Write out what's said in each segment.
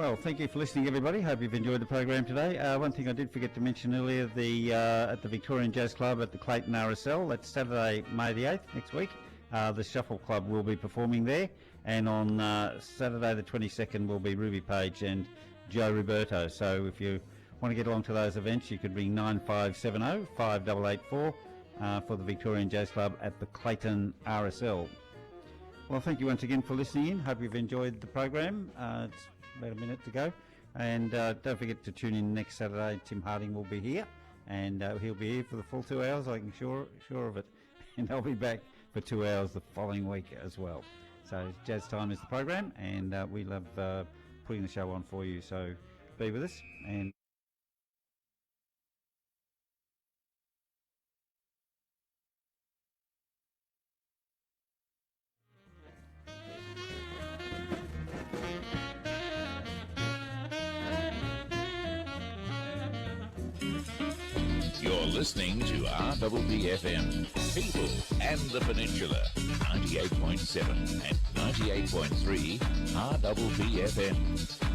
Well, thank you for listening, everybody. Hope you've enjoyed the program today. One thing I did forget to mention earlier, at the Victorian Jazz Club at the Clayton RSL, that's Saturday, May the 8th, next week. The Shuffle Club will be performing there, and on Saturday the 22nd will be Ruby Page and Joe Roberto. So if you want to get along to those events, you could ring 9570 5884 for the Victorian Jazz Club at the Clayton RSL. Well, thank you once again for listening in. Hope you've enjoyed the program. It's about a minute to go, and don't forget to tune in next Saturday. Tim Harding will be here, and he'll be here for the full 2 hours. I'm sure of it, and I'll be back for 2 hours the following week as well. So Jazz Time is the program, and we love putting the show on for you. So be with us, and You're listening to RBBFM, People and the Peninsula, 98.7 and 98.3 RBBFM.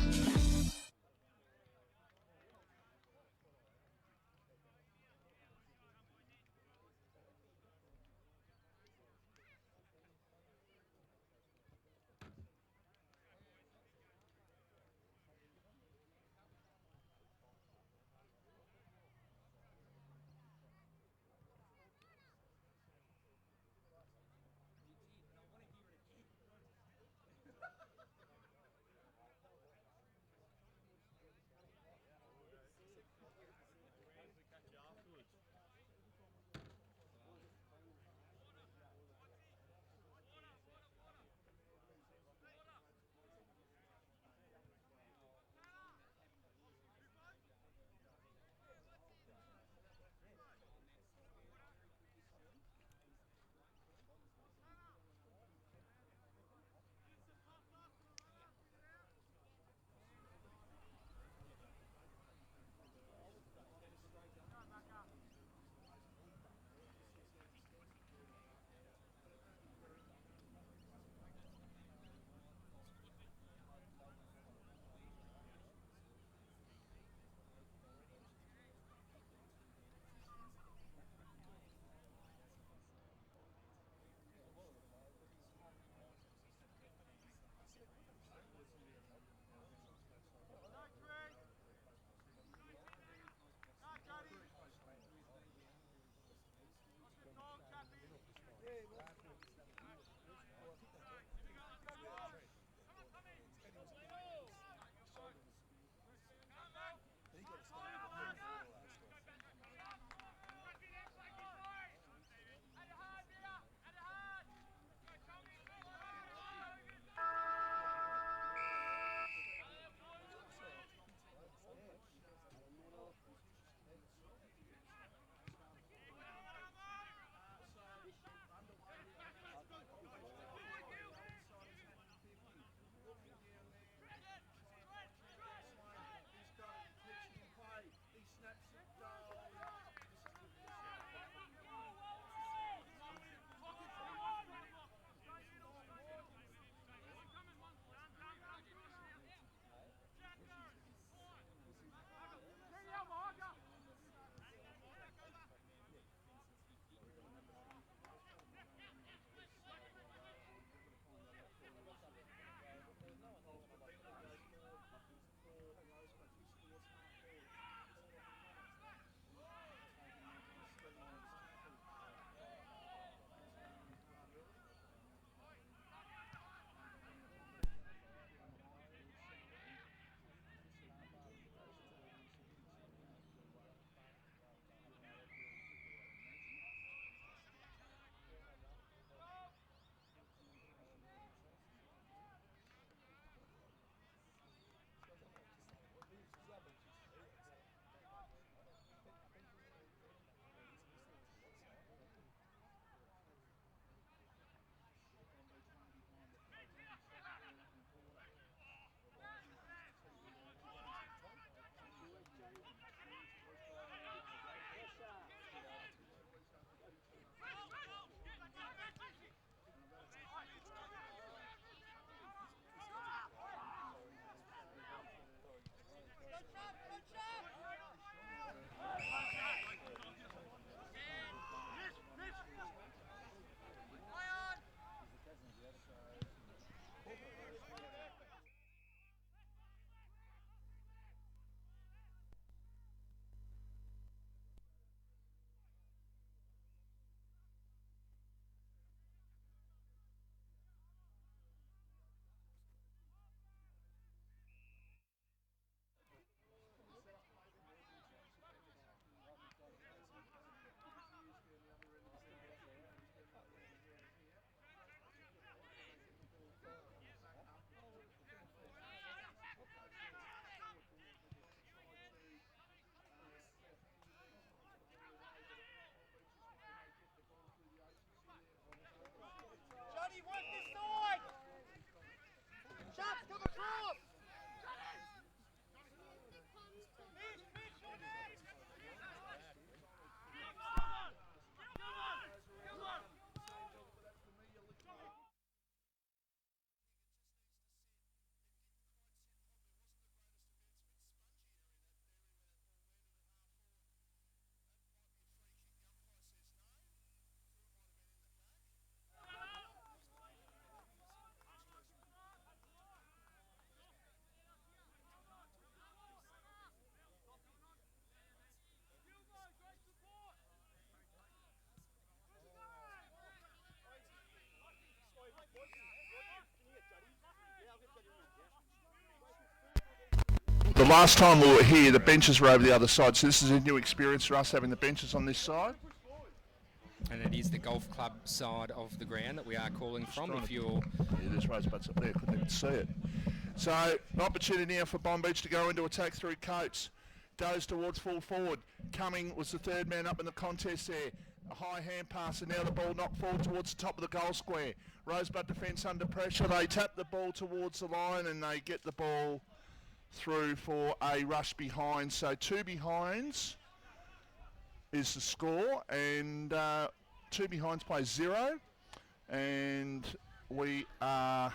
The last time we were here, the benches were over the other side, so this is a new experience for us having the benches on this side. And it is the golf club side of the ground that we are calling from. If you're... Yeah, there's Rosebuds up there, couldn't even see it. So, an opportunity now for Bonbeach to go into attack through Coates. Goes towards full forward. Cumming was the third man up in the contest there. A high hand pass, and now the ball knocked forward towards the top of the goal square. Rosebud defence under pressure. They tap the ball towards the line, and they get the ball through for a rush behind. So 2 behinds is the score, and 2 behinds play 0, and we are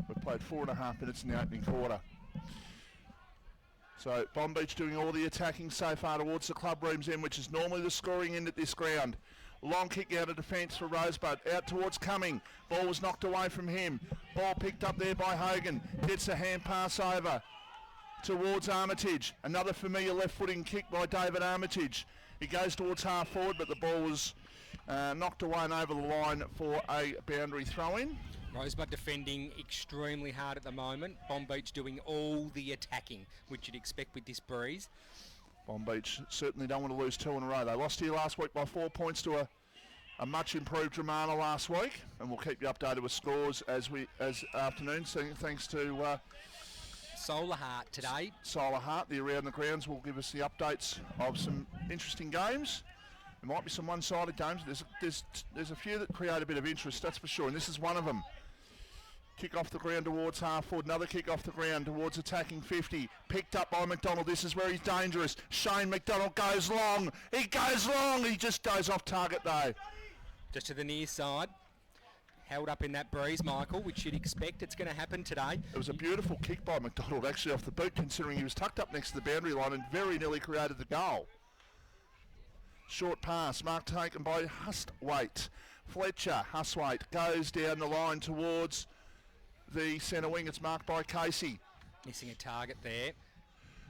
we've played 4.5 minutes in the opening quarter. So Bonbeach doing all the attacking so far towards the club room's end, which is normally the scoring end at this ground. Long kick out of defence for Rosebud. Out towards Cumming. Ball was knocked away from him. Ball picked up there by Hogan. Gets a hand pass over towards Armitage. Another familiar left-footing kick by David Armitage. He goes towards half forward, but the ball was knocked away and over the line for a boundary throw-in. Rosebud defending extremely hard at the moment. Bonbeach doing all the attacking, which you'd expect with this breeze. Bonbeach certainly don't want to lose 2 in a row. They lost here last week by 4 points to a much improved Romana last week, and we'll keep you updated with scores as afternoon. So thanks to Solar Heart today. Solar Heart, the Around the Grounds, will give us the updates of some interesting games. There might be some one-sided games. There's a few that create a bit of interest, that's for sure, and this is one of them. Kick off the ground towards half forward. Another kick off the ground towards attacking 50. Picked up by McDonald. This is where he's dangerous. Shane McDonald goes long. He goes long. He just goes off target though. Just to the near side. Held up in that breeze, Michael, which you'd expect it's going to happen today. It was a beautiful kick by McDonald actually off the boot, considering he was tucked up next to the boundary line and very nearly created the goal. Short pass. Mark taken by Hustwaite. Fletcher. Hustwaite goes down the line towards the centre wing. It's marked by Casey. Missing a target there.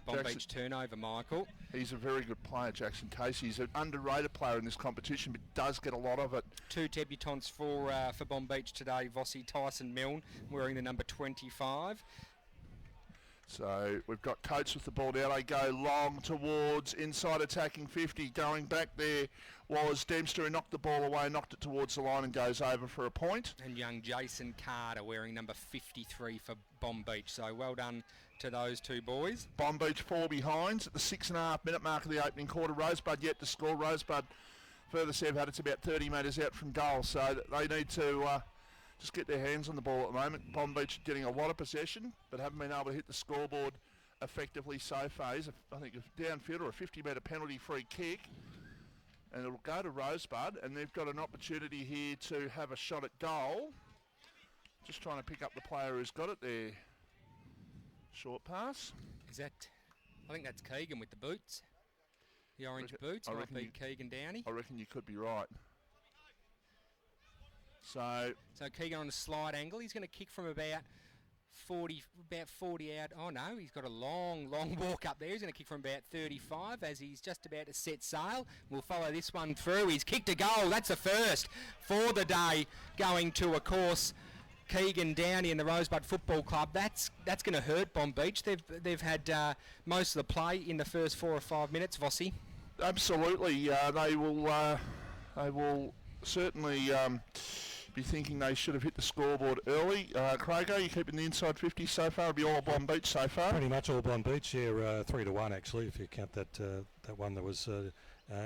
Bonbeach turnover, Michael. He's a very good player, Jackson Casey. He's an underrated player in this competition, but does get a lot of it. 2 debutants for Bonbeach today. Vossi Tyson Milne wearing the number 25. So we've got Coates with the ball now. They go long towards inside attacking 50. Going back there was Dempster, who knocked the ball away, knocked it towards the line and goes over for a point. And young Jason Carter wearing number 53 for Bonbeach. So well done to those 2 boys. Bonbeach 4 behinds at the 6.5 minute mark of the opening quarter. Rosebud yet to score. Rosebud further Sev had it's about 30 metres out from goal. So they need to just get their hands on the ball at the moment. Bonbeach getting a lot of possession, but haven't been able to hit the scoreboard effectively so far. I think a downfield or a 50-metre penalty-free kick, and it'll go to Rosebud, and they've got an opportunity here to have a shot at goal. Just trying to pick up the player who's got it there. Short pass. Is that? I think that's Keegan with the boots. The orange boots. Might be Keegan Downey. I reckon you could be right. So Keegan on a slide angle. He's going to kick from about 40 out. Oh no, he's got a long walk up there. He's going to kick from about 35 as he's just about to set sail. We'll follow this one through. He's kicked a goal. That's a first for the day, going to, of course, Keegan Downey and the Rosebud Football Club. That's going to hurt Bonbeach. They've had most of the play in the first 4 or 5 minutes. Vossi. Absolutely, they will certainly be thinking they should have hit the scoreboard early. Craig, are you keeping the inside 50 so far? It'll be all Bonbeach so far? Pretty much all Bonbeach, yeah, 3-1 actually, if you count that one that was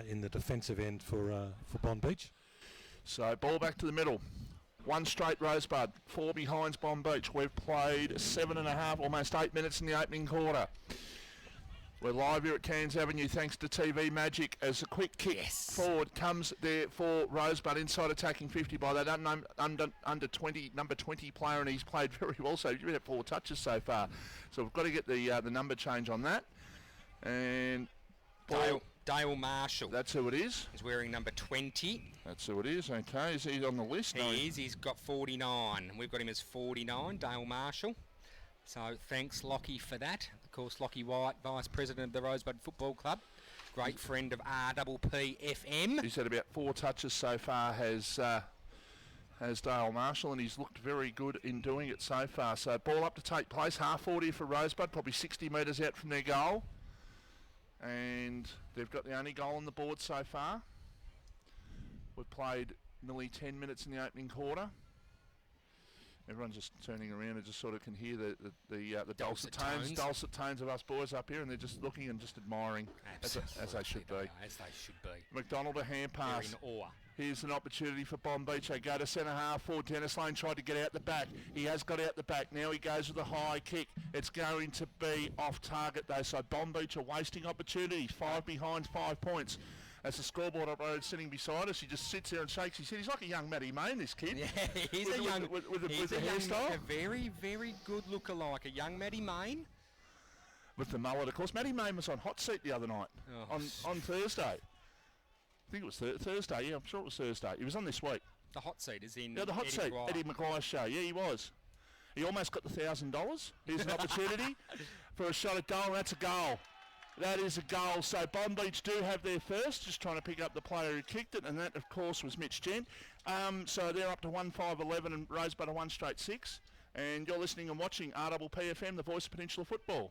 in the defensive end for Bonbeach. So ball back to the middle. 1 straight Rosebud, 4 behinds Bonbeach. We've played 7.5, almost 8 minutes in the opening quarter. We're live here at Cairns Avenue thanks to TV Magic as a quick kick forward comes there for Rosebud inside attacking 50 by that under 20 number 20 player, and he's played very well. So you've had 4 touches so far. So we've got to get the number change on that. And Dale Marshall. That's who it is. He's wearing number 20. That's who it is. Okay, is he on the list? He is. He's got 49. We've got him as 49, Dale Marshall. So thanks, Lockie, for that. Of course, Lockie White, Vice President of the Rosebud Football Club. Great friend of RPPFM. He's had about 4 touches so far, has has Dale Marshall, and he's looked very good in doing it so far. So ball up to take place, half 40 for Rosebud, probably 60 metres out from their goal. And they've got the only goal on the board so far. We've played nearly 10 minutes in the opening quarter. Everyone's just turning around and just sort of can hear the dulcet tones of us boys up here, and they're just looking and just admiring as they should be. As they should be. McDonald a hand pass. They're in awe. Here's an opportunity for Bonbeach. They go to centre half for Dennis Lane, tried to get out the back. He has got out the back. Now he goes with a high kick. It's going to be off target though, so Bonbeach are wasting opportunities. 5 behind, 5 points. As the scoreboard operator sitting beside us, he just sits there and shakes his head. He's like a young Matty Main, this kid. Yeah, he's a young, with a hairstyle. A very, very good lookalike, a young Matty Main. With the mullet, of course. Matty Main was on hot seat the other night, on Thursday. I think it was Thursday, yeah, I'm sure it was Thursday. He was on this week. The hot seat is in the hot Eddie seat, McGuire. Eddie McGuire's show. Yeah, he was. He almost got the $1,000. Here's an opportunity for a shot at goal, and that's a goal. That is a goal. So Bonbeach do have their first, just trying to pick up the player who kicked it, and that, of course, was Mitch Gent. So they're up to 1-5-11 and Rosebud are 1 straight 6. And you're listening and watching RPPFM, the voice of Peninsula football.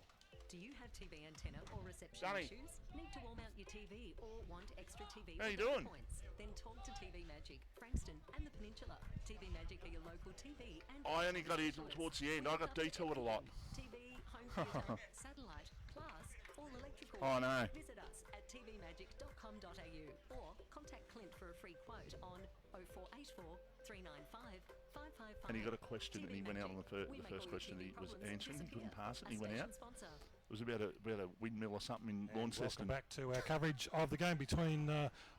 Do you have TV antenna or reception Danny. issues? Need to warm out your TV or want extra TV How you data doing? points? Then talk to TV Magic, Frankston and the Peninsula. TV Magic are your local TV and I only got here towards the end. I got detoured a lot. TV, home theatre, satellite, plus all electrical. Oh, no. Visit us at tvmagic.com.au or contact Clint for a free quote on 0484 395 555. And he got a question, and he went out on the first question he was answering. He couldn't pass it, and he went out. It was about a windmill or something in Launceston. Welcome back to our coverage of the game between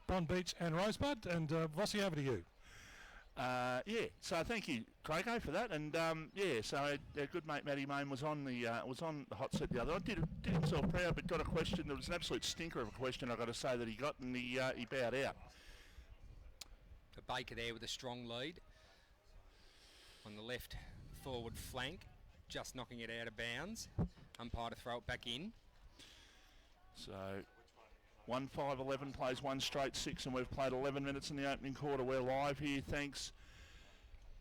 Bonbeach and Rosebud. And Vossi, over to you. Yeah, so thank you, Craig, for that. And so our good mate Matty Main was on the hot seat the other night. Did himself proud, but got a question. There was an absolute stinker of a question, I've got to say, that he got, and he bowed out. Baker there with a strong lead on the left forward flank, just knocking it out of bounds. Umpire to throw it back in. So 1-5-11 plays 1 straight 6, and we've played 11 minutes in the opening quarter. We're live here thanks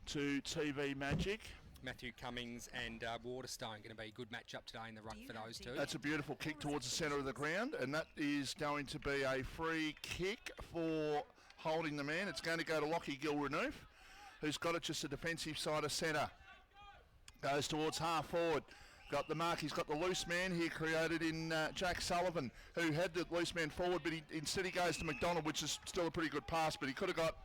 to TV Magic. Matthew Cummings and Waterstone going to be a good match-up today in the ruck for those two. That's a beautiful kick towards the centre of the ground, and that is going to be a free kick for holding the man. It's going to go to Lockie Gilrenoof, who's got it just a defensive side of centre. Goes towards half forward. Got the mark. He's got the loose man here created in Jack Sullivan, who had the loose man forward, but instead he goes to McDonald, which is still a pretty good pass, but he could have got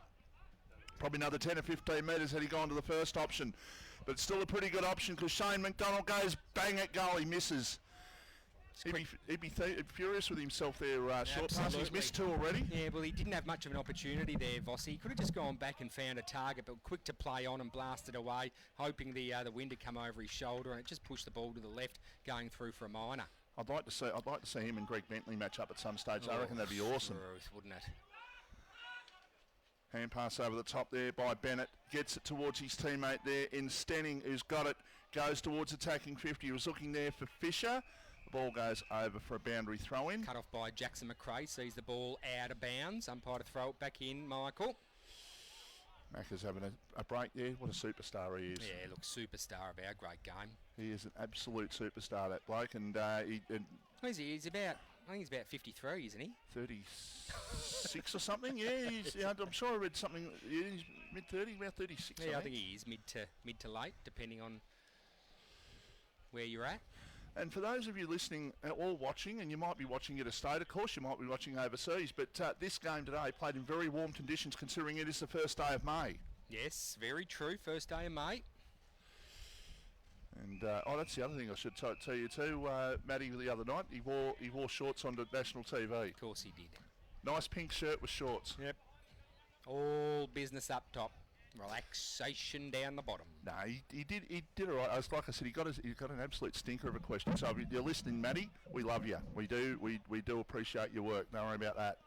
probably another 10 or 15 metres had he gone to the first option. But it's still a pretty good option because Shane McDonald goes bang at goal. He misses. He'd be furious with himself there, short pass. He's missed 2 already. Yeah, well, he didn't have much of an opportunity there, Vossi. He could have just gone back and found a target, but quick to play on and blast it away, hoping the wind had come over his shoulder, and it just pushed the ball to the left, going through for a minor. I'd like to see him and Greg Bentley match up at some stage. I reckon that'd be awesome. Truth, wouldn't it? Hand pass over the top there by Bennett. Gets it towards his teammate there in Stenning, who's got it. Goes towards attacking 50. He was looking there for Fisher. The ball goes over for a boundary throw-in. Cut off by Jackson McRae. Sees the ball out of bounds. Umpire to throw it back in, Michael. Macca's having a break there. What a superstar he is. Yeah, look, superstar of our great game. He is an absolute superstar, that bloke. And Who is he? I think he's about 53, isn't he? 36 or something. Yeah, I'm sure I read something. Yeah, he's mid-30, about 36. Yeah, I think he is mid to late, depending on where you're at. And for those of you listening or watching, and you might be watching interstate, of course you might be watching overseas, but this game today played in very warm conditions considering it is the first day of May. Yes, very true, first day of May. And that's the other thing I should tell you too, Matty, the other night, he wore shorts onto national TV. Of course he did. Nice pink shirt with shorts. Yep. All business up top. Relaxation down the bottom. No, he did all right. Like I said, he got an absolute stinker of a question. So if you're listening, Matty, we love you. We do appreciate your work. Don't worry about that.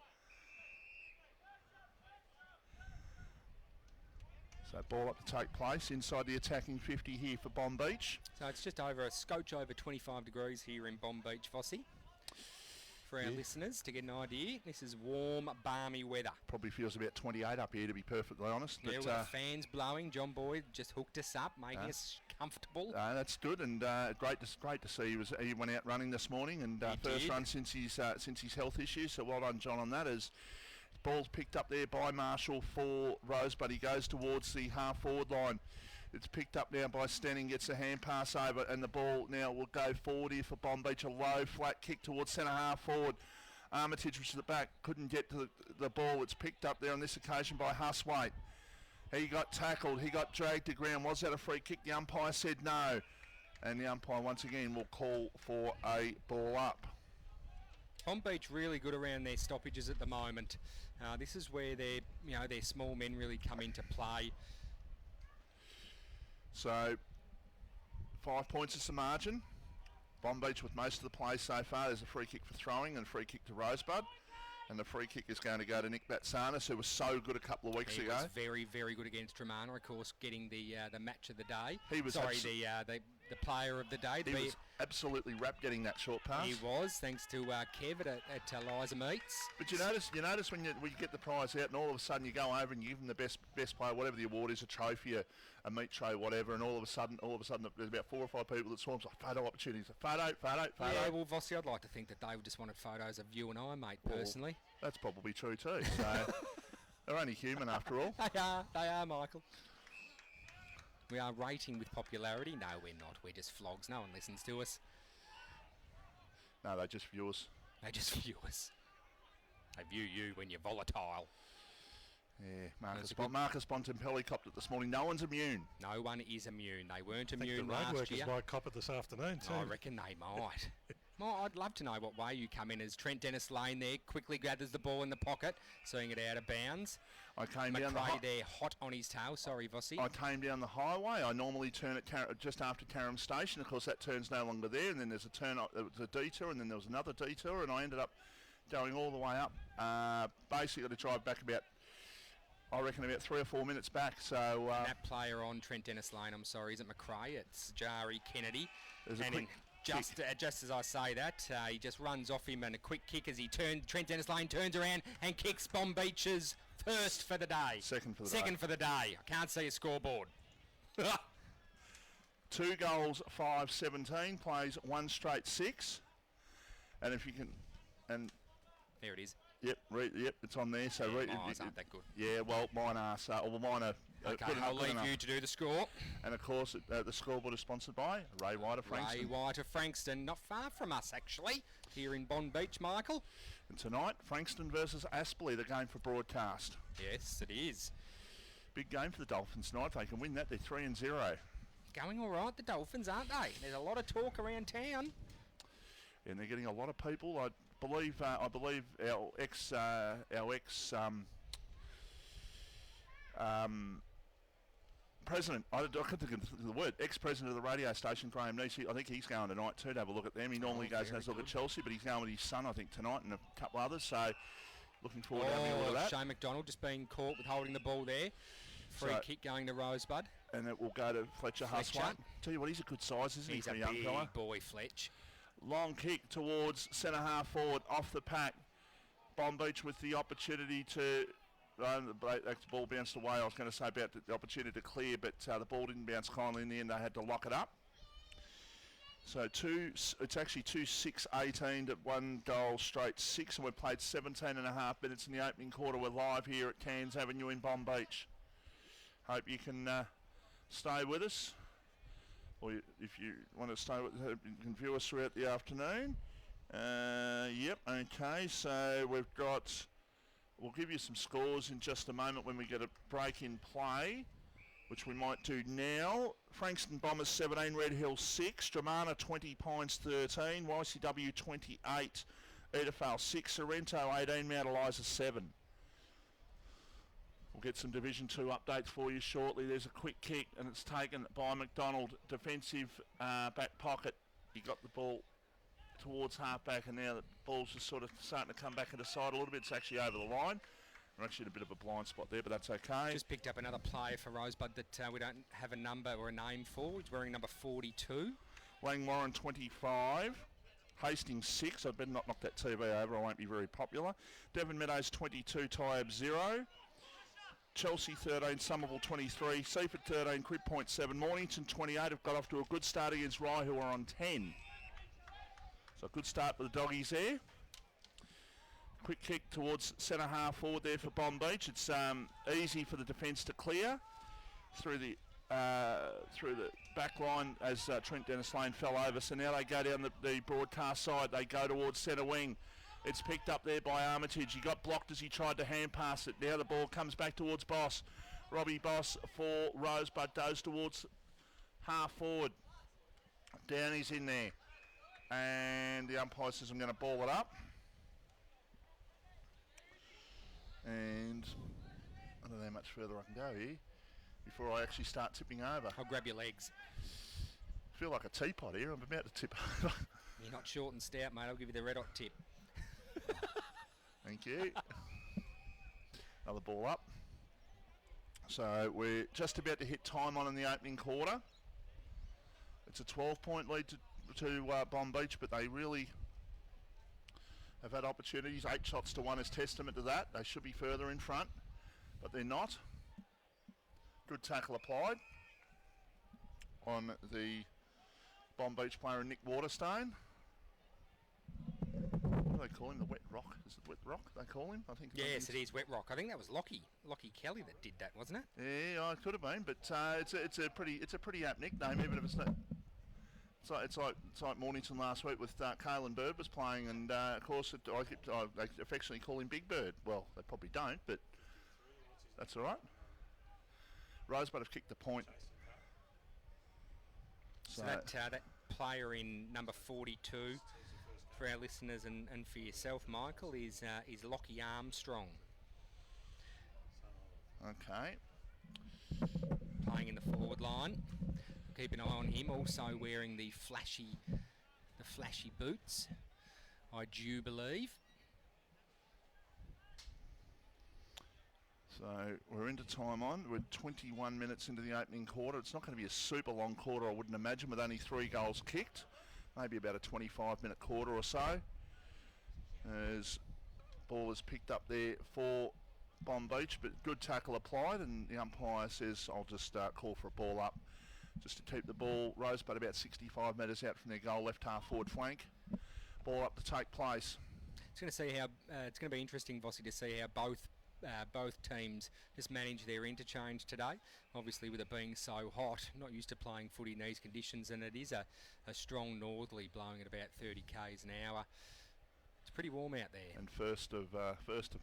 So ball up to take place inside the attacking 50 here for Bonbeach. So it's just over a scotch over 25 degrees here in Bonbeach, Vossi. for our listeners to get an idea. This is warm, balmy weather. Probably feels about 28 up here, to be perfectly honest. Yeah, But, with the fans blowing. John Boyd just hooked us up, making us comfortable. that's good, and great to see he went out running this morning, and first run since his health issues. So well done, John, on that. As ball's picked up there by Marshall for Rosebud. He goes towards the half-forward line. It's picked up now by Stenning, gets a hand pass over, and the ball now will go forward here for Bonbeach. A low, flat kick towards centre half forward. Armitage was at the back, couldn't get to the ball. It's picked up there on this occasion by Huswaite. He got tackled, he got dragged to ground. Was that a free kick? The umpire said no. And the umpire once again will call for a ball up. Bonbeach really good around their stoppages at the moment. This is where their small men really come into play. So 5 points is the margin. Bonbeach with most of the play so far. There's a free kick for throwing and a free kick to Rosebud. And the free kick is going to go to Nick Batsanis, who was so good a couple of weeks ago. He was very, very good against Dramana, of course, getting the match of the day. He was the player of the day. He was absolutely wrapped getting that short pass. He was, thanks to Kev at Liza Meats. But you notice when you get the prize out, and all of a sudden you go over and you give them the best player, whatever the award is, a trophy, a meat tray, whatever, and all of a sudden there's about 4 or 5 people that swarms like photo opportunities. Photo. Yeah, well, Vossi, I'd like to think that they just wanted photos of you and I, mate, personally. That's probably true too. So they're only human after all. They are, Michael. We are rating with popularity. No, we're not. We're just flogs. No one listens to us. No, they just view us. They just view us. They view you when you're volatile. Yeah, Marcus Bontempelli copped it this morning. No one's immune. No one is immune. They weren't I think immune the last road year. workers might cop it this afternoon too. I reckon they might. Well, I'd love to know what way you come in as Trent Dennis Lane there quickly gathers the ball in the pocket, seeing it out of bounds. I came down McRae there hot on his tail. Sorry, Vossi. I came down the highway. I normally turn at just after Carrum Station. Of course, that turn's no longer there. And then there's a turn up. There was a detour, and then there was another detour, and I ended up going all the way up. Basically, to drive back about, I reckon, about 3 or 4 minutes back. So that player on Trent Dennis Lane, I'm sorry, isn't McRae. It's Jari Kennedy. There's a quick just as I say that, he just runs off him, and a quick kick as Trent Dennis Lane turns around and kicks Bonbeach's first for the day. Second for the day. I can't see a scoreboard. 2 goals, 5-17, plays 1 straight 6. And if you can, and there it is. Yep, it's on there. So mine aren't that good. Yeah, well, mine are. Mine are. Okay, I'll leave you to do the score. And of course, the scoreboard is sponsored by Ray White of Frankston. Ray White of Frankston, not far from us actually, here in Bonbeach, Michael. And tonight, Frankston versus Aspley, the game for broadcast. Yes, it is. Big game for the Dolphins tonight. If they can win that, they're 3-0. Going all right, the Dolphins, aren't they? There's a lot of talk around town. And they're getting a lot of people. I believe our ex president, I can't think of the word, ex-president of the radio station, Graham Neese, I think he's going tonight too to have a look at them. He normally goes and has a look at Chelsea, but he's going with his son, I think, tonight, and a couple others, so looking forward to having a look at that. Shane McDonald just being caught with holding the ball there. Free kick going to Rosebud. And it will go to Fletcher Huswaite. Tell you what, he's a good size, isn't he? He's a big boy, Fletch. Long kick towards centre half forward, off the pack. Bonbeach with the opportunity to... the ball bounced away. I was going to say about the opportunity to clear, but the ball didn't bounce kindly in the end. They had to lock it up. So it's actually 2-6-18 to 1 goal straight 6, and we've played 17.5 minutes in the opening quarter. We're live here at Cairns Avenue in Bonbeach. Hope you can stay with us, or if you want to stay with us, you can view us throughout the afternoon. Yep, okay, so we've got... We'll give you some scores in just a moment when we get a break in play, which we might do now. Frankston Bombers 17, Red Hill 6, Dramana 20, Pines 13, YCW 28, Edithvale 6, Sorrento 18, Mount Eliza 7. We'll get some Division 2 updates for you shortly. There's a quick kick, and it's taken by McDonald. Defensive back pocket. He got the ball towards half-back, and now the ball's just sort of starting to come back into side a little bit. It's actually over the line. We're actually in a bit of a blind spot there, but that's okay. Just picked up another player for Rosebud that we don't have a number or a name for. He's wearing number 42. Langwarren 25, Hastings 6. I'd better not knock that TV over. I won't be very popular. Devon Meadows 22, Tyab 0. Chelsea 13, Somerville 23. Seaford 13, Crib Point 7. Mornington 28 have got off to a good start against Rye, who are on 10. So a good start for the doggies there. Quick kick towards centre half forward there for Bonbeach. It's easy for the defence to clear through the back line as Trent Dennis Lane fell over. So now they go down the broadcast side. They go towards centre wing. It's picked up there by Armitage. He got blocked as he tried to hand pass it. Now the ball comes back towards Boss. Robbie Boss for Rosebud goes towards half forward. Downey's in there. And the umpire says I'm going to ball it up. And I don't know how much further I can go here before I actually start tipping over. I'll grab your legs. I feel like a teapot here. I'm about to tip over. You're not short and stout, mate. I'll give you the red hot tip. Thank you. Another ball up. So we're just about to hit time on in the opening quarter. It's a 12-point lead to Bonbeach, but they really have had opportunities. 8 shots to 1 is testament to that. They should be further in front, but they're not. Good tackle applied on the Bonbeach player, Nick Waterstone. What do they call him? The Wet Rock? Is it Wet Rock they call him? I think. Yes, it is Wet Rock. I think that was Lockie Kelly that did that, wasn't it? Yeah, it could have been, but it's a pretty apt nickname, even if it's not. It's like Mornington last week with Caelan Bird was playing, and of course they affectionately call him Big Bird. Well, they probably don't, but that's all right. Rosebud have kicked the point. So that player in number 42 for our listeners and for yourself, Michael, is Lockie Armstrong. Okay. Playing in the forward line. Keep an eye on him. Also wearing the flashy boots, I do believe. So we're into time on. We're 21 minutes into the opening quarter. It's not going to be a super long quarter, I wouldn't imagine, with only 3 goals kicked. Maybe about a 25-minute quarter or so. As ball is picked up there for Bonbeach, but good tackle applied, and the umpire says I'll just call for a ball up, just to keep the ball. Rosebud about 65 metres out from their goal, left half forward flank. Ball up to take place. It's going to be interesting, Vossi, to see how both teams just manage their interchange today. Obviously, with it being so hot, not used to playing footy in these conditions, and it is a strong northerly blowing at about 30 k's an hour. It's pretty warm out there. And 1st of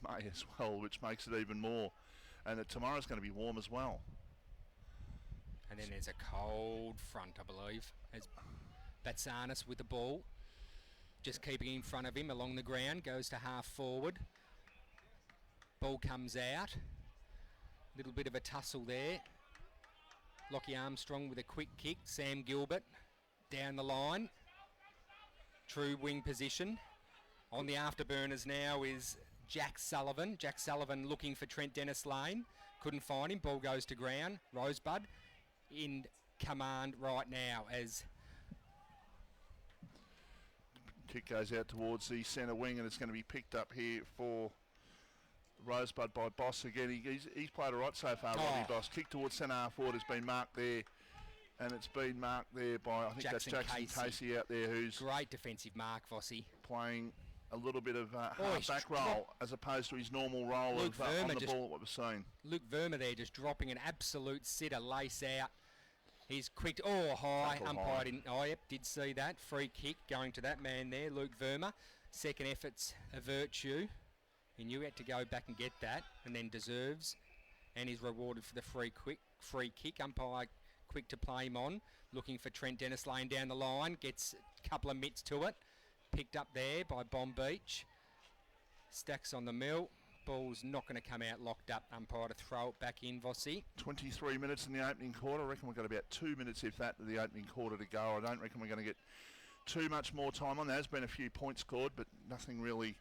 May as well, which makes it even more. And tomorrow's going to be warm as well. And then there's a cold front, I believe, as Batsanis with the ball, just keeping in front of him along the ground, goes to half forward. Ball comes out. Little bit of a tussle there. Lockie Armstrong with a quick kick. Sam Gilbert down the line. True wing position. On the afterburners now is Jack Sullivan. Jack Sullivan looking for Trent Dennis Lane. Couldn't find him. Ball goes to ground. Rosebud in command right now as kick goes out towards the centre wing, and it's going to be picked up here for Rosebud by Boss again. He's played all right so far, Robbie Boss. Kick towards centre half forward has been marked there, and it's been marked there by, I think that's Jackson Casey out there, who's great defensive mark, Vossi. Playing a little bit of half-back roll as opposed to his normal role on the ball, what we're seeing. Luke Verma there just dropping an absolute sitter, lace out. He's quick, high, umpire didn't, did see that. Free kick going to that man there, Luke Verma. Second effort's a virtue. He knew he had to go back and get that, and then deserves, and is rewarded for the free kick. Umpire quick to play him on, looking for Trent Dennis Lane down the line, gets a couple of mitts to it. Picked up there by Bonbeach. Stacks on the mill. Ball's not going to come out locked up. Umpire to throw it back in, Vossi. 23 minutes in the opening quarter. I reckon we've got about 2 minutes, if that, to the opening quarter to go. I don't reckon we're going to get too much more time on. There has been a few points scored, but nothing really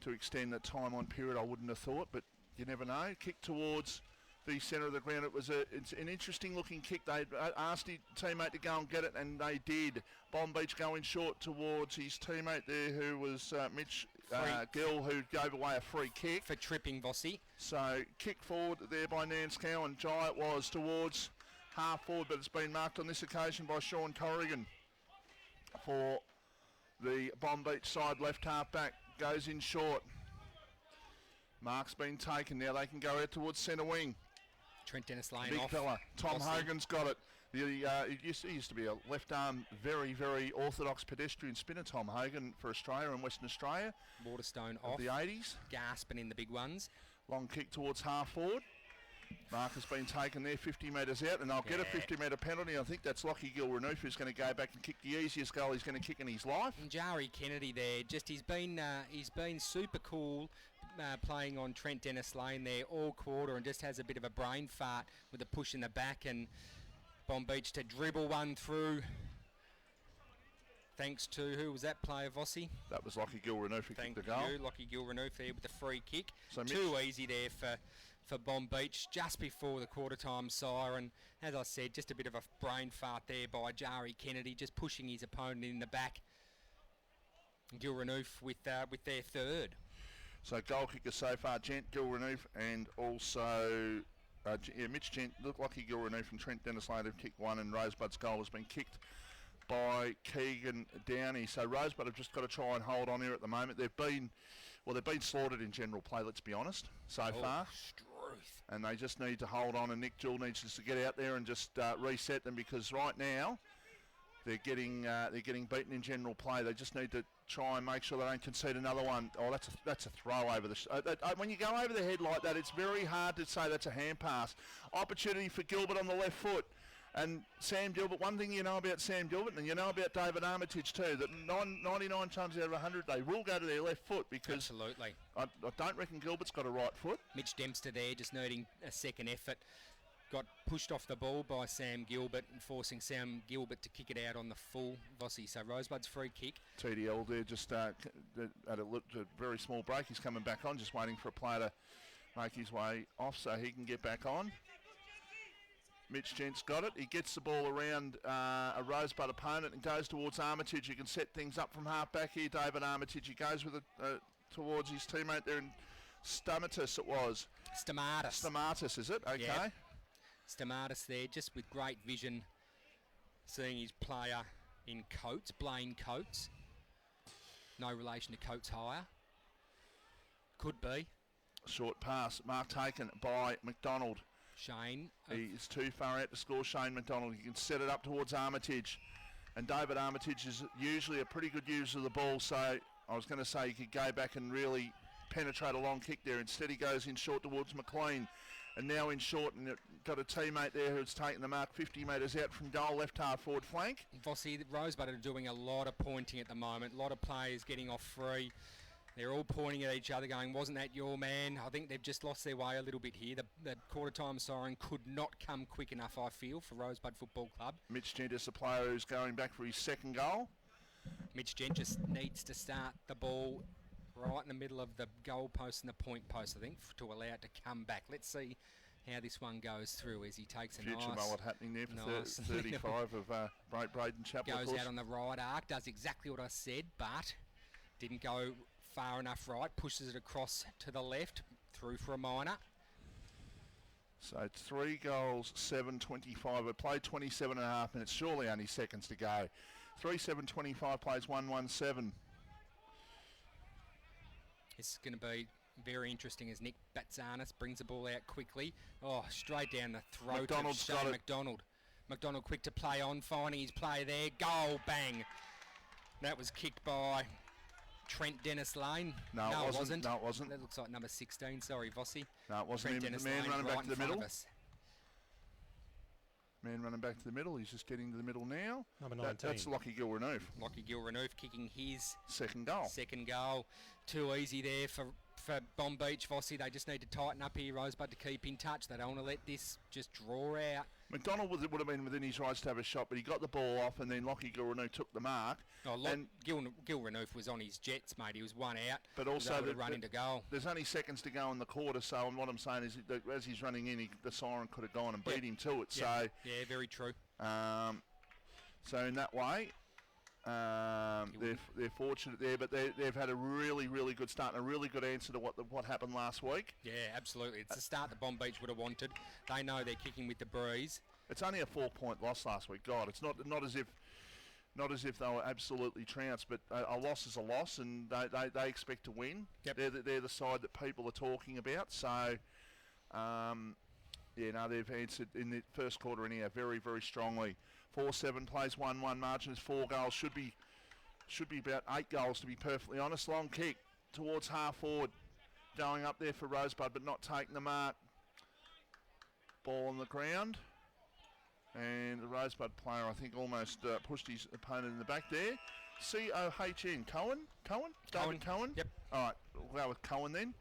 to extend the time on period, I wouldn't have thought, but you never know. Kick towards the centre of the ground. It's an interesting looking kick. They asked his teammate to go and get it, and they did. Bonbeach going short towards his teammate there, who was Mitch Gill, who gave away a free kick. For tripping Vossi. So kick forward there by Nanscow, and Jai it was towards half forward, but it's been marked on this occasion by Sean Corrigan for the Bonbeach side. Left half back goes in short. Mark's been taken. Now they can go out towards centre wing. Trent Dennis Lane Big off. fella. Tom Vossi. Hogan's got it. He used to be a left arm, very, very orthodox pedestrian spinner, Tom Hogan, for Australia and Western Australia. Waterstone Of off. the 80s. Gasping in the big ones. Long kick towards half forward. Mark has been taken there 50 metres out, and they'll get a 50-metre penalty. I think that's Lockie Gilrenoof who's going to go back and kick the easiest goal he's going to kick in his life. And Jari Kennedy there, just he's been super cool playing on Trent Dennis Lane there all quarter, and just has a bit of a brain fart with a push in the back, and Bonbeach to dribble one through. Thanks to, who was that player, Vossi? That was Lockie Gilrenoof who Thank kicked the goal. you, Lockie Gilrenoof there with the free kick. So Too easy there for Bonbeach just before the quarter time siren. As I said, just a bit of a brain fart there by Jari Kennedy, just pushing his opponent in the back. Gilrenoof with their third. So goal kicker so far, Gent Gilrenoof, and also Mitch Gent, Lockie Gilrenoof and Trent Dennis Lane have kicked one, and Rosebud's goal has been kicked by Keegan Downey. So Rosebud have just got to try and hold on here at the moment. They've been slaughtered in general play, let's be honest, so far. Struth. And they just need to hold on, and Nick Jewell needs to get out there and just reset them, because right now they're getting beaten in general play. They just need to try and make sure they don't concede another one. Oh, that's a throw over the... when you go over the head like that, it's very hard to say that's a hand pass. Opportunity for Gilbert on the left foot. And Sam Gilbert, one thing you know about Sam Gilbert, and you know about David Armitage too, that 99 times out of 100 they will go to their left foot, because Absolutely. I don't reckon Gilbert's got a right foot. Mitch Dempster there just needing a second effort. Got pushed off the ball by Sam Gilbert and forcing Sam Gilbert to kick it out on the full Vossi. So Rosebud's free kick. TDL there just at a very small break. He's coming back on, just waiting for a player to make his way off so he can get back on. Mitch Gent's got it. He gets the ball around a Rosebud opponent and goes towards Armitage. You can set things up from half back here, David Armitage. He goes with it towards his teammate there, and Stamatis it was. Stamatis, is it? Okay. Yep. Stamatis there, just with great vision, seeing his player in Coates, Blaine Coates. No relation to Coates Hire. Could be. Short pass, mark taken by McDonald. Shane. He is too far out to score, Shane McDonald. He can set it up towards Armitage. And David Armitage is usually a pretty good user of the ball, so I was going to say he could go back and really penetrate a long kick there. Instead he goes in short towards McLean. And now in short, and got a teammate there who's taken the mark 50 metres out from goal, left half forward flank. Vossi, Rosebud are doing a lot of pointing at the moment. A lot of players getting off free. They're all pointing at each other going, wasn't that your man? I think they've just lost their way a little bit here. The quarter time siren could not come quick enough, I feel, for Rosebud Football Club. Mitch Gent is the player who's going back for his second goal. Mitch Gent just needs to start the ball right in the middle of the goal post and the point post, I think, to allow it to come back. Let's see how this one goes through as he takes a Future nice... mullet happening there for nice 35 of Braden Chapel. Goes out on the right arc, does exactly what I said, but didn't go far enough right, pushes it across to the left, through for a minor. So it's 3 goals, 7:25. We played 27 and a half minutes, surely only seconds to go. 3-7-25 plays 1-1-7. This is going to be very interesting as Nick Batzanis brings the ball out quickly. Oh, straight down the throat McDonald's of Shane got it. McDonald. McDonald quick to play on, finding his play there. Goal, bang. That was kicked by Trent Dennis Lane. No, it wasn't. No, it wasn't. That looks like number 16. Sorry, Vossi. No, it wasn't Trent him. Dennis The man Lane running right back to in the front middle. of us. Man running back to the middle. He's just getting to the middle now. Number 19. That's Lockie Gilrenoof. Lockie Gilrenoof kicking his Second goal. second goal. Too easy there for Bonbeach, Vossi. They just need to tighten up here, Rosebud, to keep in touch. They don't want to let this just draw out. McDonald would have been within his rights to have a shot, but he got the ball off, and then Lockie Gilrenew took the mark. And Gil Renouf was on his jets, mate. He was one out. But also the run into goal. There's only seconds to go in the quarter, so what I'm saying is that as he's running in, the siren could have gone and beat him to it. Yep. So yeah, very true. So in that way, they're fortunate there, but they've had a really, really good start and a really good answer to what happened last week. Yeah, absolutely. It's the start that Bonbeach would have wanted. They know they're kicking with the breeze. It's only a 4-point loss last week. God, it's not as if they were absolutely trounced, but a loss is a loss, and they expect to win. Yep. They're the side that people are talking about. So, they've answered in the first quarter anyhow very, very strongly. 4-7 plays 1-1 margin is 4 goals. Should be about 8 goals to be perfectly honest. Long kick towards half forward, going up there for Rosebud, but not taking the mark. Ball on the ground. And the Rosebud player, I think, almost pushed his opponent in the back there. C-O-H-N, Cohen? David Cohen? Yep. All right, we'll go with Cohen then.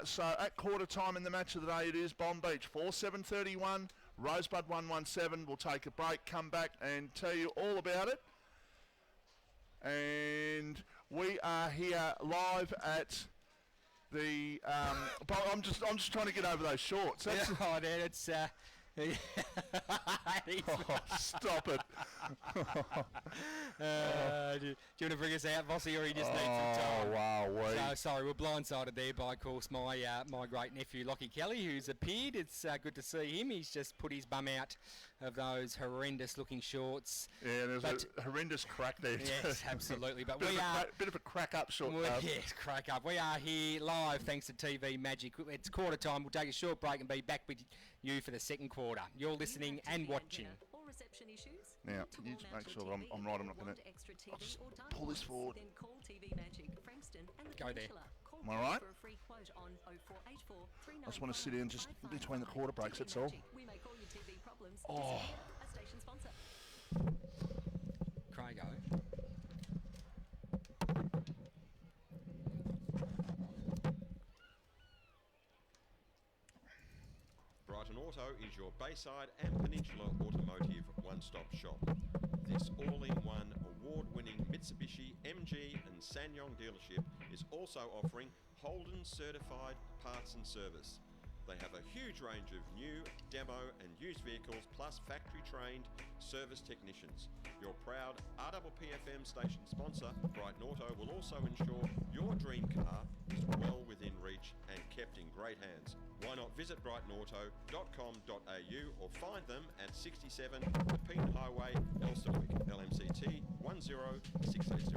So at quarter time in the match of the day, it is Bonbeach 4-7-31, Rosebud 1-1-7. We'll take a break, come back and tell you all about it. And we are here live at the... I'm just trying to get over those shorts. That's It's... Oh, stop it. Do you want to bring us out, Vossi, or you just need some time? Oh, wow. So, sorry, we're blindsided there by, of course, my great nephew, Lockie Kelly, who's appeared. It's good to see him. He's just put his bum out of those horrendous-looking shorts. Yeah, there's a horrendous crack there. Yes, absolutely. But bit of a crack-up short. Yes, crack up. We are here live thanks to TV Magic. It's quarter time. We'll take a short break and be back with you for the second quarter. You're listening and watching. Now, you just make sure that I'm right. I'm not going to... I'll just pull this forward. Go there. Am I right? I just want to sit in just between the quarter breaks, that's all. Oh. Craigo. Brighton Auto is your Bayside and Peninsula automotive one-stop shop. This all-in-one award-winning Mitsubishi, MG and SsangYong dealership is also offering Holden certified parts and service. They have a huge range of new, demo and used vehicles plus factory-trained service technicians. Your proud RPPFM station sponsor, Brighton Auto, will also ensure your dream car is well within reach and kept in great hands. Why not visit brightonauto.com.au or find them at 67 Peen Highway, Elsternwick, LMCT 10680.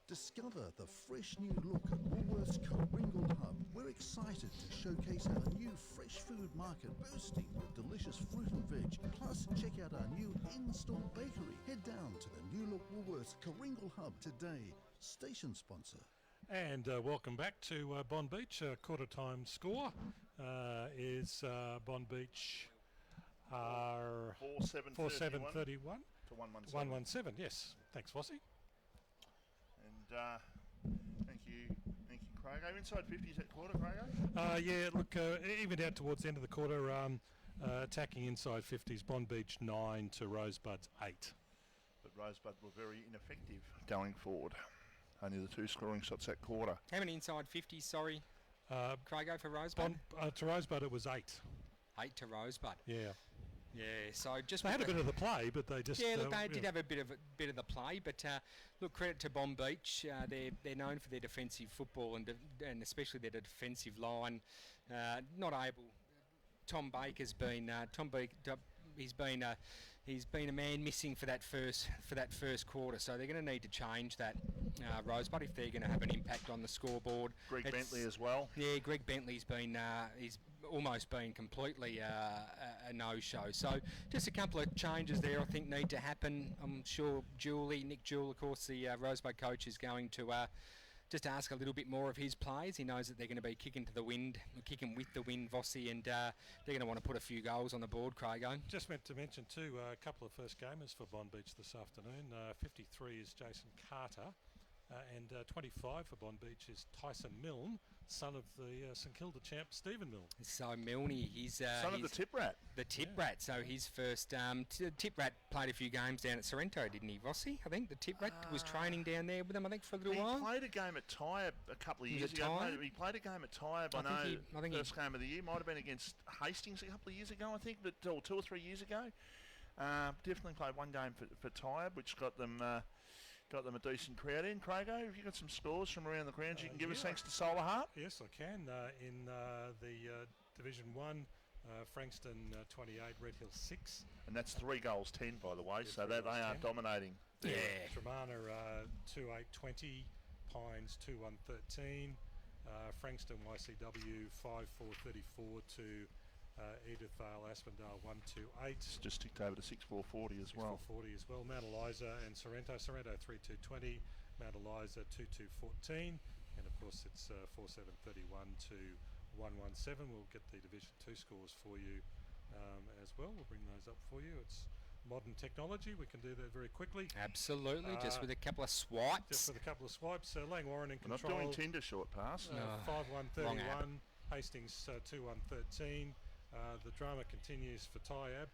Discover the fresh new look at Woolworths Coringal Hub. We're excited to showcase our new fresh food market boosting with delicious fruit and veg. Plus, check out our new in-store bakery. Head down to the new look Woolworths Coringal Hub today. Station sponsor. And welcome back to Bonbeach. Quarter time score is Bonbeach 4-7-31 to 1-1-7. 1-1-7. Yes, thanks, Vossi. Thank you, Craig. Are you inside 50s at quarter, Craig? Yeah, look, even out towards the end of the quarter, attacking inside 50s, Bonbeach 9 to Rosebud's 8. But Rosebud were very ineffective going forward. Only the 2 scoring shots at quarter. How many inside 50s, sorry, Craigo, for Rosebud? To Rosebud it was 8. 8 to Rosebud. Yeah. Yeah, so just... They had a bit of the play, but they just... Yeah, look, they did have a bit of the play, but look, credit to Bonbeach. They're known for their defensive football and especially their defensive line. Not able... Tom Baker's been... He's been a man missing for that first quarter, so they're going to need to change that, Rosebud, if they're going to have an impact on the scoreboard. Greg Bentley as well. Yeah, Greg Bentley's been he's almost been completely a no-show. So just a couple of changes there I think need to happen. I'm sure Nick Jewell, of course, the Rosebud coach, is going to just ask a little bit more of his plays. He knows that they're going to be kicking with the wind, Vossi, and they're going to want to put a few goals on the board, Craigo. Just meant to mention too, a couple of first gamers for Bonbeach this afternoon. 53 is Jason Carter, And 25 for Bonbeach is Tyson Milne, son of the St Kilda champ Stephen Milne. So Milne, he's Son of the Tip Rat. The Tip Rat. So his first Tip Rat played a few games down at Sorrento, didn't he, Vossi? I think the Tip Rat was training down there with them, I think, for a little while. He played a game at Tyab a couple of years ago. He played a game at Tyab, I think first game of the year. Might have been against Hastings a couple of years ago, I think, but or 2 or 3 years ago. Definitely played one game for Tyab, which got them a decent crowd in. Crago, have you got some scores from around the grounds you can give us thanks to Solar Heart? Yes, I can. In the Division 1, Frankston 28, Red Hill 6. And that's 3 goals 10, by the way, so that they are dominating. Yeah. Tremana 2-8-20, Pines 2-1-13, Frankston YCW 5-4-34 to Edithvale Aspendale 1-2-8. It's just ticked over to 6-4-40 as well. 6-4-40 as well. Mount Eliza and Sorrento 3-2-20, Mount Eliza 2-2-14, and of course it's 4-7-31 to 1-1-7. We'll get the Division 2 scores for you as well. We'll bring those up for you. It's modern technology. We can do that very quickly. Absolutely, just with a couple of swipes. Just with a couple of swipes. Langwarrin in control. Not doing Tinder short pass. 5-1-31. Hastings 2-1-13. The drama continues for Tyab.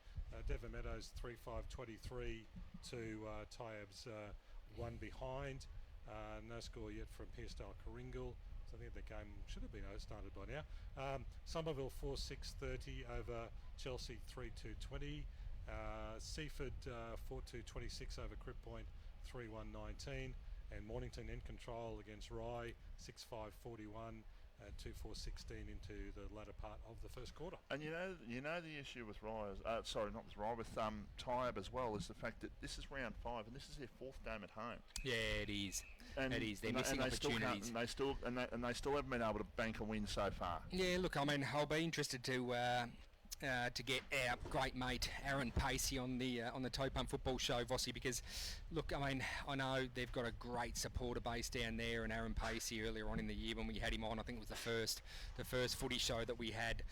Devon Meadows 3-5-23 to Tyab's 1 behind. No score yet from Pearsdale Coringal. So I think the game should have been started by now. Somerville 4-6-30 over Chelsea 3-2-20. Seaford 4-2-26 over Crib Point 3-1-19. And Mornington in control against Rye 6-5-41. 2-4-16 into the latter part of the first quarter. And you know the issue with Rye, not with Rye, with Tyab as well, is the fact that this is round 5 and this is their 4th game at home. Yeah, it is. It is. They're missing opportunities. They still haven't been able to bank a win so far. Yeah, look, I mean, I'll be interested to get our great mate Aaron Pacey on the Toe Pump Football Show, Vossi, because look, I mean, I know they've got a great supporter base down there, and Aaron Pacey earlier on in the year when we had him on, I think it was the first footy show that we had,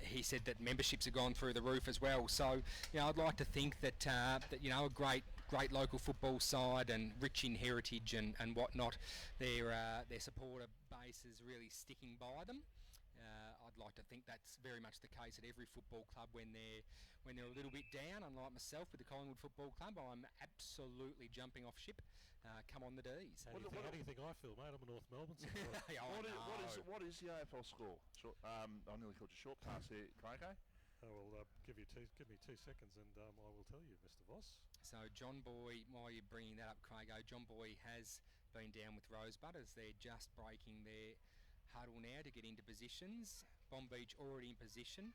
he said that memberships have gone through the roof as well. So, you know, I'd like to think that that, you know, a great local football side and rich in heritage and whatnot, their supporter base is really sticking by them. I'd like to think that's very much the case at every football club when they're a little bit down. Unlike myself with the Collingwood Football Club, I'm absolutely jumping off ship. Come on the D's. How do you think I feel, mate? I'm a North Melbourne supporter. What is the AFL score? I nearly called you short pass here, Craig. I will give me 2 seconds and I will tell you, Mr. Voss. So John Boy, while you're bringing that up, Craig, John Boy has been down with Rosebud as they're just breaking their huddle now to get into positions. Bonbeach already in position.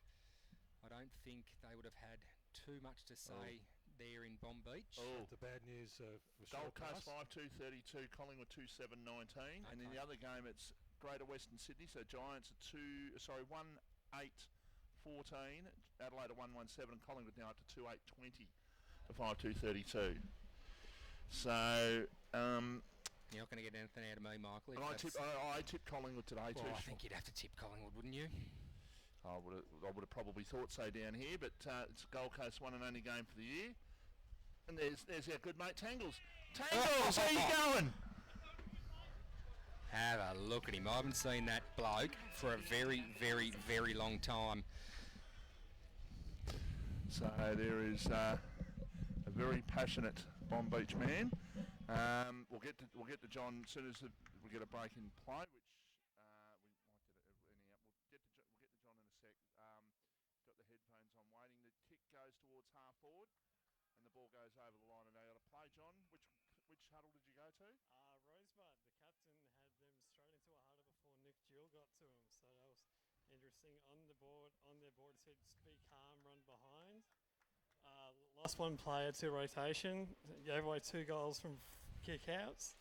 I don't think they would have had too much to say there in Bonbeach. The bad news for Gold Coast Short 5-2-32, Collingwood 2-7-19, and in the other game it's Greater Western Sydney, so Giants are 1-8-14, Adelaide are 1-1-7, and Collingwood now up to 2-8-20 for 5-2-32. So you're not going to get anything out of me, Michael. I tipped Collingwood today too. I think you'd have to tip Collingwood, wouldn't you? I would have probably thought so down here, but it's Gold Coast one and only game for the year. And there's our good mate Tangles. Tangles, how you going? Have a look at him. I haven't seen that bloke for a very, very, very long time. So there is a very passionate Bonbeach man. We'll get to John as soon as we get a break in play, which we'll get to John in a sec. Got the headphones on waiting. The kick goes towards half forward, and the ball goes over the line. And they got to play, John. Which huddle did you go to? Rosebud. The captain had them straight into a huddle before Nick Jewell got to him, so that was interesting. On their board, it said "Be calm, run behind." Lost one player to rotation. Gave away 2 goals from kick-outs.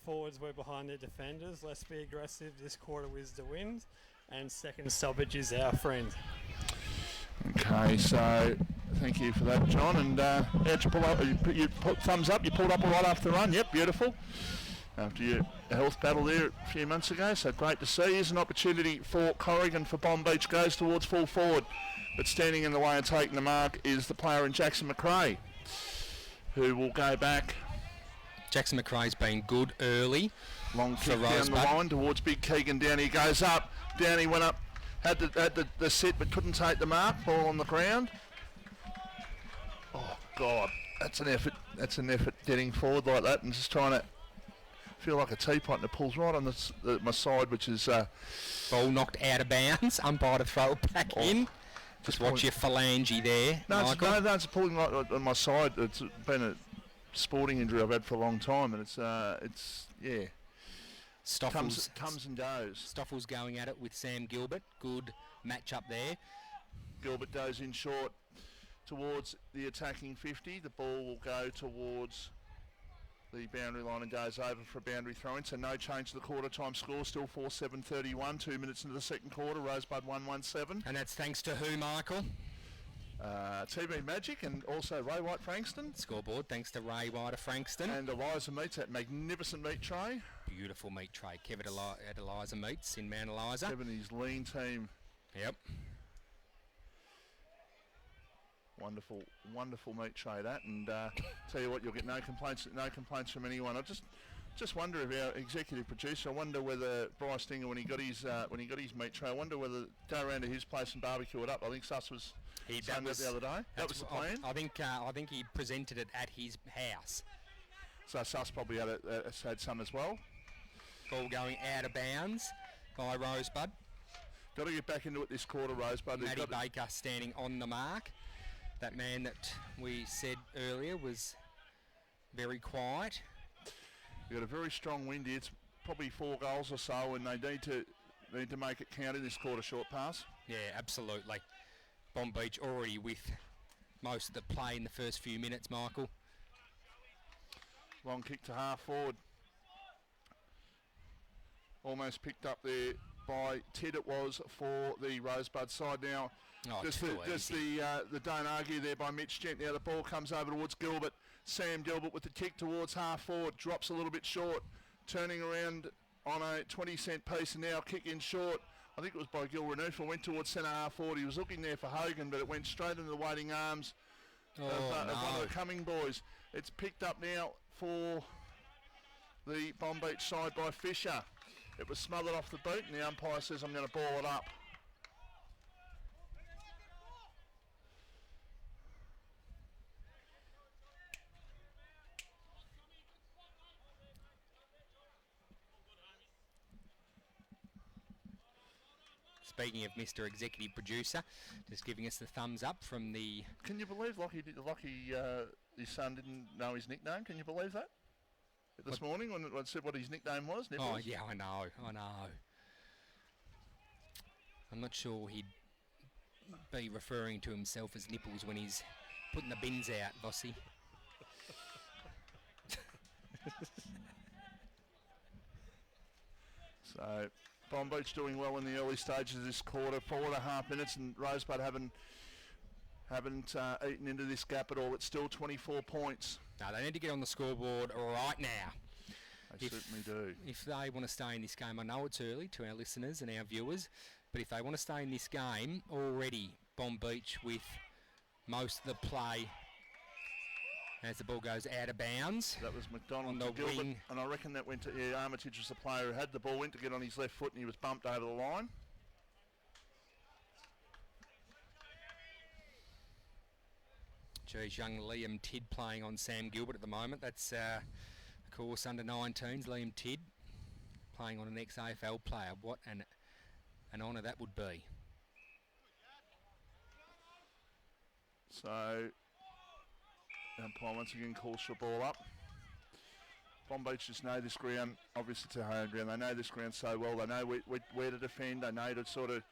Forwards were behind their defenders. Let's be aggressive this quarter with the wind. And second stoppage is our friend. Okay, so thank you for that, John. And how'd you pull up? You put thumbs up. You pulled up right after the run. Yep, beautiful. After your health battle there a few months ago, so great to see. Here's an opportunity for Corrigan for Bonbeach. Goes towards full forward, but standing in the way of taking the mark is the player in Jackson McRae, who will go back Jackson McRae's been good early. Long for kick down the Rosebud. line towards Big Keegan. Down he goes up. Down he went up. Had the set but couldn't take the mark. Ball on the ground. Oh, God. That's an effort. That's an effort getting forward like that and just trying to feel like a teapot, and it pulls right on my side, which is... Ball knocked out of bounds. Umpire to throw it back in. Just watch your phalange there, Michael. It's pulling right on my side. It's been a sporting injury I've had for a long time, and it's yeah. Stoffels comes and goes. Stoffels going at it with Sam Gilbert. Good match up there. Gilbert goes in short towards the attacking 50. The ball will go towards the boundary line and goes over for a boundary throw-in. So no change to the quarter time score. Still 4-7-31. 2 minutes into the second quarter. Rosebud 1-1-7. And that's thanks to who, Michael? TV Magic and also Ray White Frankston. Scoreboard thanks to Ray White of Frankston. And Eliza Meats, that magnificent meat tray. Beautiful meat tray. Kevin at Eliza Meats in Mount Eliza. Kevin and his lean team. Yep. Wonderful, wonderful meat tray that, and tell you what, you'll get no complaints from anyone. I just wonder if our executive producer, I wonder whether Bryce Dinger, when he got his meat tray, I wonder whether go around to his place and barbecue it up. I think Sus was saying that the other day. That was the plan. I think he presented it at his house. So Sus probably had some as well. Ball going out of bounds by Rosebud. Got to get back into it this quarter, Rosebud. Matty Baker standing on the mark. That man that we said earlier was very quiet. We've got a very strong wind here. It's probably 4 goals or so, and they need to make it count in this quarter short pass. Yeah, absolutely. Bonbeach already with most of the play in the first few minutes, Michael. Long kick to half forward. Almost picked up there by Ted it was for the Rosebud side now. Just the don't argue there by Mitch Gent. Now the ball comes over towards Gilbert. Sam Gilbert with the kick towards half forward. Drops a little bit short. Turning around on a 20-cent piece and now kick in short. I think it was by Gil Renoufel. Went towards centre half forward. He was looking there for Hogan, but it went straight into the waiting arms of one of the Cumming boys. It's picked up now for the Bonbeach side by Fisher. It was smothered off the boot and the umpire says, I'm going to ball it up. Speaking of Mr. Executive Producer, just giving us the thumbs up from the... Can you believe Lockie his son didn't know his nickname? Can you believe that? This morning when I said what his nickname was? Nipples? Oh, yeah, I know. I'm not sure he'd be referring to himself as Nipples when he's putting the bins out, Bossy. So... Bonbeach doing well in the early stages of this quarter. 4.5 minutes and Rosebud haven't eaten into this gap at all. It's still 24 points. No, they need to get on the scoreboard right now. They certainly do. If they want to stay in this game, I know it's early to our listeners and our viewers, but if they want to stay in this game, already Bonbeach with most of the play as the ball goes out of bounds. That was McDonald on the Gilbert, wing. and I reckon that went to Armitage was the player who had the ball, went to get on his left foot and he was bumped over the line. Geez, young Liam Tidd playing on Sam Gilbert at the moment. That's, of course, under 19s, Liam Tidd playing on an ex-AFL player. What an honour that would be. So... umpire once again calls for a ball up. Bonbeach just know this ground, obviously it's a home ground. They know this ground so well. They know where to defend. They know to sort of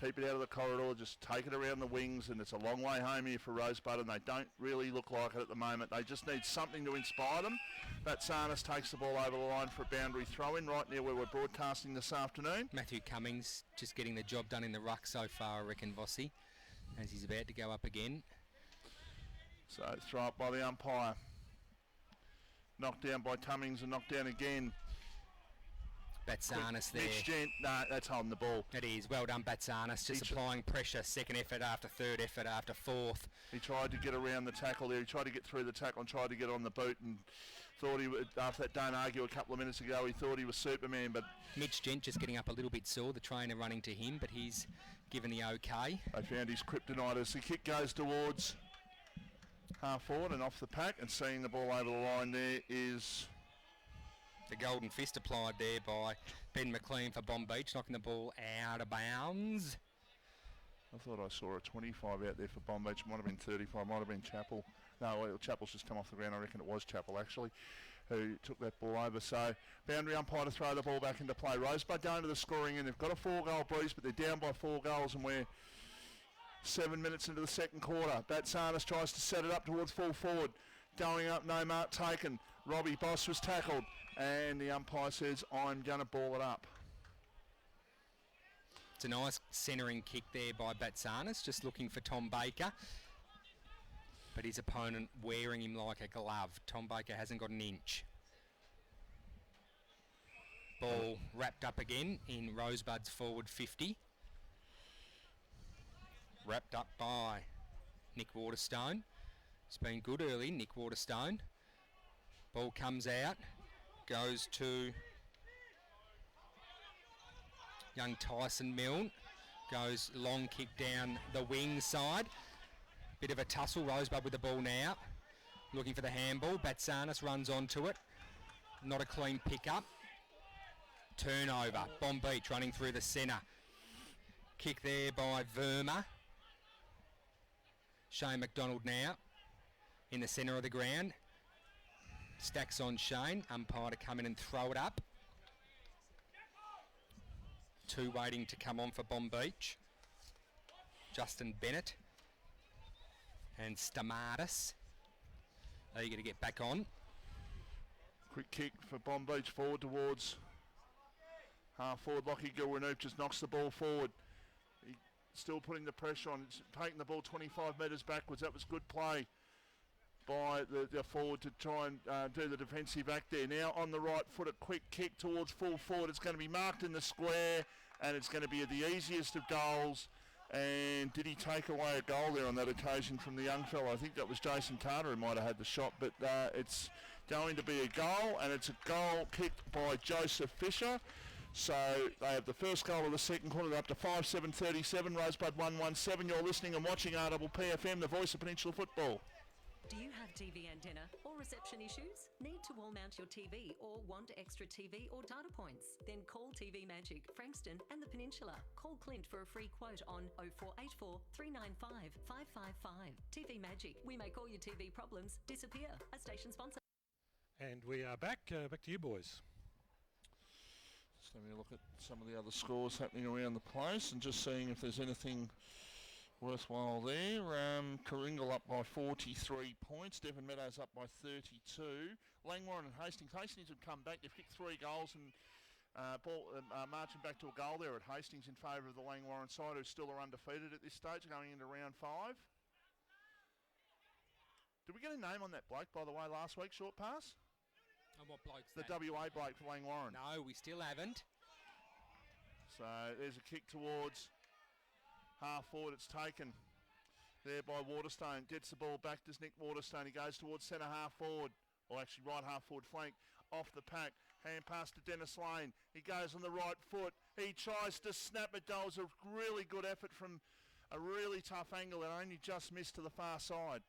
keep it out of the corridor, just take it around the wings, and it's a long way home here for Rosebud, and they don't really look like it at the moment. They just need something to inspire them. Batsanis takes the ball over the line for a boundary throw-in right near where we're broadcasting this afternoon. Matthew Cummings just getting the job done in the ruck so far, I reckon, Vossi, as he's about to go up again. So throw up by the umpire. Knocked down by Cummings and knocked down again. Batsanis there. Mitch Gent, no, that's holding the ball. It is. Well done, Batsanis. Just applying pressure. Second effort after third effort after fourth. He tried to get around the tackle there. He tried to get through the tackle and tried to get on the boot and thought he would, after that don't argue a couple of minutes ago, he thought he was Superman, but Mitch Gent just getting up a little bit sore, the trainer running to him, but he's given the okay. they found his kryptonite as the kick goes towards half forward and off the pack, and seeing the ball over the line there is The golden fist applied there by Ben McLean for Bonbeach, knocking the ball out of bounds. I thought I saw a 25 out there for Bonbeach. Might have been 35, might have been Chappell. No, well, Chappell's just come off the ground. I reckon it was Chappell, actually, who took that ball over. So, boundary umpire to throw the ball back into play. Rosebud going to the scoring end. They've got a 4-goal breeze, but they're down by 4 goals, and we're 7 minutes into the second quarter. Batsanis tries to set it up towards full forward. Going up, no mark taken. Robbie Boss was tackled, and the umpire says, I'm going to ball it up. It's a nice centering kick there by Batsanis, just looking for Tom Baker. But his opponent wearing him like a glove. Tom Baker hasn't got an inch. Ball wrapped up again in Rosebud's forward 50. Wrapped up by Nick Waterstone. It's been good early, Nick Waterstone. Ball comes out, goes to young Tyson Milne. Goes long kick down the wing side. Bit of a tussle, Rosebud with the ball now. Looking for the handball, Batsanis runs onto it. Not a clean pick up. Turnover, Bonbeach running through the centre. Kick there by Verma. Shane McDonald now in the centre of the ground. Stacks on Shane, umpire to come in and throw it up. 2 waiting to come on for Bonbeach. Justin Bennett and Stamatis. Eager to get back on. Quick kick for Bonbeach forward towards half forward. Lockie Gilranoop just knocks the ball forward. He still putting the pressure on. It's taking the ball 25 metres backwards. That was good play by the forward to try and do the defensive act there. Now on the right foot, a quick kick towards full forward. It's going to be marked in the square, and it's going to be the easiest of goals. And did he take away a goal there on that occasion from the young fellow? I think that was Jason Carter who might have had the shot, but it's going to be a goal, and it's a goal kicked by Joseph Fisher. So they have the first goal of the second quarter. They're up to 5-7-37, Rosebud 1-1-7. You're listening and watching RPPFM, the voice of Peninsula Football. Do you have TV antenna or reception issues? Need to wall mount your TV or want extra TV or data points? Then call TV Magic, Frankston and the Peninsula. Call Clint for a free quote on 0484 395 555. TV Magic, we make all your TV problems disappear. A station sponsor. And we are back. Back to you, boys. Just having a look at some of the other scores happening around the place and just seeing if there's anything worthwhile there. Coringal up by 43 points. Devon Meadows up by 32. Langwarrin and Hastings. Hastings have come back. They've kicked 3 goals and marching back to a goal there at Hastings in favour of the Langwarrin side, who still are undefeated at this stage, going into round 5. Did we get a name on that bloke, by the way, last week, short pass? And what bloke's The that? WA bloke for Langwarrin. No, we still haven't. So there's a kick towards half forward. It's taken there by Waterstone. Gets the ball back to Nick Waterstone. He goes towards centre half forward, or actually right half forward flank. Off the pack. Hand pass to Dennis Lane. He goes on the right foot. He tries to snap it. That was a really good effort from a really tough angle and only just missed to the far side.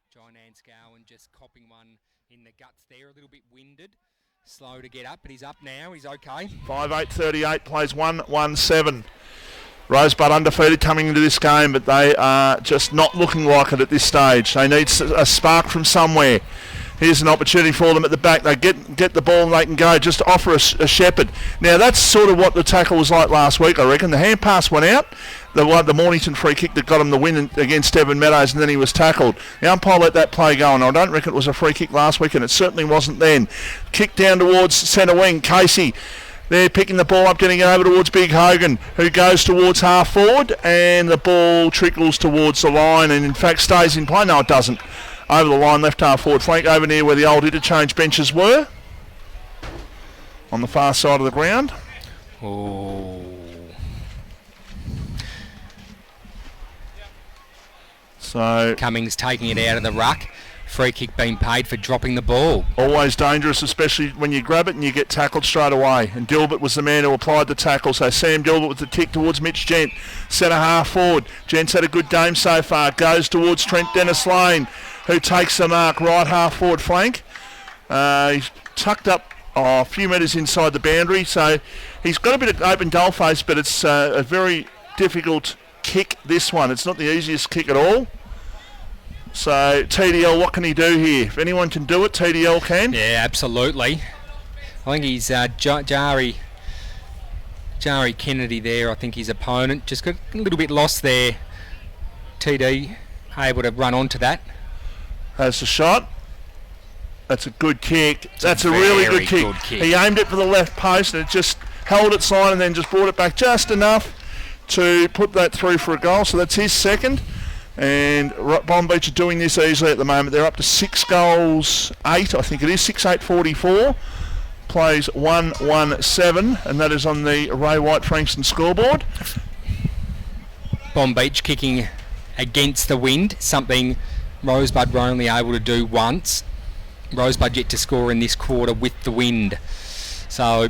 John Anscowan just copping one in the guts there. A little bit winded. Slow to get up, but he's up now. He's okay. 5-8-38 plays 1-1-7. Rosebud undefeated coming into this game, but they are just not looking like it at this stage. They need a spark from somewhere. Here's an opportunity for them at the back. They get the ball and they can go. Just offer a shepherd. Now that's sort of what the tackle was like last week, I reckon. The hand pass went out. The Mornington free kick that got him the win against Devon Meadows, and then he was tackled. The umpire let that play go, and I don't reckon it was a free kick last week, and it certainly wasn't then. Kick down towards centre wing. Casey. They're picking the ball up, getting it over towards Big Hogan, who goes towards half forward, and the ball trickles towards the line and in fact stays in play. No, it doesn't. Over the line, left half forward flank, over near where the old interchange benches were, on the far side of the ground. Oh. So Cummings taking it out of the ruck. Free kick being paid for dropping the ball. Always dangerous, especially when you grab it and you get tackled straight away. And Gilbert was the man who applied the tackle. So Sam Gilbert with the tick towards Mitch Gent. Centre half forward. Gent's had a good game so far. Goes towards Trent Dennis-Lane, who takes the mark right half forward flank. He's tucked up a few metres inside the boundary. So he's got a bit of open goal face, but it's a very difficult kick, this one. It's not the easiest kick at all. So TDL, what can he do here? If anyone can do it, TDL can. Yeah, absolutely. I think he's Jari Kennedy there. I think his opponent just got a little bit lost there. TD able to run onto that. Has the shot. That's a good kick. That's a really good kick. He aimed it for the left post and it just held its line and then just brought it back just enough to put that through for a goal. So that's his second. And Bonbeach are doing this easily at the moment. They're up to 6 goals, 8, I think it is, 6-8-44. Plays 1-1-7, and that is on the Ray White Frankston scoreboard. Bonbeach kicking against the wind, something Rosebud were only able to do once. Rosebud yet to score in this quarter with the wind. So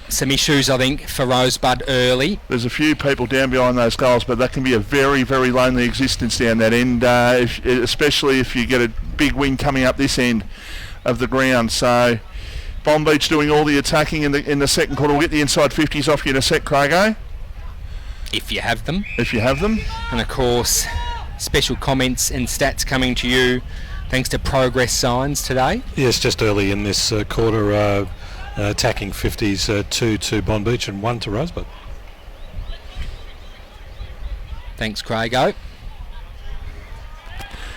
some issues, I think, for Rosebud early. There's a few people down behind those goals, but that can be a very, very lonely existence down that end, especially if you get a big wind coming up this end of the ground. So Bonbeach doing all the attacking in the second quarter. We'll get the inside 50s off you in a sec, Craig. If you have them. If you have them. And of course, special comments and stats coming to you thanks to Progress Signs today. Yes, just early in this quarter, attacking 50s, 2 to Bonbeach and 1 to Rosebud. Thanks, Craigo.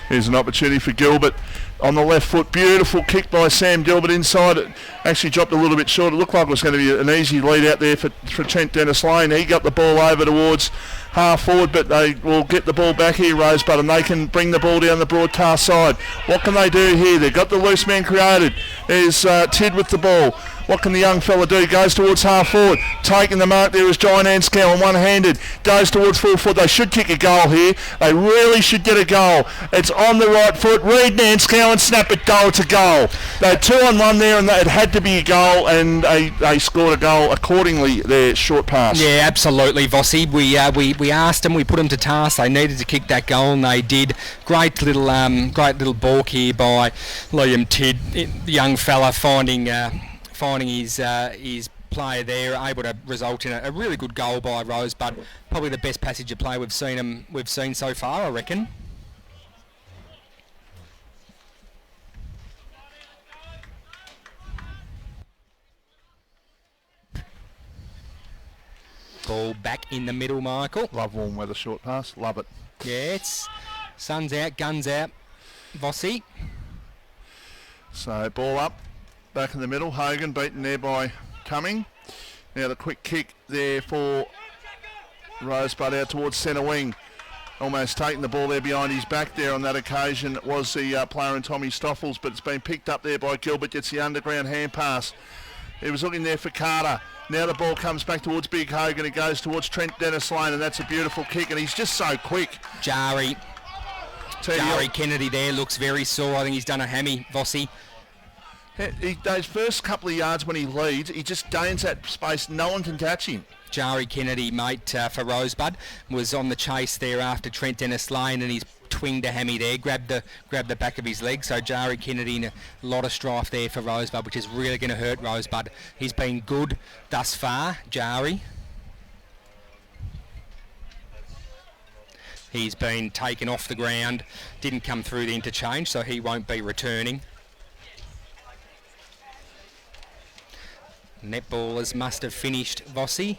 Here's an opportunity for Gilbert on the left foot. Beautiful kick by Sam Gilbert inside. It actually dropped a little bit short. It looked like it was going to be an easy lead out there for Trent Dennis-Lane. He got the ball over towards half forward, but they will get the ball back here, Rosebud, and they can bring the ball down the broadcast side. What can they do here? They've got the loose man created. There's Tid with the ball. What can the young fella do? Goes towards half forward. Taking the mark there is John Anscow, one-handed. Goes towards full forward. They should kick a goal here. They really should get a goal. It's on the right foot. Reed Anscow and snap it goal to goal. They had 2-on-1 there and it had to be a goal, and they scored a goal accordingly there, short pass. Yeah, absolutely, Vossi. We asked them, we put them to task. They needed to kick that goal and they did. Great little balk here by Liam Tid, the young fella finding his player there, able to result in a really good goal by Rosebud. Probably the best passage of play we've seen so far, I reckon. Ball back in the middle, Michael. Love warm weather short pass. Love it. Yeah, it's sun's out, guns out. Vossi. So ball up. Back in the middle, Hogan beaten there by Cumming. Now the quick kick there for Rosebud out towards centre wing. Almost taking the ball there behind his back there on that occasion was the player in Tommy Stoffels, but it's been picked up there by Gilbert, gets the underground hand pass. He was looking there for Carter. Now the ball comes back towards Big Hogan. It goes towards Trent Dennis-Lane, and that's a beautiful kick, and he's just so quick. Jari Kennedy there looks very sore. I think he's done a hammy, Vossi. Those first couple of yards when he leads, he just gains that space. No one can catch him. Jari Kennedy, mate, for Rosebud, was on the chase there after Trent Dennis-Lane, and he's twinged a hammy there, grabbed the back of his leg. So Jari Kennedy in a lot of strife there for Rosebud, which is really going to hurt Rosebud. He's been good thus far, Jari. He's been taken off the ground, didn't come through the interchange, so he won't be returning. Netballers must have finished, Vossi,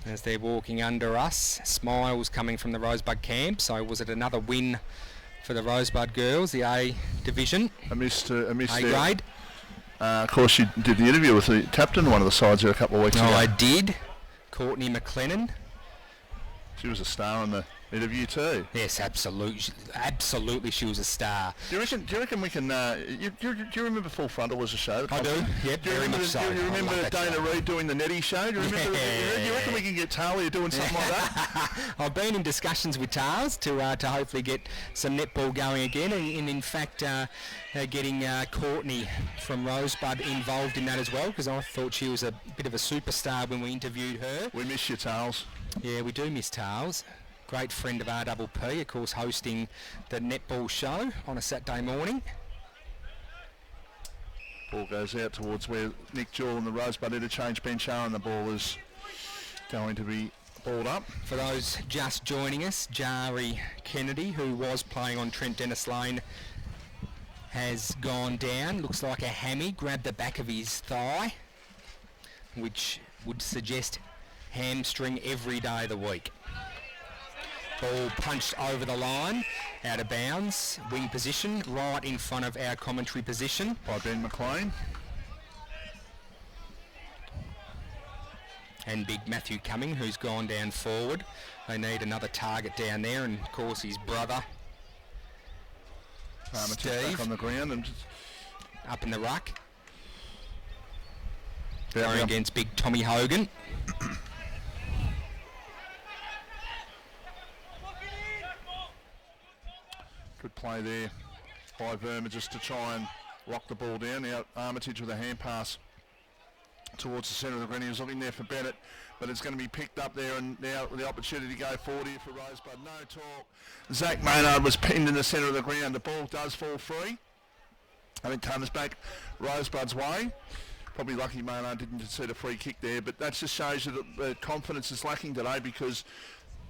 as they're walking under us. Smiles coming from the Rosebud camp. So was it another win for the Rosebud girls, the A division? A miss A grade. Of course, you did the interview with the captain of one of the sides there a couple of weeks ago. I did. Courtney McLennan. She was a star in the interview too. Yes, absolutely, she was a star. Do you reckon we can? Do you remember Full Frontal was a show? I do. Yep, Do you very remember? much so. Do you I remember love that Dana show. Reid doing the Nettie show? Do you remember? Yeah. Do you reckon we can get Talia doing something like that? I've been in discussions with Tars to hopefully get some netball going again, and in fact getting Courtney from Rosebud involved in that as well, because I thought she was a bit of a superstar when we interviewed her. We miss you, Tales. Yeah, we do miss Tars. Great friend of RPP, of course, hosting the netball show on a Saturday morning. Ball goes out towards where Nick Jewell and the Rosebud interchange bench are, and the ball is going to be balled up. For those just joining us, Jari Kennedy, who was playing on Trent Dennis Lane, has gone down. Looks like a hammy, grabbed the back of his thigh, which would suggest hamstring every day of the week. Ball punched over the line, out of bounds, wing position, right in front of our commentary position. By Ben McLean. And big Matthew Cumming, who's gone down forward. They need another target down there, and of course his brother, Steve, back on the ground and up in the ruck. Yeah, Going yeah. against big Tommy Hogan. Good play there by Verma just to try and lock the ball down. Now Armitage with a hand pass towards the centre of the ground. He was looking there for Bennett, but it's going to be picked up there, and now the opportunity to go forward here for Rosebud. No talk. Zach Maynard was pinned in the centre of the ground. The ball does fall free, and it comes back Rosebud's way. Probably lucky Maynard didn't concede a free kick there, but that just shows you that confidence is lacking today, because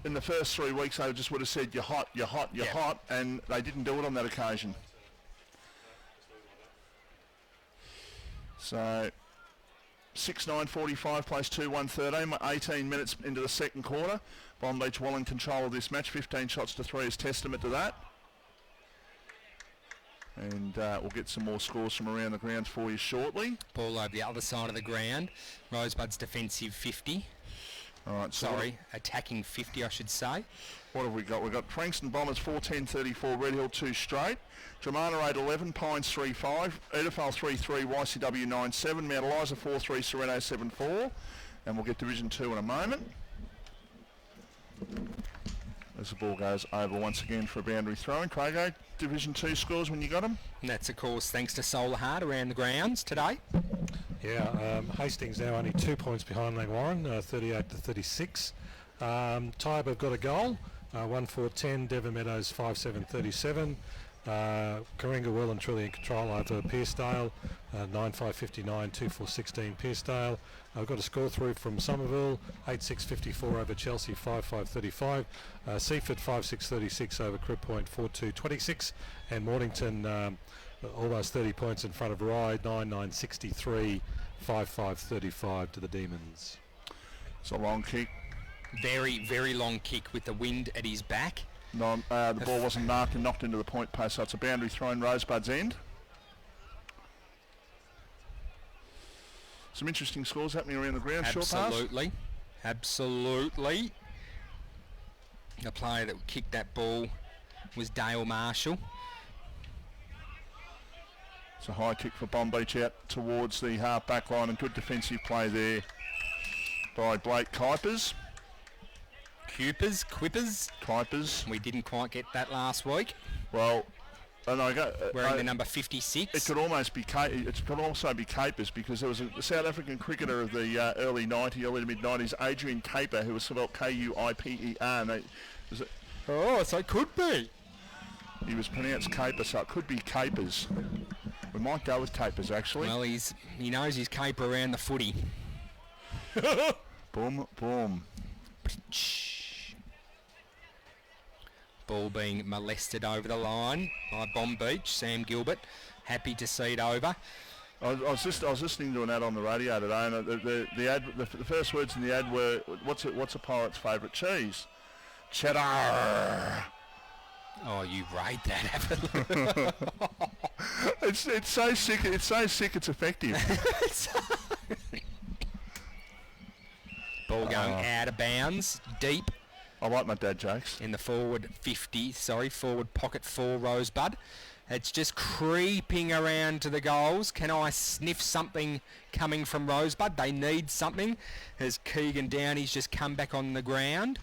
in the first 3 weeks they just would have said, you're hot, you're hot, you're hot, and they didn't do it on that occasion. So 6:9:45 plays 2:1:13, 18 minutes into the second quarter. Bonbeach well in control of this match. 15 shots to 3 is testament to that. And we'll get some more scores from around the grounds for you shortly. Ball over the other side of the ground. Rosebud's defensive 50. All right, so Sorry, attacking 50, I should say. what have we got? We've got Frankston Bombers 4-10-34, Red Hill 2 straight. Dramana 8-11, Pines 3-5, Edifal 3-3, YCW 9-7, Mount Eliza 4-3, Sereno 7-4. And we'll get Division 2 in a moment. As the ball goes over once again for a boundary throw-in. Crago, Division 2 scores when you got them? And that's, of course, thanks to Solar Heart around the grounds today. Yeah, Hastings now only 2 points behind Langwarrin, 38-36. Tybe have got a goal, 1-4-10, Devon Meadows 5-7-37. Karinga well and truly in control over Pearcedale, 9-5-59, 2-4-16 Pearcedale. I've got a score through from Somerville, 8-6-54 over Chelsea, 5-5-35. Seaford 5-6-36 over Crib Point, 4-2-26. And Mornington almost 30 points in front of Ryde, 9-9-63, 5-5-35 to the Demons. It's a long kick. Very, very long kick with the wind at his back. No, the ball wasn't marked and knocked into the point post, so it's a boundary throw in Rosebud's end. Some interesting scores happening around the ground. Short pass. Absolutely. Absolutely. The player that kicked that ball was Dale Marshall. It's a high kick for Bonbeach out towards the half back line, and good defensive play there by Blake Kuipers. Kuipers. We didn't quite get that last week. Well, and wearing the number 56. It could almost be. It could also be Capers, because there was a South African cricketer of the early to mid 90s, Adrian Caper, who was spelled Kuiper, and so it could be. He was pronounced Caper, so it could be Capers. We might go with Capers, actually. Well, he knows his caper around the footy. Boom, boom. Ball being molested over the line by Bonbeach. Sam Gilbert, happy to see it over. I was listening to an ad on the radio today, and the first words in the ad were, "What's a pirate's favourite cheese?" Cheddar. Oh, you rate that. It's so sick. It's so sick. It's effective. Ball going out of bounds, deep I like my dad jokes. In the forward pocket for Rosebud. It's just creeping around to the goals. Can I sniff something coming from Rosebud? They need something as Keegan Downey's just come back on the ground,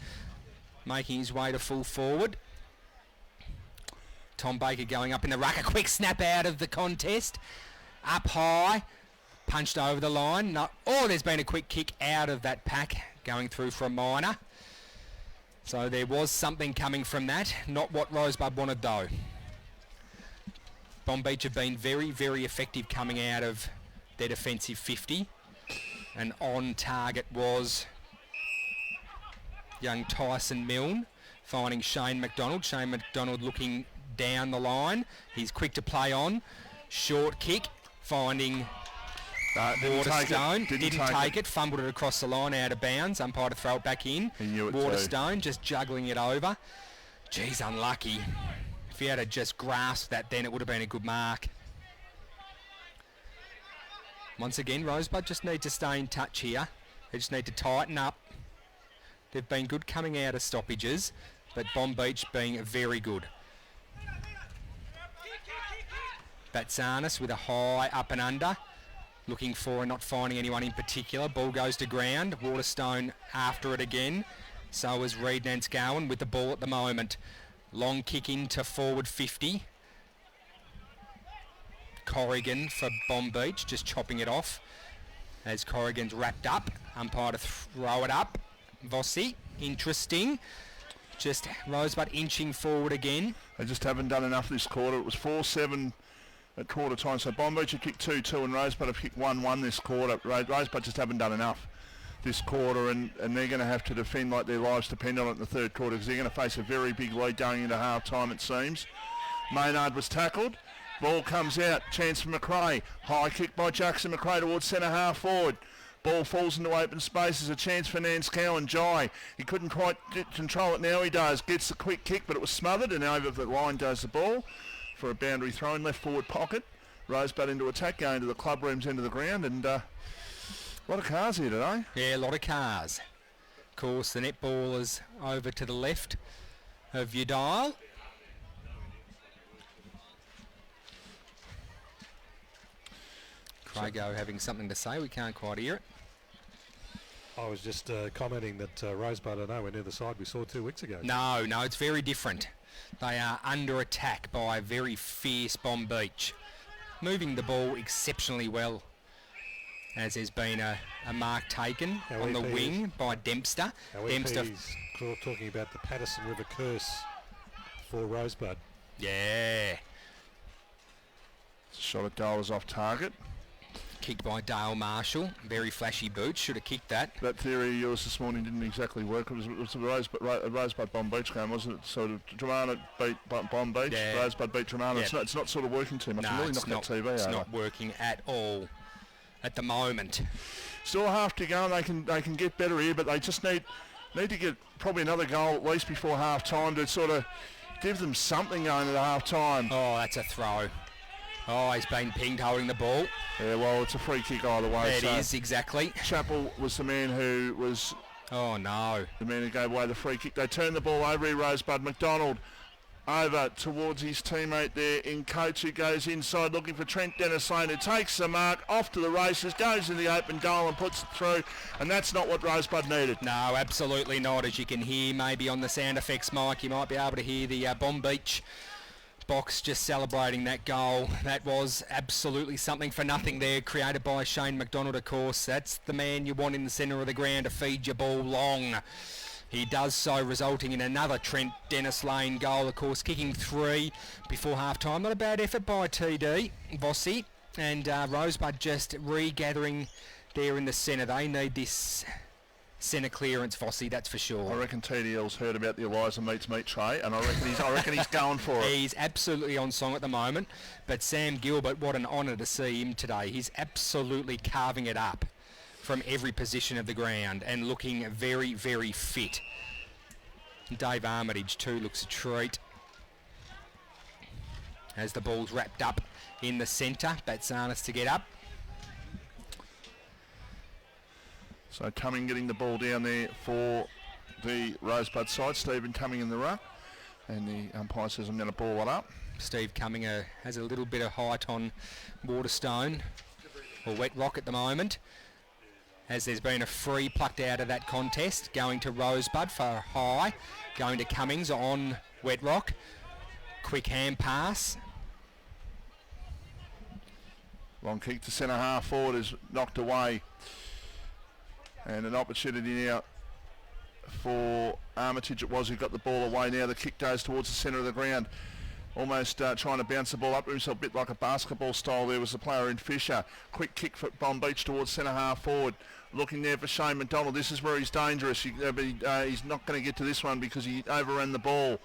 making his way to full forward. Tom Baker going up in the ruck. A quick snap out of the contest. Up high. Punched over the line. No. Oh, there's been a quick kick out of that pack going through for a minor. So there was something coming from that. Not what Rosebud wanted though. Bonbeach have been very, very effective coming out of their defensive 50. And on target was young Tyson Milne, finding Shane McDonald. Shane McDonald looking down the line. He's quick to play on. Short kick, finding Waterstone. Didn't take it. Fumbled it across the line out of bounds. Umpire to throw it back in. He knew it Waterstone just juggling it over. Geez, unlucky. If he had just grasped that, then it would have been a good mark. Once again, Rosebud just need to stay in touch here. They just need to tighten up. They've been good coming out of stoppages, but Bonbeach being very good. Batsanis with a high up and under. Looking for and not finding anyone in particular. Ball goes to ground. Waterstone after it again. So is Reed Nanscowan with the ball at the moment. Long kick into forward 50. Corrigan for Bonbeach, just chopping it off. As Corrigan's wrapped up. Umpire to throw it up. Vossi, interesting. Just Rosebud inching forward again. They just haven't done enough this quarter. It was 4-7 at quarter time. So Bonbeach have kicked 2-2 and Rosebud have kicked 1-1 this quarter. Rosebud just haven't done enough this quarter, and they're going to have to defend like their lives depend on it in the third quarter, because they're going to face a very big lead going into half time, it seems. Maynard was tackled. Ball comes out. Chance for McRae. High kick by Jackson McRae towards centre half forward. Ball falls into open spaces. A chance for Nanscowan. Jai. He couldn't quite control it. Now he does. Gets the quick kick, but it was smothered, and over the line goes the ball for a boundary throw in left forward pocket. Rosebud into attack, going to the club room's end of the ground, and a lot of cars here today. Yeah, a lot of cars. Of course, the netball is over to the left of your dial. Crago having something to say. We can't quite hear it. I was just commenting that Rosebud are nowhere near the side we saw 2 weeks ago. No, it's very different. They are under attack by a very fierce Bonbeach. Moving the ball exceptionally well, as there's been a mark taken on the wing by Dempster. Dempster talking about the Patterson River curse for Rosebud. Yeah. Shot at goal is off target. Kicked by Dale Marshall. Very flashy boots. Should have kicked that. That theory of yours this morning didn't exactly work. It was a Rosebud Bonbeach game, wasn't it? Sort of Dramana beat Bonbeach. Yeah. Rosebud beat Dramana. Yeah. It's not sort of working too much. No, really knocked that TV it's over. not working at all at the moment. Still half to go, and they can get better here, but they just need to get probably another goal at least before half time to sort of give them something going at half time. Oh, that's a throw. Oh, he's been pinged holding the ball. Yeah, well, it's a free kick either way. It is, exactly. Chappell was the man who was... Oh, no. The man who gave away the free kick. They turned the ball over here, Rosebud. McDonald over towards his teammate there in Coates, who goes inside looking for Trent Dennis Lane, who takes the mark, off to the races, goes in the open goal and puts it through, and that's not what Rosebud needed. No, absolutely not. As you can hear maybe on the sound effects mic, you might be able to hear the Bonbeach box just celebrating that goal. That was absolutely something for nothing there, created by Shane McDonald, of course. That's the man you want in the centre of the ground to feed your ball long. He does so, resulting in another Trent Dennis Lane goal, of course, kicking 3 before half-time. Not a bad effort by TD, Vossi, and Rosebud just regathering there in the centre. They need this centre clearance, Vossi, that's for sure. I reckon TDL's heard about the Eliza Meets Meat tray, and I reckon he's going for it. He's absolutely on song at the moment, but Sam Gilbert, what an honour to see him today. He's absolutely carving it up from every position of the ground and looking very, very fit. Dave Armitage too looks a treat. As the ball's wrapped up in the centre, Batsanis to get up. So Cumming getting the ball down there for the Rosebud side. Stephen coming in the ruck, and the umpire says I'm going to ball it up. Steve Cumming has a little bit of height on Waterstone, or Wet Rock at the moment, as there's been a free plucked out of that contest, going to Rosebud for a high, going to Cummings on Wet Rock. Quick hand pass. Long kick to centre half forward is knocked away. And an opportunity now for Armitage it was who got the ball away. Now the kick goes towards the centre of the ground. Almost trying to bounce the ball up to himself, a bit like a basketball style. There was the player in Fisher. Quick kick for Bonbeach towards centre half forward. Looking there for Shane McDonald. This is where he's dangerous. He's not going to get to this one because he overran the ball.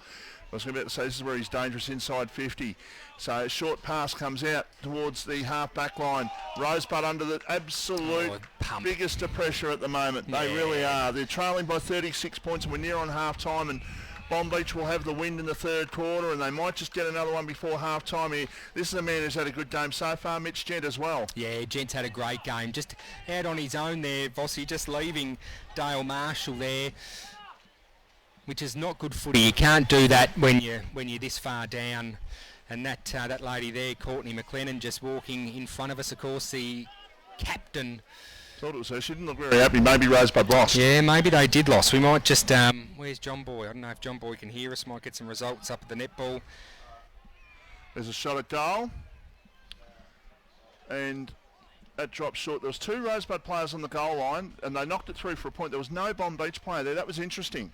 I was about to say this is where he's dangerous inside 50. So a short pass comes out towards the half-back line. Rosebud under the absolute biggest of pressure at the moment. Yeah. They really are. They're trailing by 36 points and we're near on half-time, and Bonbeach will have the wind in the third quarter, and they might just get another one before half-time here. This is a man who's had a good game so far, Mitch Gent as well. Yeah, Gent's had a great game. Just out on his own there, Vossi, just leaving Dale Marshall there, which is not good footy. You can't do that when you're this far down. And that lady there, Courtney McLennan, just walking in front of us, of course, the captain. Thought it was her. She didn't look very happy. Maybe Rosebud lost. Yeah, maybe they did lost. We might just... where's John Boy? I don't know if John Boy can hear us. Might get some results up at the netball. There's a shot at goal. And that dropped short. There was two Rosebud players on the goal line, and they knocked it through for a point. There was no Bonbeach player there. That was interesting.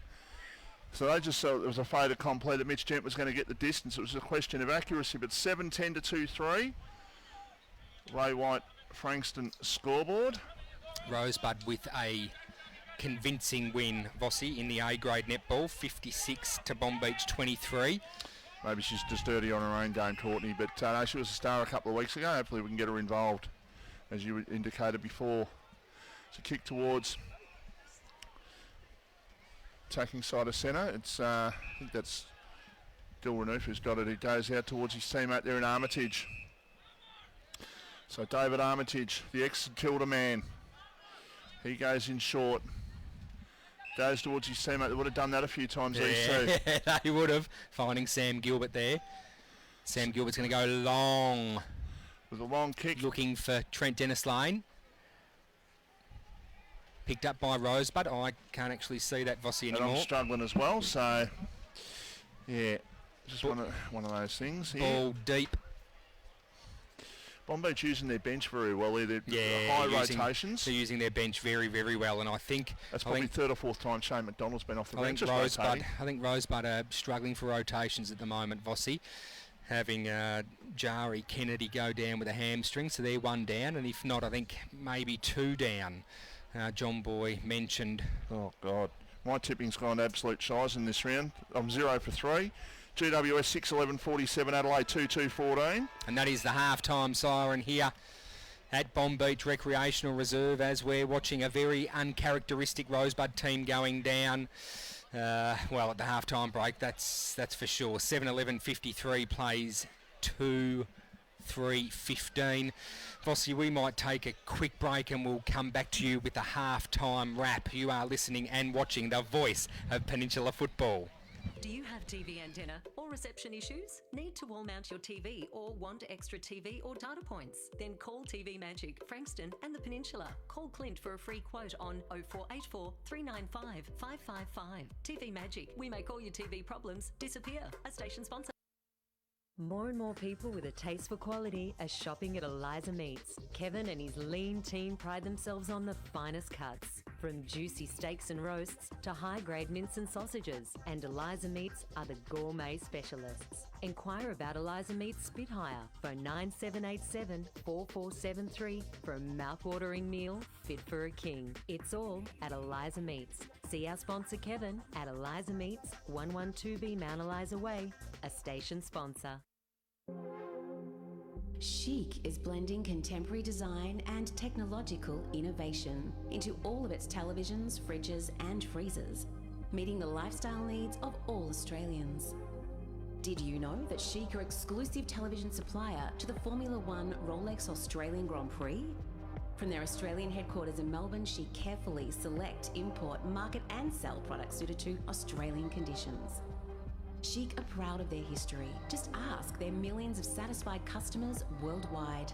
So they just saw it was a fait accompli that Mitch Gent was going to get the distance. It was a question of accuracy, but 7-10 to 2-3. Ray White, Frankston scoreboard. Rosebud with a convincing win, Vossi, in the A-grade netball, 56 to Bonbeach 23. Maybe she's just dirty on her own game, Courtney, but no, she was a star a couple of weeks ago. Hopefully we can get her involved, as you indicated before. It's a kick towards attacking side of centre. It's I think that's Gil Renouf who's got it. He goes out towards his teammate there in Armitage. So David Armitage, the ex-Kilda man, he goes in short. Goes towards his teammate. They would have done that a few times these two. Yeah, they would have. Finding Sam Gilbert there. Sam Gilbert's going to go long. With a long kick. Looking for Trent Dennis Lane. Picked up by Rosebud. I can't actually see that Vossi anymore. And I'm struggling as well, so yeah, just one of those things. Ball deep. Bonbeach using their bench very well. They're high rotations. They're using their bench very, very well, and I think that's probably third or fourth time Shane McDonald's been off the bench. I think Rosebud are struggling for rotations at the moment, Vossi, having Jari Kennedy go down with a hamstring, so they're one down, and if not, I think maybe two down. John Boy mentioned. Oh, God. My tipping's gone absolute shies in this round. I'm 0 for 3. GWS 6-11-47, Adelaide 2-2-14. And that is the half-time siren here at Bonbeach Recreational Reserve as we're watching a very uncharacteristic Rosebud team going down. Well, at the half-time break, that's for sure. 7-11-53 plays 2-3-15. Vossi, we might take a quick break and we'll come back to you with the half-time wrap. You are listening and watching the voice of Peninsula Football. Do you have TV antenna or reception issues? Need to wall mount your TV or want extra TV or data points? Then call TV Magic, Frankston and the Peninsula. Call Clint for a free quote on 0484 395 555. TV Magic, we make all your TV problems disappear. A station sponsor. More and more people with a taste for quality are shopping at Eliza Meats. Kevin and his lean team pride themselves on the finest cuts, from juicy steaks and roasts to high-grade mince and sausages. And Eliza Meats are the gourmet specialists. Inquire about Eliza Meats Spitfire. Phone 9787 4473 for a mouth-watering meal fit for a king. It's all at Eliza Meats. See our sponsor Kevin at Eliza Meats, 112B Mount Eliza Way, a station sponsor. Chic is blending contemporary design and technological innovation into all of its televisions, fridges and freezers, meeting the lifestyle needs of all Australians. Did you know that Chic are exclusive television supplier to the Formula One Rolex Australian Grand Prix? From their Australian headquarters in Melbourne, she carefully select, import, market and sell products suited to Australian conditions. Chic are proud of their history. Just ask their millions of satisfied customers worldwide.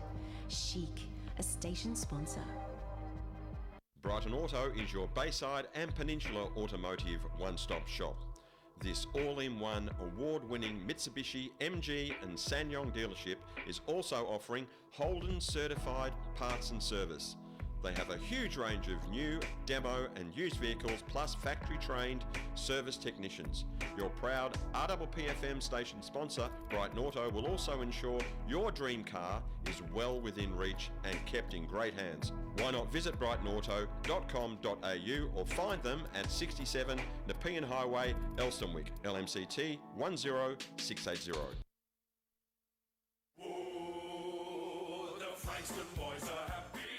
Chic, a station sponsor. Brighton Auto is your Bayside and Peninsula automotive one-stop shop. This all-in-one award-winning Mitsubishi, MG and SsangYong dealership is also offering Holden certified parts and service. They have a huge range of new, demo and used vehicles plus factory-trained service technicians. Your proud RPPFM station sponsor, Brighton Auto, will also ensure your dream car is well within reach and kept in great hands. Why not visit brightonauto.com.au or find them at 67 Nepean Highway, Elstonwick, LMCT 10680.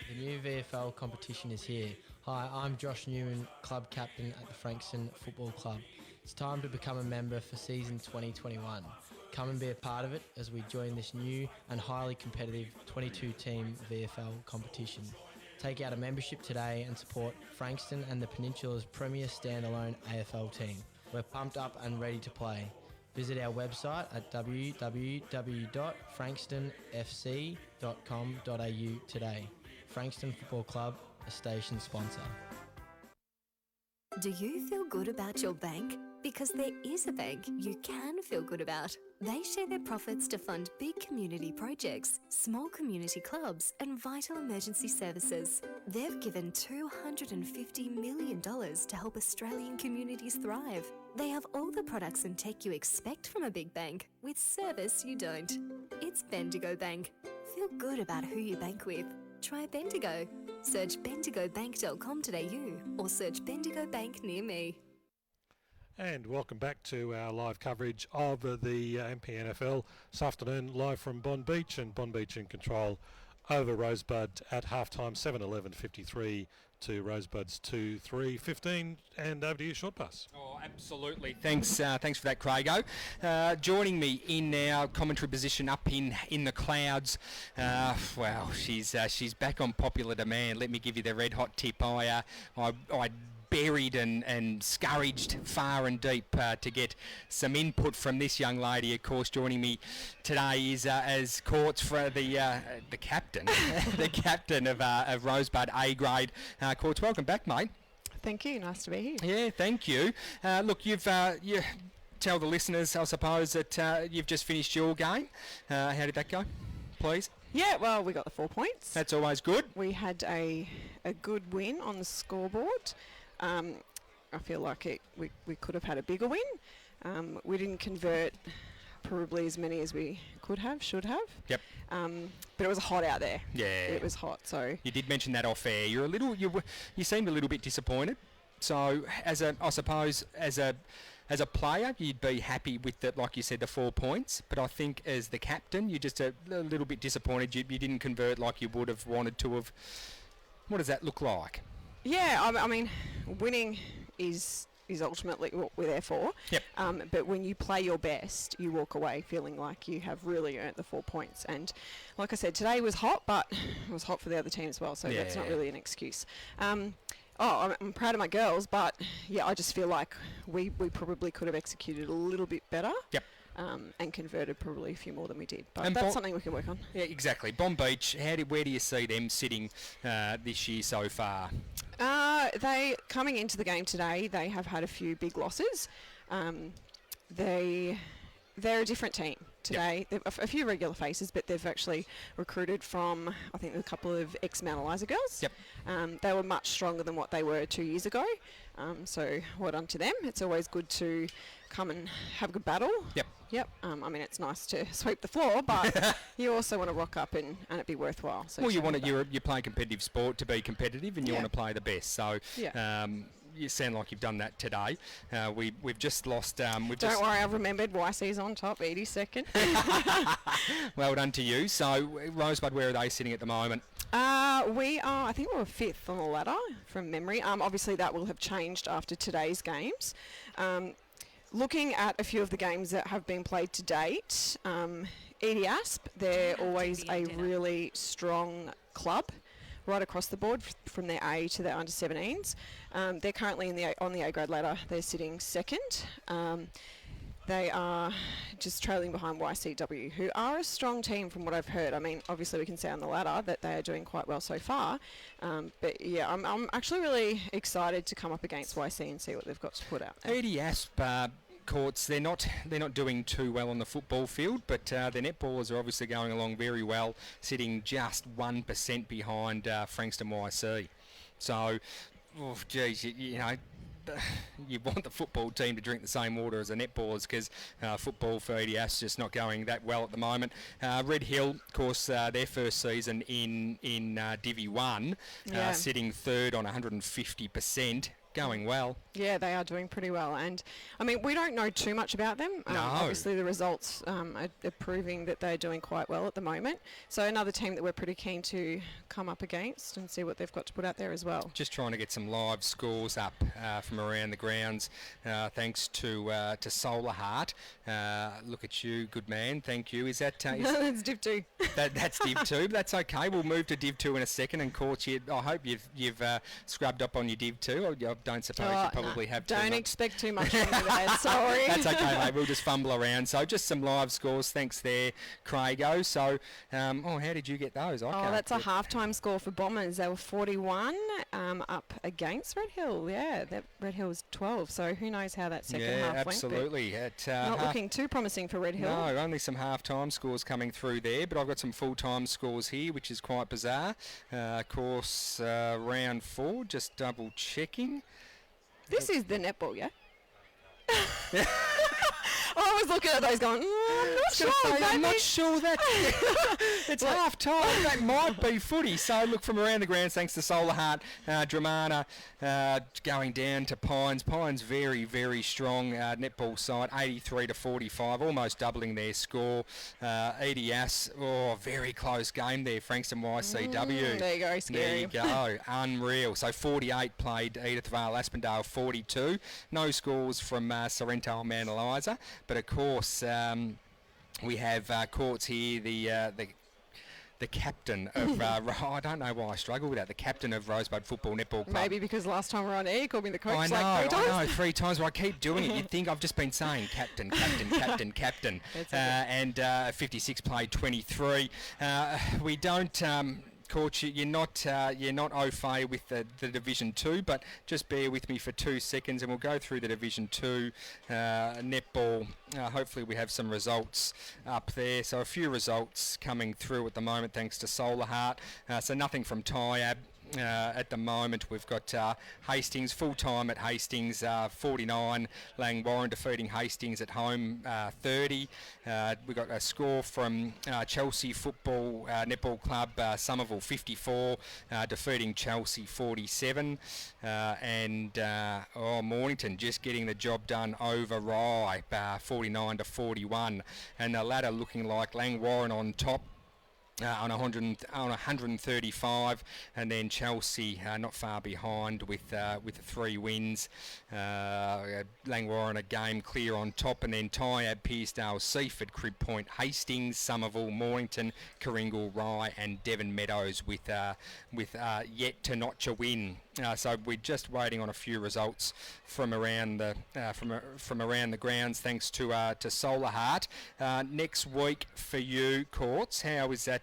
The new VFL competition is here. Hi, I'm Josh Newman, club captain at the Frankston Football Club. It's time to become a member for season 2021. Come and be a part of it as we join this new and highly competitive 22-team VFL competition. Take out a membership today and support Frankston and the Peninsula's premier standalone AFL team. We're pumped up and ready to play. Visit our website at www.frankstonfc.com.au today. Frankston Football Club, a station sponsor. Do you feel good about your bank? Because there is a bank you can feel good about. They share their profits to fund big community projects, small community clubs and vital emergency services. They've given $250 million to help Australian communities thrive. They have all the products and tech you expect from a big bank, with service you don't. It's Bendigo Bank. Feel good about who you bank with. Try Bendigo. Search bendigobank.com.au or search Bendigo Bank near me. And welcome back to our live coverage of the MPNFL this afternoon, live from Bond Beach, and Bond Beach in control over Rosebud at halftime, 7-11-53 to Rosebuds 2-3-15, and over to you, Short Pass. Oh, absolutely. Thanks for that, Craigo. Joining me in our commentary position up in the clouds. Well, she's back on popular demand. Let me give you the red hot tip. I buried and scourged far and deep to get some input from this young lady. Of course, joining me today is as Courts for the captain, the captain of Rosebud A grade. Courts, welcome back, mate. Thank you. Nice to be here. Yeah, thank you. Look, you tell the listeners, I suppose, that you've just finished your game. How did that go, please? Yeah, well, we got the 4 points. That's always good. We had a good win on the scoreboard. I feel like we could have had a bigger win. We didn't convert probably as many as we should have. Yep. But it was hot out there. Yeah. It was hot, so. You did mention that off air. You seemed a little bit disappointed. So I suppose as a player, you'd be happy with like you said, the 4 points. But I think as the captain, you're just a little bit disappointed. You didn't convert like you would have wanted to have. What does that look like? Yeah, I mean, winning is ultimately what we're there for. Yep. But when you play your best, you walk away feeling like you have really earned the 4 points. And like I said, today was hot, but it was hot for the other team as well, so that's not really an excuse. I'm proud of my girls, but yeah, I just feel like we probably could have executed a little bit better. Yep. And converted probably a few more than we did. But that's something we can work on. Yeah, exactly. Bond Beach, where do you see them sitting this year so far? They coming into the game today, they have had a few big losses. They're a different team today. Yep. They've a few regular faces, but they've actually recruited from, I think, a couple of ex-Mount Eliza girls. Yep. They were much stronger than what they were 2 years ago. So well done to them. It's always good to come and have a good battle. Yep. Yep. I mean, it's nice to sweep the floor, but you also want to rock up and it be worthwhile. So well, you play competitive sport to be competitive, and you want to play the best. So you sound like you've done that today. We've just lost. Don't worry, I've remembered. YC's on top, 82nd. Well done to you. So Rosebud, where are they sitting at the moment? We are, I think we're 5th on the ladder from memory. Obviously that will have changed after today's games. Looking at a few of the games that have been played to date, Edie Asp, they're always a really strong club. right across the board from their A to their under-17s. They're currently on the A grade ladder. They're sitting second. They are just trailing behind YCW, who are a strong team from what I've heard. I mean, obviously we can see on the ladder that they are doing quite well so far. But yeah, I'm actually really excited to come up against YC and see what they've got to put out there. Edie Asp courts, they're not doing too well on the football field, but their netballers are obviously going along very well, sitting just 1% behind Frankston YC. So, oh, geez, you know, you want the football team to drink the same water as the netballers, because football for EDS just not going that well at the moment. Red Hill, of course, their first season in Divi 1, sitting third on 150%. Going well. Yeah, they are doing pretty well. And, I mean, we don't know too much about them. No. Obviously, the results are proving that they're doing quite well at the moment. So another team that we're pretty keen to come up against and see what they've got to put out there as well. Just trying to get some live scores up from around the grounds, thanks to Solar Heart. Look at you, good man. Thank you. Is that... That's Div 2. That's Div 2, but that's okay. We'll move to Div 2 in a second. And, courts, I hope you've scrubbed up on your Div 2. I don't suppose you probably have too much. Don't expect too much from me, Dad. Sorry. That's okay, mate. We'll just fumble around. So just some live scores. Thanks there, Craigo. So, how did you get those? That's a half-time score for Bombers. They were 41 up against Red Hill. Yeah, that Red Hill was 12. So who knows how that second half went. Absolutely. Not looking too promising for Red Hill. No, only some half-time scores coming through there. But I've got some full-time scores here, which is quite bizarre. Of course, round 4, just double-checking. This is the netball, yeah? I was looking at those going, I'm not sure that it's half time. That might be footy. So look, from around the grounds, thanks to Solar Heart, Dramana going down to Pines. Pines very, very strong netball side, 83-45, almost doubling their score. EDS, very close game there, Frankston YCW. There you go, scary. There you go, unreal. So 48 played Edith Vale, Aspendale 42. No scores from Sorrento and Mount Eliza. But of course, we have courts here. The captain of I don't know why I struggle with that. The captain of Rosebud Football Netball Club. Maybe because last time we were on air, you called me the coach. I know, 3 times. But I keep doing it. You'd think I've just been saying captain. And 56 played 23. We don't. Coach, you're not au fait with the Division 2, but just bear with me for 2 seconds and we'll go through the Division 2 netball. Hopefully we have some results up there. So a few results coming through at the moment thanks to Solar Heart. So nothing from Tyab. At the moment we've got Hastings full-time at Hastings 49, Langwarren defeating Hastings at home 30. We've got a score from Chelsea Football Netball Club Somerville 54 defeating Chelsea 47, and Mornington just getting the job done over Rye 49-41, and the ladder looking like Langwarren on top on 135, and then Chelsea not far behind with 3 wins. Langwarren a game clear on top, and then Tyab, Pearsdale, Seaford, Crib Point, Hastings, Somerville, Mornington, Karingal, Rye, and Devon Meadows with yet to notch a win. So we're just waiting on a few results from around the from around the grounds, thanks to Solar Heart. Next week for you, Courts, how's that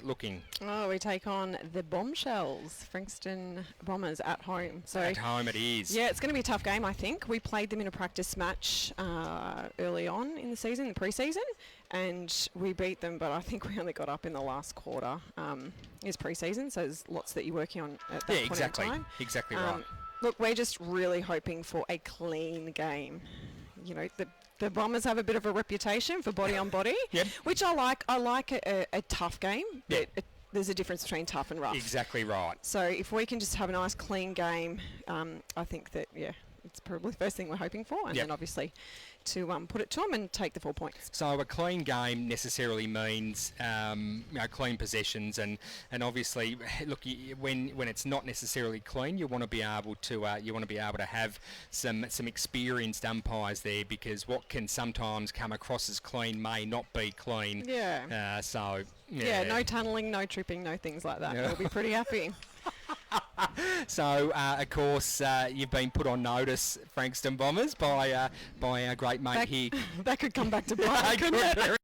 looking? Oh, we take on the Bombshells, Frankston Bombers at home. So at home it is. Yeah, it's going to be a tough game, I think. We played them in a practice match early on in the season, the pre-season, and we beat them, but I think we only got up in the last quarter. It's pre-season, so there's lots that you're working on at that point in time. Exactly right. Look, we're just really hoping for a clean game. You know, the Bombers have a bit of a reputation for body on body, yep. Which I like. I like a tough game. Yep. There's a difference between tough and rough. Exactly right. So if we can just have a nice clean game, I think that, it's probably the first thing we're hoping for, and Yep. then obviously to put it to them and take the 4 points. So a clean game necessarily means clean possessions, and obviously, look, when it's not necessarily clean, you want to be able to have some experienced umpires there, because what can sometimes come across as clean may not be clean. Yeah. Yeah, no tunnelling, no tripping, no things like that. We'll be pretty happy. So, of course, you've been put on notice, Frankston Bombers, by our great mate here. That could come back to bite, couldn't it?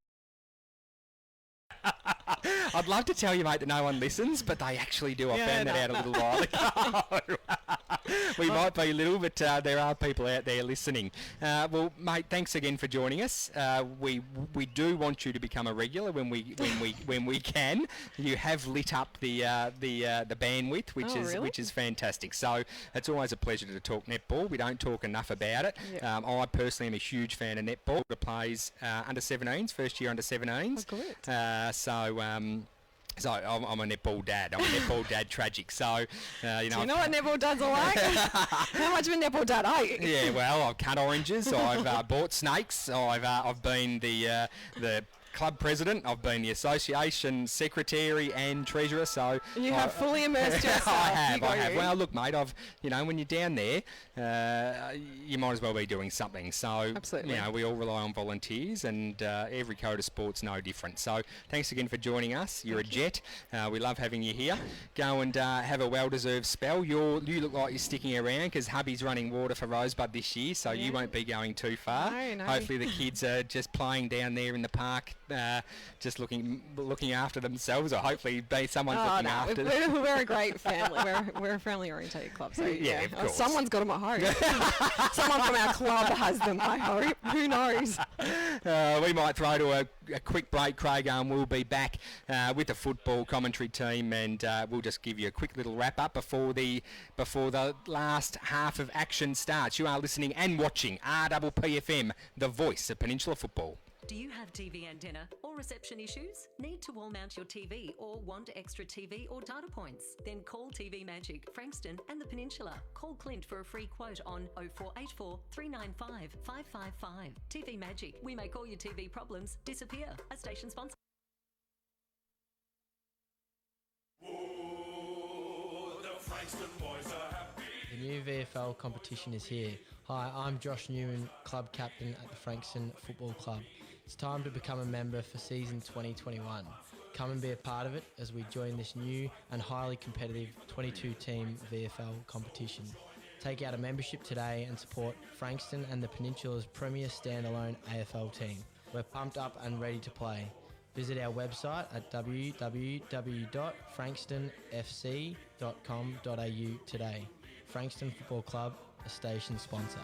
I'd love to tell you, mate, that no one listens, but they actually do. I found that out a little while ago. We might be little, but there are people out there listening. Well, mate, thanks again for joining us. We do want you to become a regular when we can. You have lit up the bandwidth, which is fantastic. So it's always a pleasure to talk netball. We don't talk enough about it. Yep. I personally am a huge fan of netball. It plays under 17s, first year under 17s. Oh, good. So I'm a netball dad. I'm a netball dad tragic. So, Do you know what netball dads are like? How much of a netball dad are you? Yeah, well, I've cut oranges. I've bought snakes. I've been the club president. I've been the association secretary and treasurer. So you have fully immersed yourself. I have. Well, look, mate. When you're down there, you might as well be doing something. So absolutely. We all rely on volunteers, and every code of sport's no different. So thanks again for joining us. You're a jet. We love having you here. Go and have a well-deserved spell. You look like you're sticking around because hubby's running water for Rosebud this year, so you won't be going too far. No. Hopefully the kids are just playing down there in the park, just looking after themselves, or hopefully someone's looking after them. We're a great family. We're a family-orientated club, so yeah, of course. Someone's got them at home. Someone from our club has them, I hope. Who knows? We might throw to a quick break, Craig, and we'll be back with the football commentary team, and we'll just give you a quick little wrap-up before the last half of action starts. You are listening and watching RPPFM, the voice of Peninsula football. Do you have TV antenna or reception issues? Need to wall mount your TV or want extra TV or data points? Then call TV Magic, Frankston and the Peninsula. Call Clint for a free quote on 0484 395 555. TV Magic, we make all your TV problems disappear. A station sponsor. The new VFL competition is here. Hi, I'm Josh Newman, club captain at the Frankston Football Club. It's time to become a member for season 2021. Come and be a part of it as we join this new and highly competitive 22-team VFL competition. Take out a membership today and support Frankston and the Peninsula's premier standalone AFL team. We're pumped up and ready to play. Visit our website at www.frankstonfc.com.au today. Frankston Football Club, a station sponsor.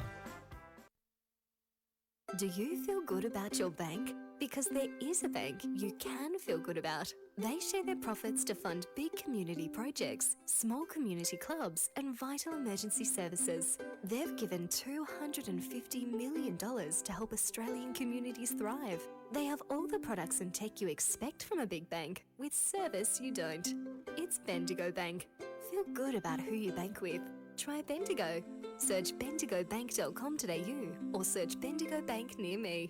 Do you feel good about your bank? Because there is a bank you can feel good about. They share their profits to fund big community projects, small community clubs, and vital emergency services. They've given $250 million to help Australian communities thrive. They have all the products and tech you expect from a big bank, with service you don't. It's Bendigo Bank. Feel good about who you bank with. Try Bendigo. Search bendigobank.com.au or search Bendigo Bank near me.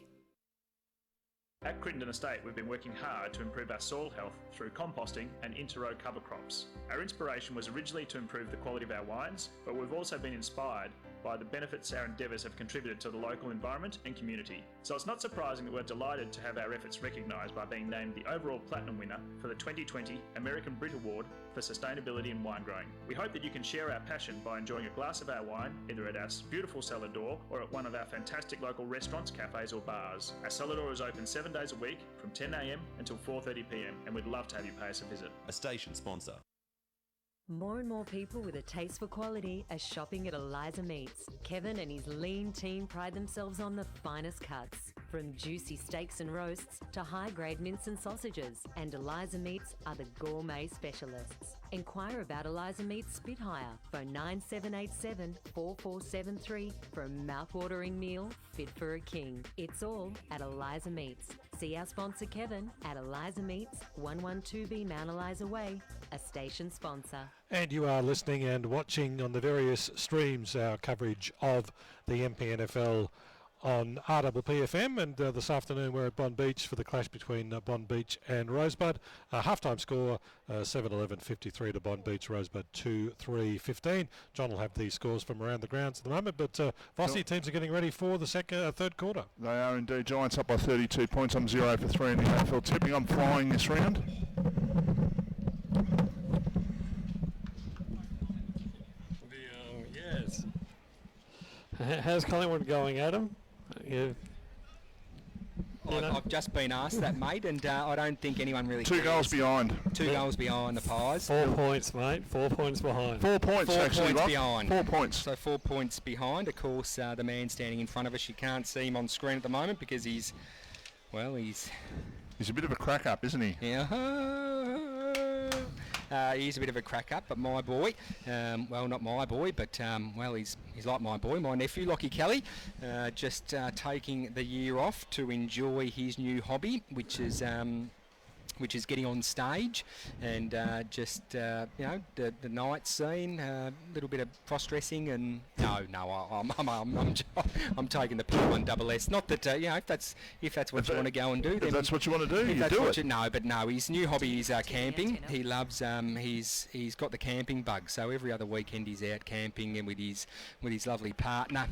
At Crittenden Estate, we've been working hard to improve our soil health through composting and inter-row cover crops. Our inspiration was originally to improve the quality of our wines, but we've also been inspired by the benefits our endeavours have contributed to the local environment and community. So it's not surprising that we're delighted to have our efforts recognised by being named the overall platinum winner for the 2020 American Brit Award for Sustainability in Wine Growing. We hope that you can share our passion by enjoying a glass of our wine, either at our beautiful cellar door or at one of our fantastic local restaurants, cafes or bars. Our cellar door is open 7 days a week from 10 a.m. until 4:30 p.m. and we'd love to have you pay us a visit. A station sponsor. More and more people with a taste for quality are shopping at Eliza Meats. Kevin and his lean team pride themselves on the finest cuts, from juicy steaks and roasts to high-grade mince and sausages. And Eliza Meats are the gourmet specialists. Inquire about Eliza Meats Spit Hire. Phone 9787 4473 for a mouth-watering meal fit for a king. It's all at Eliza Meats. See our sponsor Kevin at Eliza Meats, 112B Mount Eliza Way, a station sponsor. And you are listening and watching on the various streams our coverage of the MPNFL on RWPFM, and this afternoon we're at Bonbeach for the clash between Bonbeach and Rosebud. Half-time score 7-11-53 to Bonbeach, Rosebud 2-3-15. John will have these scores from around the grounds at the moment, but Vossi teams are getting ready for the third quarter. They are indeed. Giants up by 32 points. I'm 0 for 3 in the AFL tipping. I'm flying this round. Yes. How's Collingwood going, Adam? I've just been asked that, mate, and I don't think anyone really Two cares. goals behind. Two goals behind the Pies. 4 points, mate. 4 points behind. 4 points, actually, 4 points Rob. behind. 4 points. So 4 points behind. Of course, the man standing in front of us, you can't see him on screen at the moment because he's a bit of a crack up, isn't he? Yeah. He's a bit of a crack up, but my boy, well, not my boy, but he's like my boy, my nephew, Lockie Kelly, just taking the year off to enjoy his new hobby, which is getting on stage, and the night scene, a little bit of cross-dressing, and I'm taking the P1SS. Not that if that's what you want to go and do. If that's what you want to do, you do it. No, his new hobby is camping. He loves he's got the camping bug, so every other weekend he's out camping and with his lovely partner.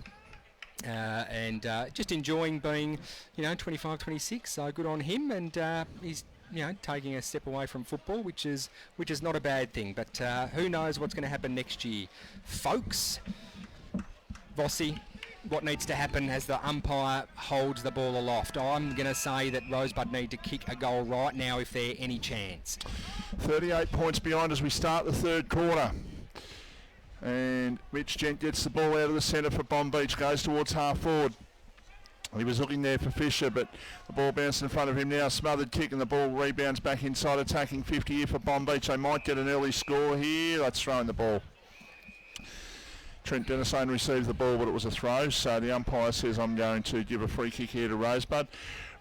And just enjoying being 25, 26, so good on him, and he's taking a step away from football, which is not a bad thing. But who knows what's going to happen next year, folks. Vossi, what needs to happen as the umpire holds the ball aloft? I'm going to say that Rosebud need to kick a goal right now if they're any chance. 38 points behind as we start the third quarter. And Mitch Gent gets the ball out of the centre for Bonbeach, goes towards half forward. He was looking there for Fisher, but the ball bounced in front of him now. Smothered kick, and the ball rebounds back inside, attacking 50 here for Bonbeach. They might get an early score here. That's throwing the ball. Trent Dennisone received the ball, but it was a throw, so the umpire says I'm going to give a free kick here to Rosebud.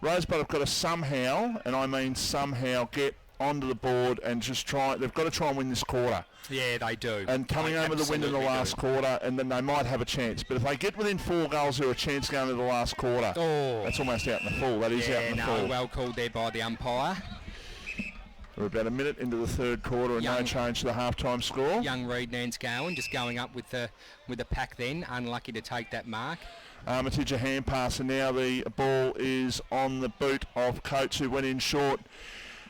Rosebud have got to somehow, and I mean somehow, get onto the board and just try. They've got to try and win this quarter. Yeah, they do. And coming home with a win in the last quarter, and then they might have a chance. But if they get within 4 goals, they're a chance going to the last quarter. Oh, that's almost out in the full. That is out in the full. Well called there by the umpire. We're about a minute into the third quarter, and no change to the half-time score. Young Reed Nanscowan just going up with the pack then, unlucky to take that mark. Armitage a hand pass, and now the ball is on the boot of Coates, who went in short.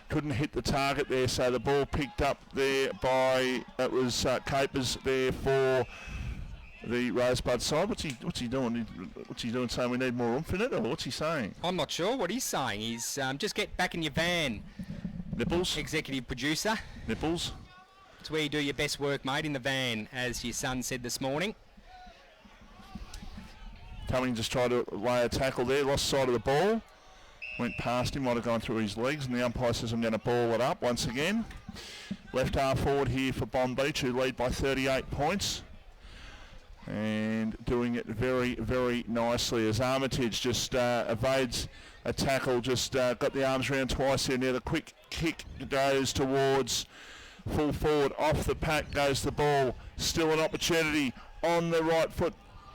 Couldn't hit the target there, so the ball picked up there by, it was Capers there for the Rosebud side. What's he doing? What's he doing, saying we need more oomph in it, or what's he saying? I'm not sure what he's saying. He's just get back in your van. Nipples? Executive producer. Nipples? It's where you do your best work, mate, in the van, as your son said this morning. Cumming just tried to lay a tackle there, lost sight of the ball. Went past him, might have gone through his legs, and the umpire says I'm going to ball it up once again. Left half forward here for Bonbeach, who lead by 38 points. And doing it very, very nicely as Armitage just evades a tackle, just got the arms around twice there. Now the quick kick goes towards full forward. Off the pack goes the ball. Still an opportunity on the right foot.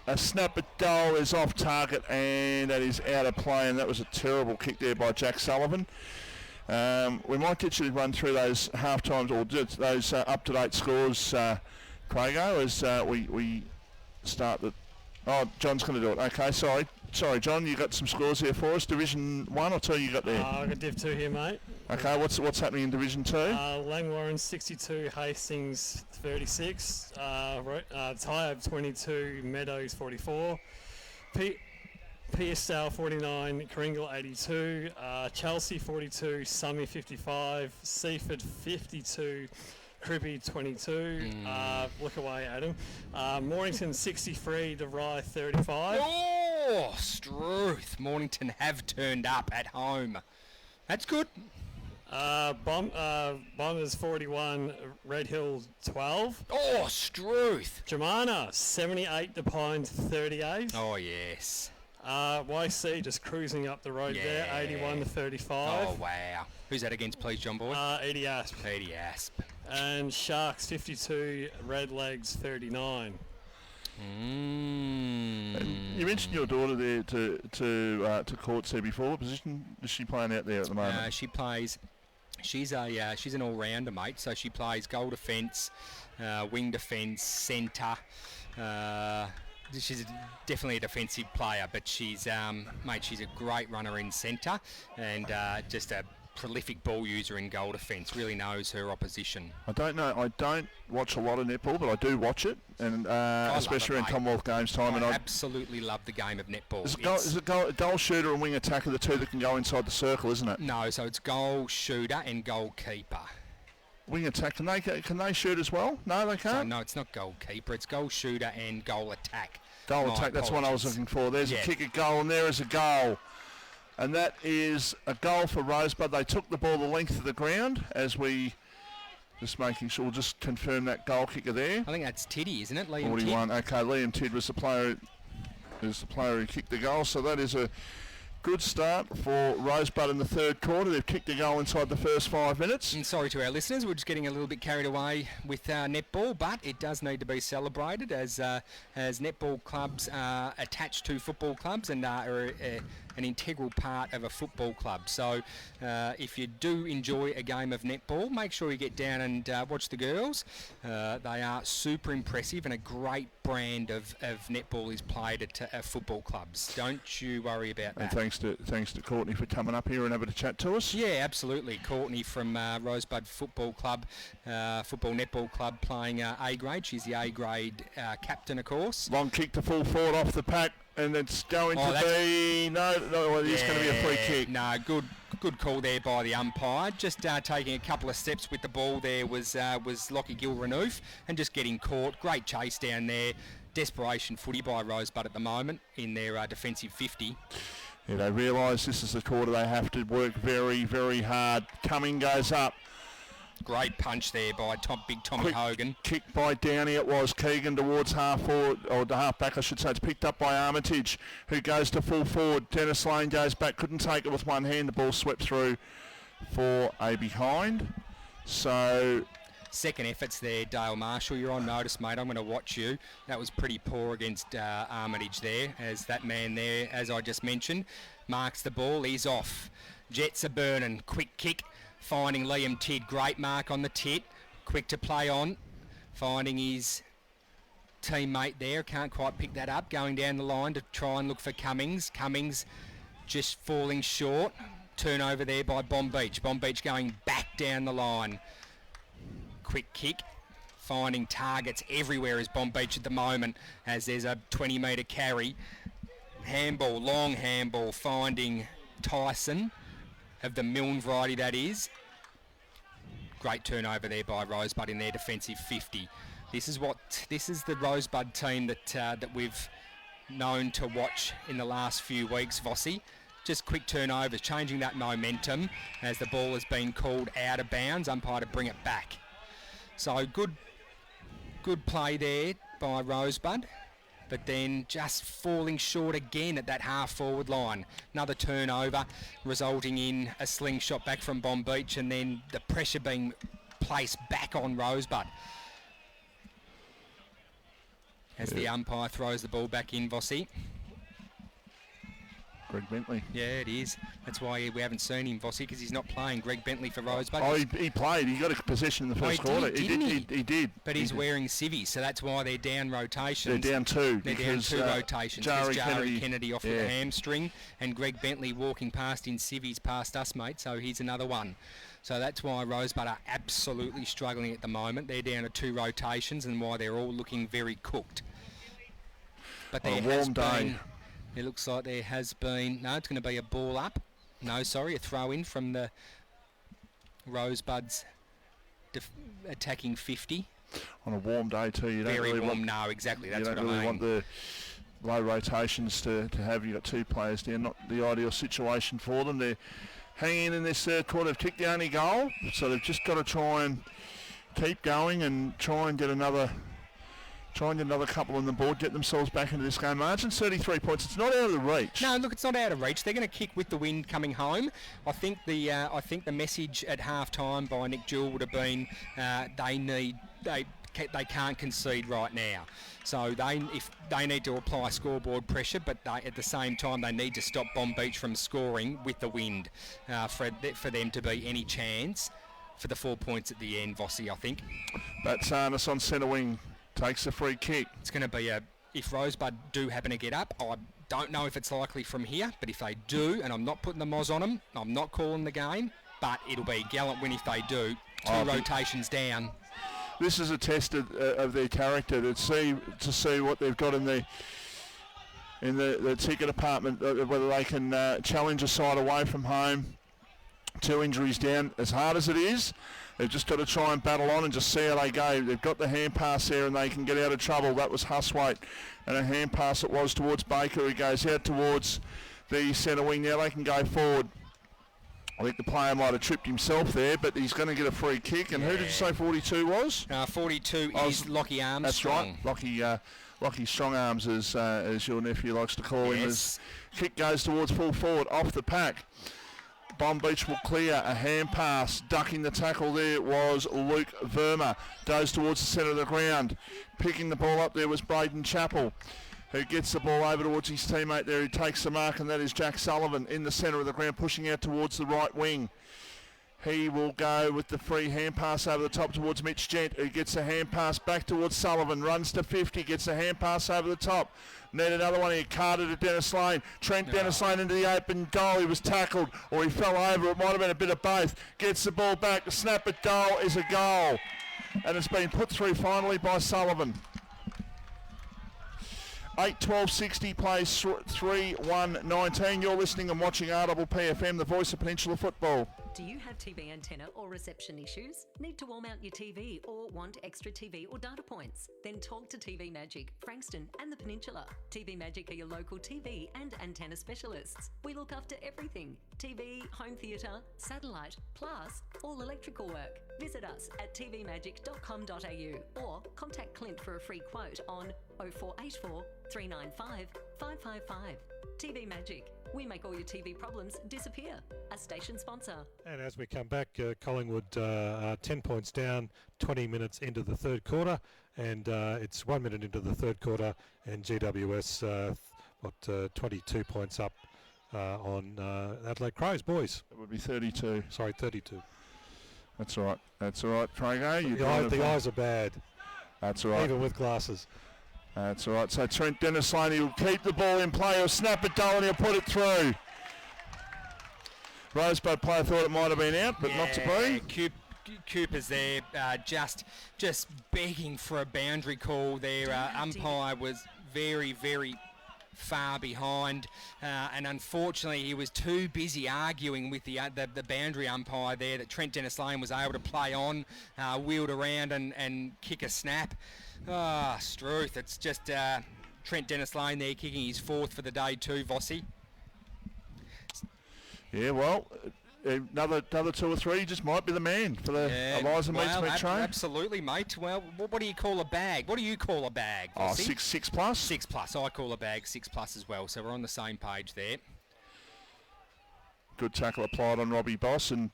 A snap at goal is off target, and that is out of play, and that was a terrible kick there by Jack Sullivan. We might get you to run through those half times, or those up-to-date scores, Crago, as we start the... Oh, John's going to do it. Okay, sorry, John, you got some scores here for us. Division 1 or 2 you got there? I got Div 2 here, mate. Okay, what's happening in Division 2? Langwarrin 62, Hastings 36, Tyab 22, Meadows 44, Pearsdale 49, Kringle 82, Chelsea 42, Summy 55, Seaford 52, Cribby 22, look away Adam, Mornington 63, DeVry 35. Oh, Struth, Mornington have turned up at home. That's good. Bombers 41, Red Hill 12. Oh, Struth. Jemana 78, Depines 38. Oh, yes. YC just cruising up the road there, 81 to 35. Oh, wow. Who's that against, please, John Boy? Edie Asp. Edie Asp. And Sharks 52, Redlegs 39. You mentioned your daughter there to court there before. What position is she playing out there at the moment? She plays. She's an all-rounder, mate. So she plays goal defence, wing defence, centre. She's definitely a defensive player, but she's she's a great runner in centre and just a prolific ball user in goal defence. Really knows her opposition. I don't know. I don't watch a lot of netball, but I do watch it, and especially around Commonwealth Games time. I absolutely love the game of netball. Is it a goal shooter and wing attacker, the two that can go inside the circle, isn't it? No, so it's goal shooter and goalkeeper. Wing attack, can they shoot as well? No, they can't? So, no, it's not goalkeeper. It's goal shooter and goal attack. Goal attack, that's what I was looking for. There's a kick, a goal, and there is a goal. And that is a goal for Rosebud. They took the ball the length of the ground as we... Just making sure, we'll just confirm that goal kicker there. I think that's Tiddy, isn't it? Liam 41. Tidd. Okay, Liam Tidd was the player who kicked the goal. So that is a good start for Rosebud in the third quarter. They've kicked a goal inside the first 5 minutes. And sorry to our listeners, we're just getting a little bit carried away with netball, but it does need to be celebrated as netball clubs are attached to football clubs and are an integral part of a football club. So if you do enjoy a game of netball, make sure you get down and watch the girls. They are super impressive, and a great brand of netball is played at football clubs. Don't you worry about that. And thanks to Courtney for coming up here and having a chat to us. Yeah, absolutely. Courtney from Rosebud Football Club, Football Netball Club, playing A grade. She's the A grade captain, of course. Long kick to full forward off the pack. And it's going to be... No, it's going to be a free kick. No, good call there by the umpire. Just taking a couple of steps with the ball there was Lockie Gilrenoof and just getting caught. Great chase down there. Desperation footy by Rosebud at the moment in their defensive 50. Yeah, they realise this is the quarter they have to work very, very hard. Cumming goes up. Great punch there by big Tommy Hogan. Kick by Downey it was. Keegan towards half forward, or the half back I should say. It's picked up by Armitage, who goes to full forward. Dennis Lane goes back, couldn't take it with one hand. The ball swept through for a behind. So... Second efforts there, Dale Marshall. You're on notice, mate. I'm going to watch you. That was pretty poor against Armitage there, as that man there, as I just mentioned, marks the ball. He's off. Jets are burning. Quick kick. Finding Liam Tidd, great mark on the tit, quick to play on, finding his teammate there, can't quite pick that up, going down the line to try and look for Cummings. Cummings just falling short, turnover there by Bonbeach. Bonbeach going back down the line. Quick kick, finding targets everywhere is Bonbeach at the moment, as there's a 20-metre carry. Handball, long handball, finding Tyson, of the Milne variety that is. Great turnover there by Rosebud in their defensive 50. This is the Rosebud team that we've known to watch in the last few weeks, Vossi. Just quick turnovers, changing that momentum as the ball has been called out of bounds, umpire to bring it back. So good play there by Rosebud, but then just falling short again at that half-forward line. Another turnover, resulting in a slingshot back from Bonbeach, and then the pressure being placed back on Rosebud. As the umpire throws the ball back in, Vossi. Greg Bentley. Yeah, it is. That's why we haven't seen him, Vossi, because he's not playing. Greg Bentley for Rosebud. Oh, he played. He got a possession in the first quarter. He did. But he's wearing civvies, so that's why they're down rotations. They're down two. They're down two rotations. Jari Kennedy off with a hamstring, and Greg Bentley walking past in civvies past us, mate, so he's another one. So that's why Rosebud are absolutely struggling at the moment. They're down to two rotations, and why they're all looking very cooked. But there has been... It looks like there has been... No, it's going to be a ball up. No, sorry, a throw in from the Rosebuds attacking 50. On a warm day too. You don't Very really warm, no, exactly. That's what I mean. You don't really want the low rotations to have. You've got two players there, not the ideal situation for them. They're hanging in this third quarter. They've kicked the only goal, so they've just got to try and keep going and try and get another try and get another couple on the board, get themselves back into this game. Margin 33 points. It's not out of the reach. No, look, it's not out of reach. They're going to kick with the wind coming home. I think the message at half time by Nick Jewell would have been they can't concede right now. So if they need to apply scoreboard pressure, but at the same time they need to stop Bonbeach from scoring with the wind for them to be any chance for the 4 points at the end, Vossi, I think. That's Arnis on centre wing. Takes a free kick. It's going to be if Rosebud do happen to get up, I don't know if it's likely from here, but if they do, and I'm not putting the moz on them, I'm not calling the game, but it'll be a gallant win if they do. Two rotations down. This is a test of their character to see what they've got in the ticket department, whether they can challenge a side away from home. 2 injuries down, as hard as it is, they've just got to try and battle on and just see how they go. They've got the hand pass there and they can get out of trouble. That was Huswaite, and a hand pass it was towards Baker, who goes out towards the centre wing. Now they can go forward. I think the player might have tripped himself there, but he's going to get a free kick. And who did you say 42 was? 42 is Lockie Armstrong. That's right, Lockie Strong Arms, as your nephew likes to call him. As kick goes towards full forward, off the pack. Bonbeach will clear a hand pass. Ducking the tackle there was Luke Verma. Goes towards the centre of the ground. Picking the ball up there was Braden Chappell, who gets the ball over towards his teammate there, who takes the mark, and that is Jack Sullivan in the centre of the ground, pushing out towards the right wing. He will go with the free hand pass over the top towards Mitch Gent, who gets a hand pass back towards Sullivan, runs to 50, gets a hand pass over the top. Need another one here, Carter to Dennis Lane. Trent Dennis Lane into the open goal. He was tackled, or he fell over. It might have been a bit of both. Gets the ball back. The snap at goal is a goal. And it's been put through finally by Sullivan. 8-12-60 plays 3-1-19. You're listening and watching RPPFM, the voice of Peninsula Football. Do you have TV antenna or reception issues? Need to wall mount your TV or want extra TV or data points? Then talk to TV Magic, Frankston and the Peninsula. TV Magic are your local TV and antenna specialists. We look after everything: TV, home theatre, satellite, plus all electrical work. Visit us at tvmagic.com.au or contact Clint for a free quote on 0484 395 555. TV Magic. We make all your TV problems disappear. A station sponsor. And as we come back, Collingwood 10 points down, 20 minutes into the third quarter, and it's 1 minute into the third quarter, and GWS 22 points up on Adelaide Crows, boys. It would be 32. Sorry, 32. That's all right. That's all right, Frago. The eyes are bad. That's all right. Even with glasses. That's all right. So Trent Dennis Lane will keep the ball in play. He'll snap it down and he'll put it through. Rosebud player thought it might have been out, but not to be. Cooper's there, just begging for a boundary call there. Umpire was very, very far behind, and unfortunately he was too busy arguing with the boundary umpire there that Trent Dennis Lane was able to play on, wheeled around and kick a snap. Struth, it's just Trent Dennis Lane there kicking his fourth for the day too, Vossi. Yeah, well, another 2 or 3 just might be the man for the Eliza Meats Meat train. Absolutely, mate. Well, what do you call a bag? What do you call a bag, Vossi? 6 plus. 6 plus. I call a bag 6 plus as well, so we're on the same page there. Good tackle applied on Robbie Boss, and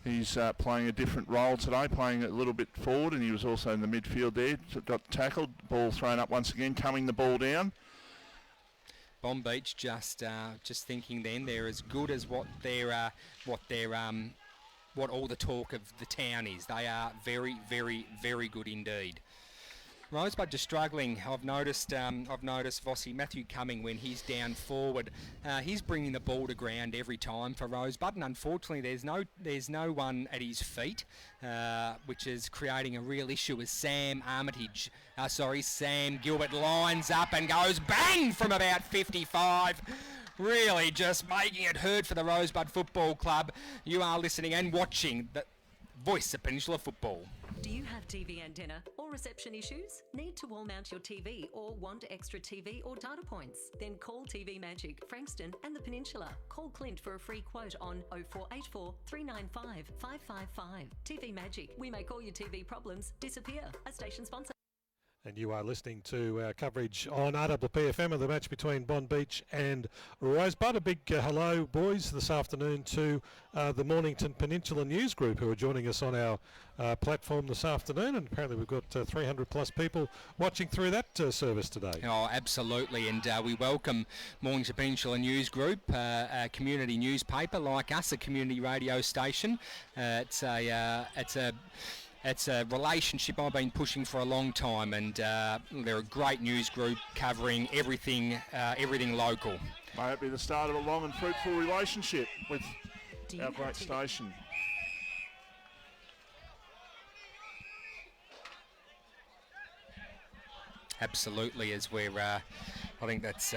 he's playing a different role today, playing a little bit forward, and he was also in the midfield there. Got tackled, ball thrown up once again, coming the ball down. Bonbeach just thinking then they're as good as what all the talk of the town is. They are very, very, very good indeed. Rosebud just struggling. I've noticed Vossi, Matthew Cumming, when he's down forward, he's bringing the ball to ground every time for Rosebud, and unfortunately there's no one at his feet, which is creating a real issue as Sam Gilbert lines up and goes bang from about 55. Really just making it hurt for the Rosebud Football Club. You are listening and watching the voice of Peninsula Football. Do you have TV antenna or reception issues? Need to wall mount your TV or want extra TV or data points? Then call TV Magic, Frankston and the Peninsula. Call Clint for a free quote on 0484 395 555. TV Magic. We make all your TV problems disappear. A station sponsor. and you are listening to our coverage on RWPFM of the match between Bonbeach and Rosebud. A big hello, boys, this afternoon to the Mornington Peninsula News Group who are joining us on our platform this afternoon, and apparently we've got 300 plus people watching through that service today. Oh, absolutely, and we welcome Mornington Peninsula News Group, a community newspaper like us, a community radio station. It's a relationship I've been pushing for a long time, and they're a great news group covering everything local. May it be the start of a long and fruitful relationship with our great station. Absolutely, as we're, I think that's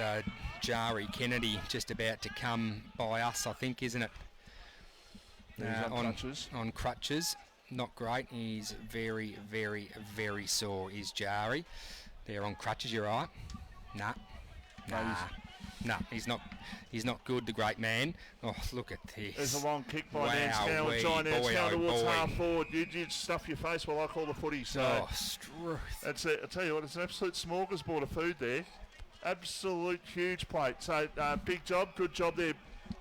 Jari Kennedy just about to come by us, I think, isn't it? On crutches. On crutches. Not great. He's very, very, very sore, is Jari. They're on crutches, you're right. Nah, he's not good, the great man. Oh, look at this. There's a long kick by Dan Scowl. John Scowl towards half forward. You stuff your face while I call the footy. So Struth. I'll tell you what, it's an absolute smorgasbord of food there. Absolute huge plate. So big job, good job there.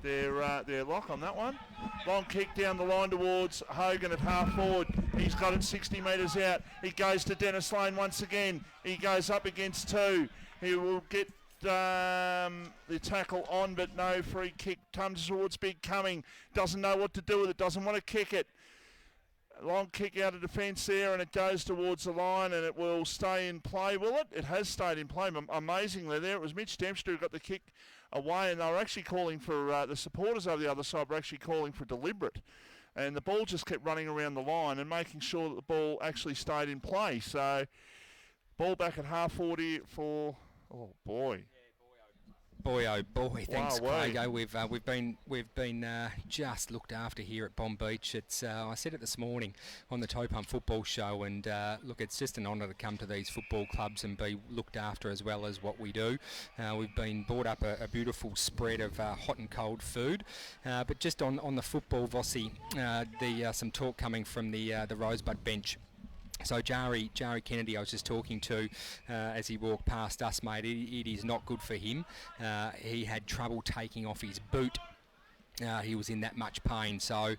Their lock on that one. Long kick down the line towards Hogan at half forward. He's got it 60 metres out. He goes to Dennis Lane once again. He goes up against two. He will get the tackle on, but no free kick. Comes towards Big Cumming. Doesn't know what to do with it. Doesn't want to kick it. Long kick out of defence there, and it goes towards the line, and it will stay in play, will it? It has stayed in play, amazingly there. It was Mitch Dempster who got the kick away, and they were actually calling for, the supporters over the other side were actually calling for deliberate. And the ball just kept running around the line and making sure that the ball actually stayed in play. So, ball back at half 40 for, oh boy. Boy, oh boy! Thanks, Wow, Craig. We've been just looked after here at Bonbeach. It's I said it this morning on the Toe Pump Football Show, and look, it's just an honour to come to these football clubs and be looked after as well as what we do. We've been brought up a beautiful spread of hot and cold food, but just on the football, Vossi, some talk coming from the Rosebud bench. So Jari Kennedy, I was just talking to as he walked past us, mate. It is not good for him. He had trouble taking off his boot. He was in that much pain. So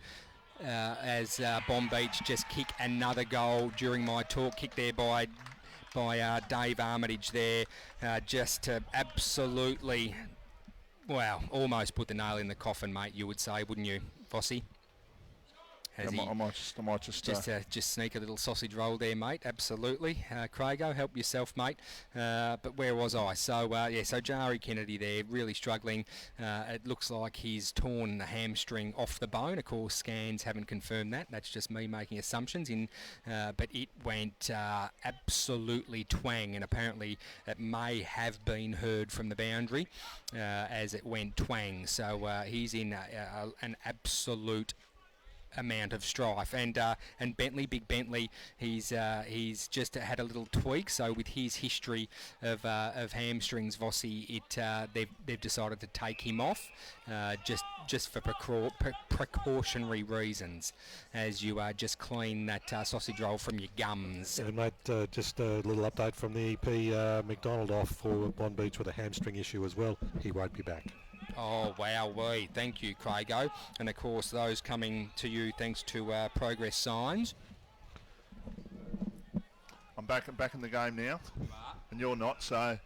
as Bonbeach just kick another goal during my talk, kick there by Dave Armitage there, just to absolutely, almost put the nail in the coffin, mate. You would say, wouldn't you, Vossi? I might just sneak a little sausage roll there, mate. Absolutely, Craigo, help yourself, mate. But where was I? So so Jari Kennedy there, really struggling. It looks like he's torn the hamstring off the bone. Of course, scans haven't confirmed that. That's just me making assumptions. But it went absolutely twang, and apparently it may have been heard from the boundary as it went twang. So he's in an absolute amount of strife, and Big Bentley, he's just had a little tweak. So with his history of hamstrings, Vossi, they've decided to take him off just for precautionary reasons, as you just clean that sausage roll from your gums. And mate, just a little update from the EP, McDonald off for Bonbeach with a hamstring issue as well. He won't be back. Oh, wowee. Thank you, Craigo. And, of course, those coming to you thanks to Progress Signs. I'm back in the game now, and you're not, so...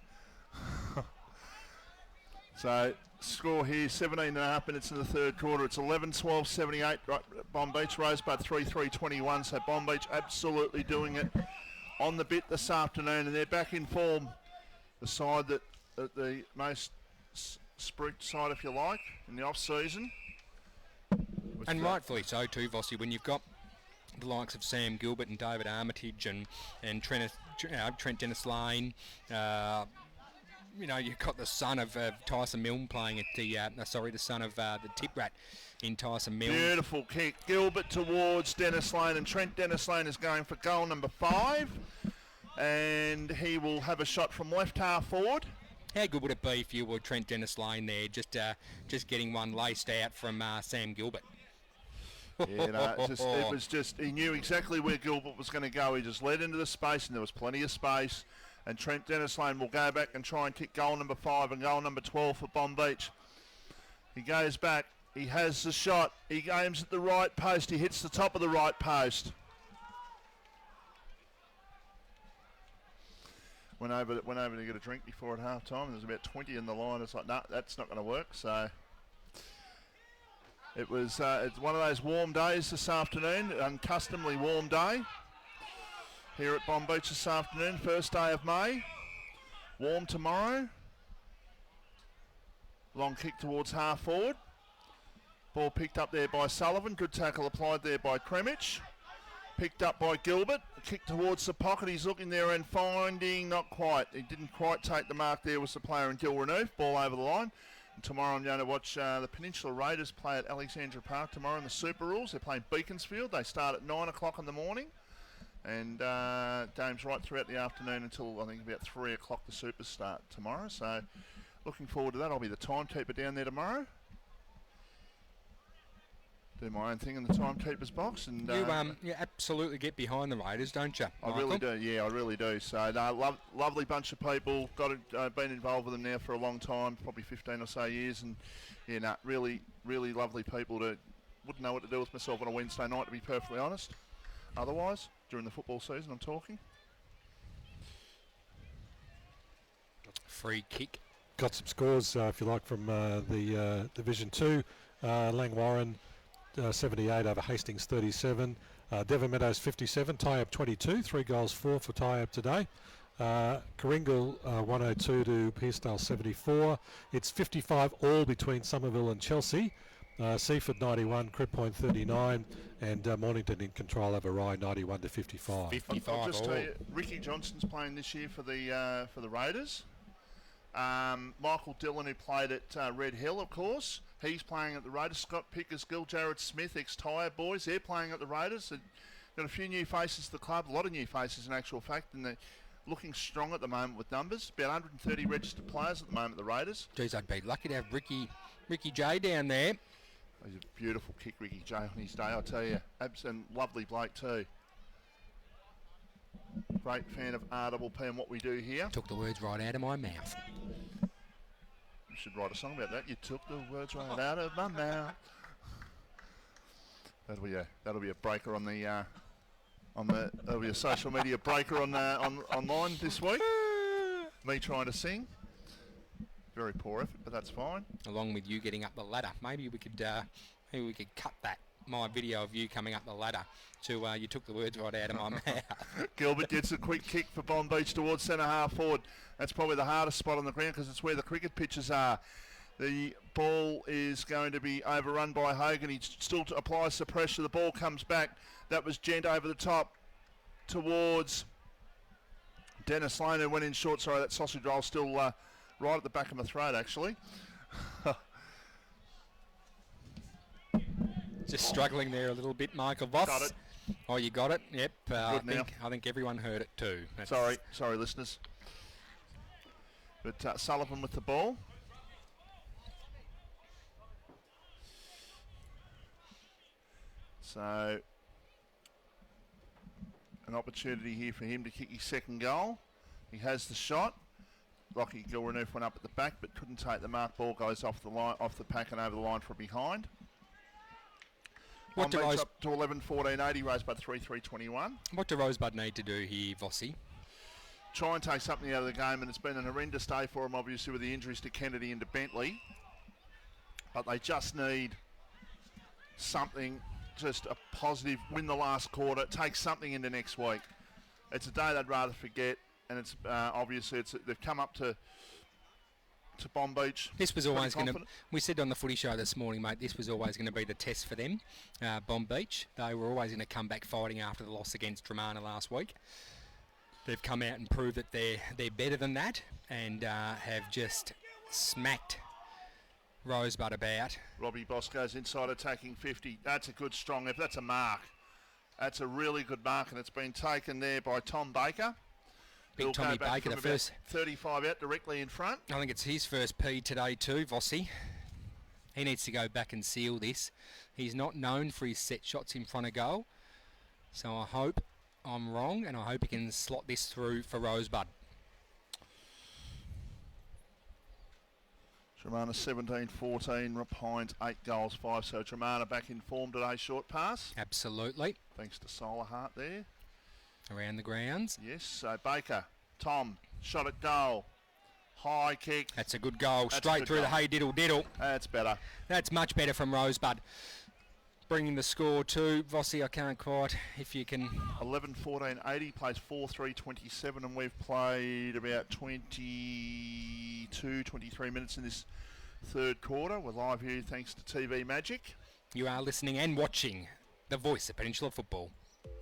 So, score here, 17.5 minutes in the third quarter. It's 11-12-78, right, Bonbeach, Rosebud 3-3-21, so Bonbeach absolutely doing it on the bit this afternoon, and they're back in form. The side that the most... spruik side, if you like, in the off-season. And rightfully so too, Vossi, when you've got the likes of Sam Gilbert and David Armitage and Trent Dennis Lane. You've got the son of Tyson Milne playing at the son of the Tip Rat in Tyson Milne. Beautiful kick. Gilbert towards Dennis Lane, and Trent Dennis Lane is going for goal number 5. And he will have a shot from left half forward. How good would it be if you were Trent Dennis Lane there, just getting one laced out from Sam Gilbert? Yeah, no, it was just, he knew exactly where Gilbert was going to go. He just led into the space, and there was plenty of space. And Trent Dennis Lane will go back and try and kick goal number 5 and goal number 12 for Bonbeach. He goes back. He has the shot. He aims at the right post. He hits the top of the right post. Went over to get a drink before at half time. There was about 20 in the line. It's like, no, that's not going to work. So it was it's one of those warm days this afternoon, uncustomably warm day here at Bonbeach this afternoon, first day of May. Warm tomorrow. Long kick towards half forward. Ball picked up there by Sullivan. Good tackle applied there by Kremich. Picked up by Gilbert. Kick towards the pocket. He's looking there and finding, not quite. He didn't quite take the mark there, was the player in Gil Renouf. Ball over the line. And tomorrow I'm going to watch the Peninsula Raiders play at Alexandra Park tomorrow in the Super Rules. They're playing Beaconsfield. They start at 9 o'clock in the morning. And games right throughout the afternoon until I think about 3 o'clock the Supers start tomorrow. So looking forward to that. I'll be the timekeeper down there tomorrow. Do my own thing in the timekeeper's box. And you absolutely get behind the Raiders, don't you, I Michael? really do, yeah, I really do. So, lovely bunch of people. Been involved with them now for a long time, probably 15 or so years. And, yeah, really, really lovely people. Wouldn't know what to do with myself on a Wednesday night, to be perfectly honest. Otherwise, during the football season, I'm talking. Free kick. Got some scores, if you like, from the Division 2. Langwarren 78 over Hastings 37. Devon Meadows 57. Tyab 22. 3 goals 4 for Tyab today. Coringal 102 to Pearcedale 74. It's 55 all between Somerville and Chelsea. Seaford 91, Crib Point 39, and Mornington in control over Rye 91 to 55. 55 I'll just tell you, Ricky Johnson's playing this year for the Raiders. Michael Dillon, who played at Red Hill, of course, he's playing at the Raiders. Scott Pickers, Gil Jared Smith, ex-Tyre boys, they're playing at the Raiders. They've got a few new faces to the club, a lot of new faces in actual fact, and they're looking strong at the moment with numbers. About 130 registered players at the moment at the Raiders. Geez, I'd be lucky to have Ricky J down there. He's a beautiful kick, Ricky J, on his day, I tell you. Absolute lovely bloke too. Great fan of RPP and what we do here. Took the words right out of my mouth. You should write a song about that. You took the words right out of my mouth. That'll be a breaker on the that'll be a social media breaker on online this week. Me trying to sing. Very poor effort, but that's fine. Along with you getting up the ladder. Maybe we could cut that, my video of you coming up the ladder to you took the words right out of my mouth. Gilbert gets a quick kick for Bonbeach towards centre half forward. That's probably the hardest spot on the ground because it's where the cricket pitches are. The ball is going to be overrun by Hogan. He still applies the pressure. The ball comes back. That was Gent over the top towards Dennis Lane, who went in short. Sorry, that sausage roll still right at the back of my throat, actually. Just struggling there a little bit, Michael Voss. Got it. Oh, you got it? Yep. I now. think everyone heard it too. Sorry, listeners. But Sullivan with the ball. So, an opportunity here for him to kick his second goal. He has the shot. Lockie Gilrenoof went up at the back but couldn't take the mark. Ball goes off the line, off the pack and over the line from behind. Up to 11-14-80, Rosebud 3-3-21. What do Rosebud need to do here, Vossi? Try and take something out of the game, and it's been an horrendous day for them, obviously, with the injuries to Kennedy and to Bentley. But they just need something, just a positive, win the last quarter, take something into next week. It's a day they'd rather forget, and it's obviously they've come up to Bonbeach. This was always going to, we said on the footy show this morning, mate, this was always going to be the test for them, Bonbeach. They were always going to come back fighting after the loss against Dramana last week. They've come out and proved that they're better than that and have just smacked Rosebud about. Robbie Bosco's inside attacking 50. That's a good strong effort. That's a mark. That's a really good mark, and it's been taken there by Tom Baker. Big Tommy Baker, the first 35 out directly in front. I think it's his first P today too, Vossi. He needs to go back and seal this. He's not known for his set shots in front of goal. So I hope I'm wrong, and I hope he can slot this through for Rosebud. Germana 17-14, Rapines 8 goals 5. So Germana back in form today, short pass. Absolutely. Thanks to Solar Heart there. Around the grounds. Yes, so Baker, Tom, shot at goal. High kick. That's a good goal. That's Straight good through goal. the hey diddle diddle. That's better. That's much better from Rosebud. Bringing the score to Vossi, I can't quite, if you can. 11-14-80, plays 4-3-27, and we've played about 22, 23 minutes in this third quarter. We're live here thanks to TV Magic. You are listening and watching the voice of Peninsula Football.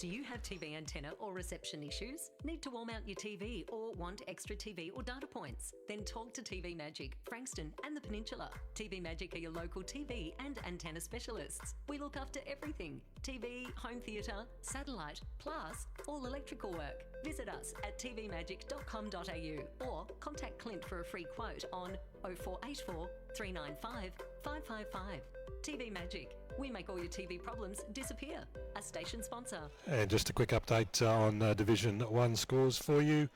Do you have TV antenna or reception issues? Need to wall mount your TV or want extra TV or data points? Then talk to TV Magic, Frankston and the Peninsula. TV Magic are your local TV and antenna specialists. We look after everything: TV, home theatre, satellite, plus all electrical work. Visit us at tvmagic.com.au or contact Clint for a free quote on 0484 395 555. TV Magic. We make all your TV problems disappear. A station sponsor. And just a quick update on Division 1 scores for you.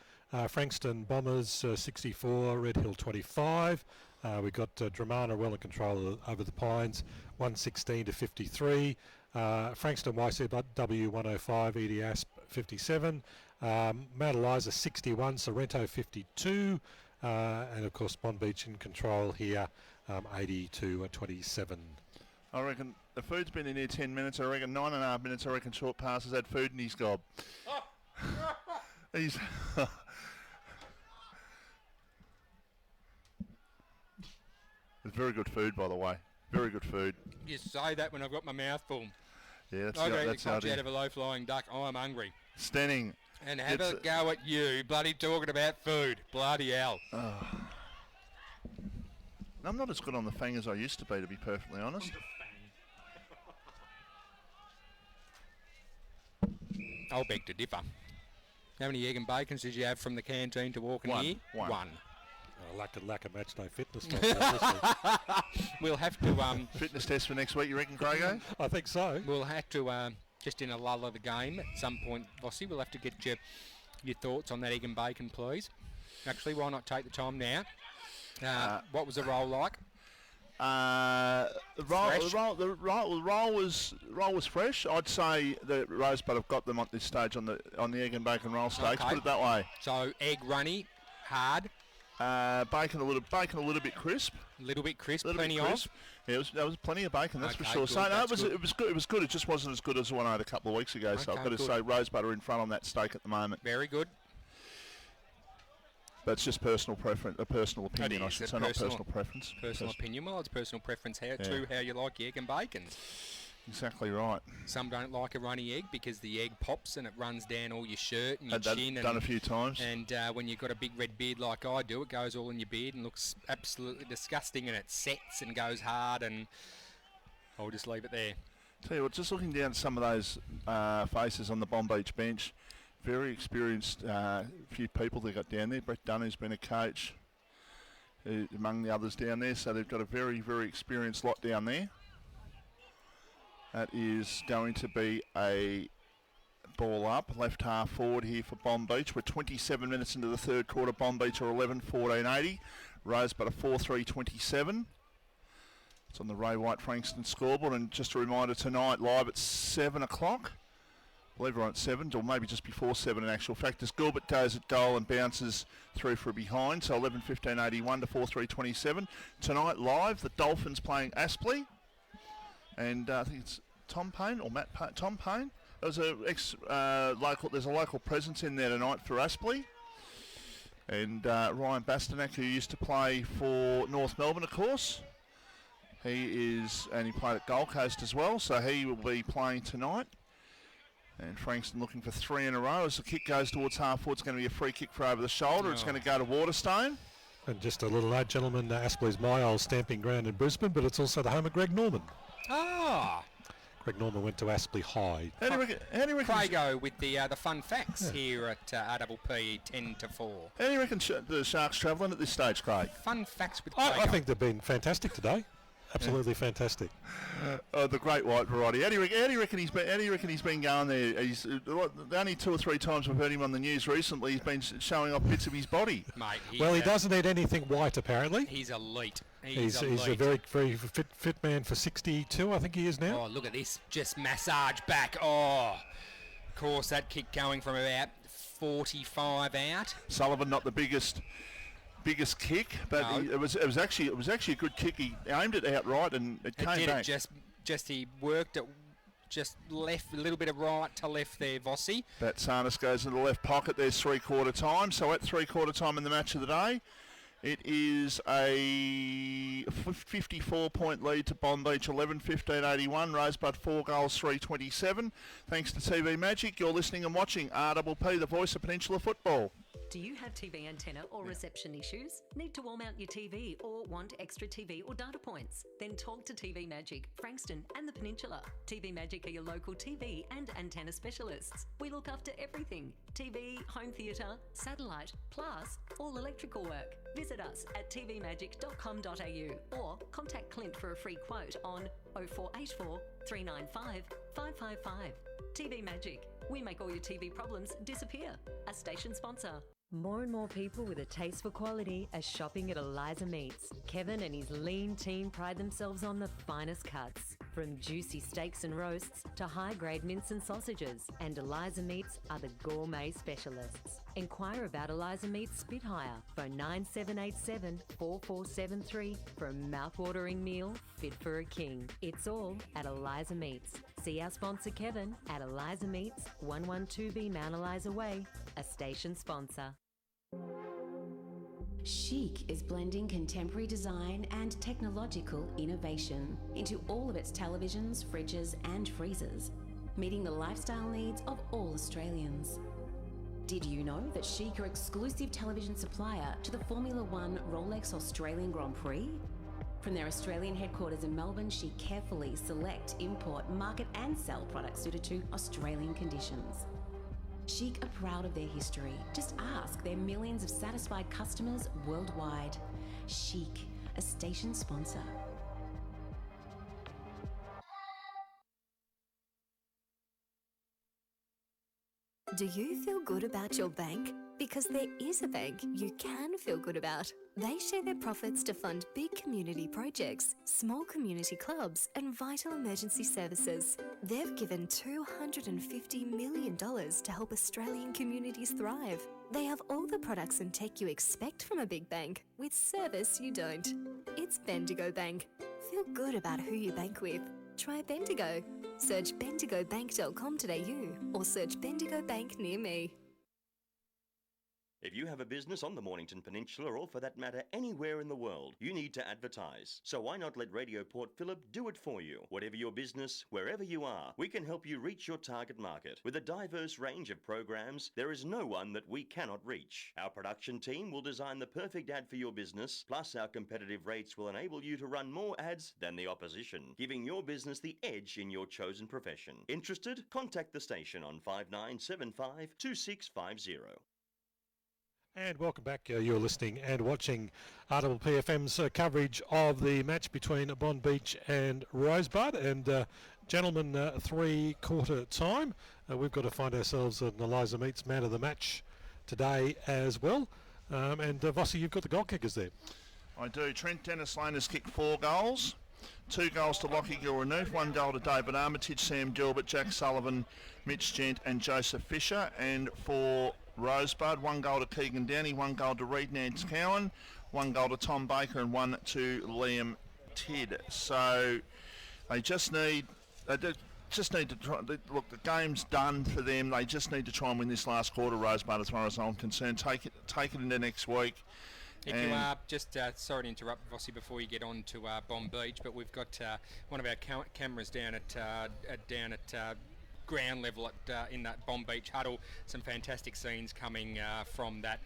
Frankston Bombers 64, Red Hill 25. We got Dramana well in control over the Pines, 116-53. Frankston YCW 105, Edie Asp 57. Mount Eliza 61, Sorrento 52. And of course Bonbeach in control here, 80-27. I reckon the food's been in here 10 minutes. I reckon 9.5 minutes. I reckon short passes had food in his gob. He's it's very good food, by the way. Very good food. You say that when I've got my mouth full. Yeah, that's I the, reckon that's the the coach idea. out of a low-flying duck. I'm hungry. Stenning. And have a go at you, bloody talking about food. Bloody hell. I'm not as good on the fang as I used to be perfectly honest. I'll beg to differ. How many egg and bacons did you have from the canteen to walk in here? One. Lack of match day fitness. We'll have to... Fitness test for next week, you reckon, Craig? I think so. We'll have to, just in a lull of the game at some point, Vossi, we'll have to get your thoughts on that egg and bacon, please. Actually, why not take the time now? What was the roll like? The roll was fresh. I'd say that Rosebud have got them at this stage on the egg and bacon roll stakes. Okay. Put it that way. So egg runny, hard. Bacon a little bit crisp. A little bit crisp. Plenty of. Yeah, there was plenty of bacon. That's for Okay, sure. good, So no, that's it was good. It was good. It just wasn't as good as the one I had a couple of weeks ago. So I've Okay, got to good. say Rosebud are in front on that steak at the moment. Very good. But it's just personal preference, a personal opinion, I should say, not personal preference. Personal opinion. Well, it's personal preference how you like your egg and bacons. Exactly right. Some don't like a runny egg because the egg pops and it runs down all your shirt and your chin. Done a few times. And when you've got a big red beard like I do, it goes all in your beard and looks absolutely disgusting, and it sets and goes hard, and I'll just leave it there. Tell you what, just looking down at some of those faces on the Bonbeach bench, very experienced few people they got down there. Brett Dunn, who's been a coach, among the others down there, so they've got a very, very experienced lot down there. That is going to be a ball up, left half forward here for Bonbeach. We're 27 minutes into the third quarter. Bonbeach are 11-14-80. Rosebud are 4-3-27. It's on the Ray White Frankston scoreboard. And just a reminder, tonight live at 7 o'clock. I believe we're on at 7, or maybe just before 7 in actual fact, as Gilbert goes at goal and bounces through for a behind. So 11-15-81 to 4-3-27. Tonight live, the Dolphins playing Aspley. And I think it's Tom Payne or Matt Payne. Tom Payne. There's a local presence in there tonight for Aspley. And Ryan Bastanak, who used to play for North Melbourne, of course. He played at Gold Coast as well, so he will be playing tonight. And Frankston looking for 3 in a row. As the kick goes towards half forward, it's going to be a free kick for over the shoulder. It's going to go to Waterstone. And just a little note, gentlemen, Aspley's my old stamping ground in Brisbane, but it's also the home of Greg Norman. Ah! Greg Norman went to Aspley High. How do you reckon Crago with the fun facts here at RPP 10 to 4. How do you reckon the Sharks travelling at this stage, Craig? Fun facts with Crago. I think they've been fantastic today. absolutely fantastic. The great white variety. How do you reckon he's been going there? He's the only 2 or 3 times we've heard him on the news recently, he's been showing off bits of his body. Mate, Well, he doesn't eat anything white, apparently. He's elite. He's a very, very fit man for 62, I think he is now. Oh, look at this. Just massage back. Oh, of course, that kick going from about 45 out. Sullivan, not the biggest kick, but No. it was actually a good kick. He aimed it outright and it came back. Just he worked it, just left a little bit of right to left there, Vossi. That Sarnas goes in the left pocket. There's 3/4 time. So at 3/4 time in the match of the day, it is a 54-point lead to Bonbeach, 11-15-81. Rosebud 4 goals, 327. Thanks to TV Magic, you're listening and watching RPP, the voice of Peninsula football. Do you have TV antenna or reception issues? Need to wall mount your TV or want extra TV or data points? Then talk to TV Magic, Frankston and the Peninsula. TV Magic are your local TV and antenna specialists. We look after everything: TV, home theatre, satellite, plus all electrical work. Visit us at tvmagic.com.au or contact Clint for a free quote on 0484 395 555. TV Magic. We make all your TV problems disappear. A station sponsor. More and more people with a taste for quality are shopping at Eliza Meats. Kevin and his lean team pride themselves on the finest cuts, from juicy steaks and roasts to high-grade mince and sausages. And Eliza Meats are the gourmet specialists. Inquire about Eliza Meats Spit Hire. Phone 9787 4473 for a mouth-watering meal fit for a king. It's all at Eliza Meats. See our sponsor Kevin at Eliza Meats, 112B Mount Eliza Way, a station sponsor. Chic is blending contemporary design and technological innovation into all of its televisions, fridges and freezers, meeting the lifestyle needs of all Australians. Did you know that Chic are exclusive television supplier to the Formula One Rolex Australian Grand Prix? From their Australian headquarters in Melbourne, Chic carefully select, import, market and sell products suited to Australian conditions. Chic are proud of their history. Just ask their millions of satisfied customers worldwide. Chic, a station sponsor. Do you feel good about your bank? Because there is a bank you can feel good about. They share their profits to fund big community projects, small community clubs and vital emergency services. They've given $250 million to help Australian communities thrive. They have all the products and tech you expect from a big bank, with service you don't. It's Bendigo Bank. Feel good about who you bank with. Try Bendigo. Search bendigobank.com.au or search Bendigo Bank near me. If you have a business on the Mornington Peninsula, or for that matter anywhere in the world, you need to advertise. So why not let Radio Port Phillip do it for you? Whatever your business, wherever you are, we can help you reach your target market. With a diverse range of programs, there is no one that we cannot reach. Our production team will design the perfect ad for your business, plus our competitive rates will enable you to run more ads than the opposition, giving your business the edge in your chosen profession. Interested? Contact the station on 5975 2650. And welcome back. You're listening and watching RPPFM's coverage of the match between Bonbeach and Rosebud. And gentlemen, 3/4 time. We've got to find ourselves an Eliza Meats man of the match today as well. And Vossi, you've got the goal kickers there. I do. Trent Dennis Lane has kicked 4 goals. 2 goals to Lockie Gilrenooth, 1 goal to David Armitage, Sam Gilbert, Jack Sullivan, Mitch Gent and Joseph Fisher. And for Rosebud, 1 goal to Keegan Downey, 1 goal to Reed Nance Cowan, 1 goal to Tom Baker and 1 to Liam Tidd. So they just need to try. Look, the game's done for them. They just need to try and win this last quarter, Rosebud, as far as I'm concerned. Take it into next week. If you are, just sorry to interrupt, Vossi, before you get on to Bonbeach, but we've got one of our cameras down at ground level in that Bonbeach huddle. Some fantastic scenes coming from that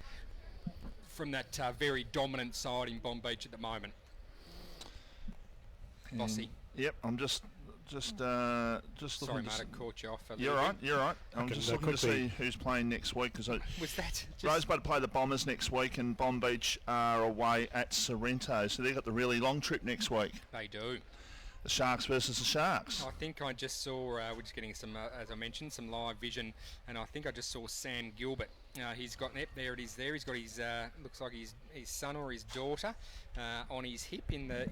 very dominant side in Bonbeach at the moment. Vossi. Yep, I'm just Just Sorry, looking mate, to I caught you off. You're right. I'm just looking to see who's playing next week because Was that just... Rosebud play the Bombers next week, and Bonbeach are away at Sorrento, so they've got the really long trip next week. They do. The Sharks versus the Sharks. I think I just saw, we're just getting some, as I mentioned, some live vision, and I think I just saw Sam Gilbert. He's got, there it is there, he's got his, looks like his son or his daughter on his hip in the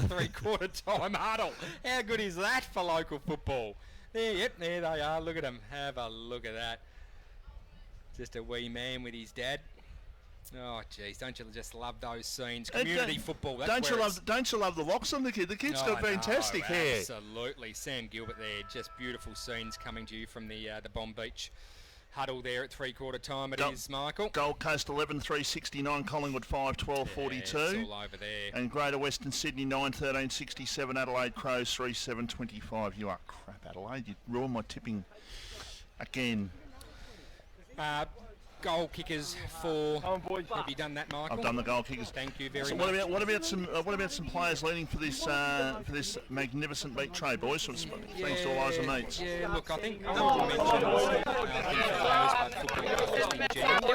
three-quarter time huddle. How good is that for local football? There they are, look at them, have a look at that. Just a wee man with his dad. Oh, geez, don't you just love those scenes? Community football. That's Don't you love the locks on the kid? The kid's got fantastic hair. Absolutely. Sam Gilbert there. Just beautiful scenes coming to you from the Bonbeach huddle there at three-quarter time. It is, Michael. Gold Coast 11-3-69, Collingwood 5-12-42. It's all over there. And Greater Western Sydney 9-13-67, Adelaide Crows 3-7-25. You are crap, Adelaide. You ruined my tipping again. Goal kickers for. Have you done that, Michael? I've done the goal kickers. Thank you very so much. What about some players leading for this magnificent beat tray, boys? Thanks to all eyes and mates. Yeah, look, I think honourable mentions. I think for Rosebud football just in general.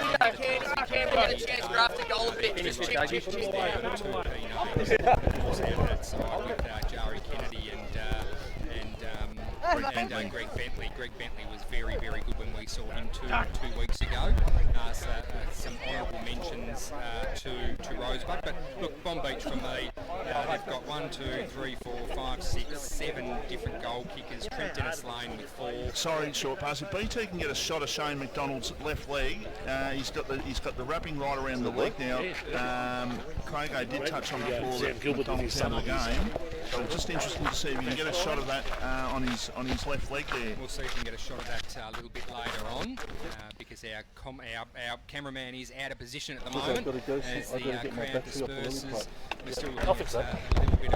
With Jari Kennedy and Greg Bentley. Greg Bentley was very, very good when we saw him two weeks ago. So some honourable mentions to Rosebud. But look, Bonbeach for me, they've got 1, 2, 3, 4, 5, 6, 7 different goal kickers. Trent Dennis Lane with 4. Sorry, short pass. If BT can get a shot of Shane McDonald's left leg, he's got the wrapping right around the leg now. Craig did touch on before that McDonald's out of the game. So just interesting to see if we can get a shot of that on his left leg there. We'll see if we can get a shot of that a little bit later on, because our cameraman is out of position at the moment as the crowd disperses. We're still looking at a little bit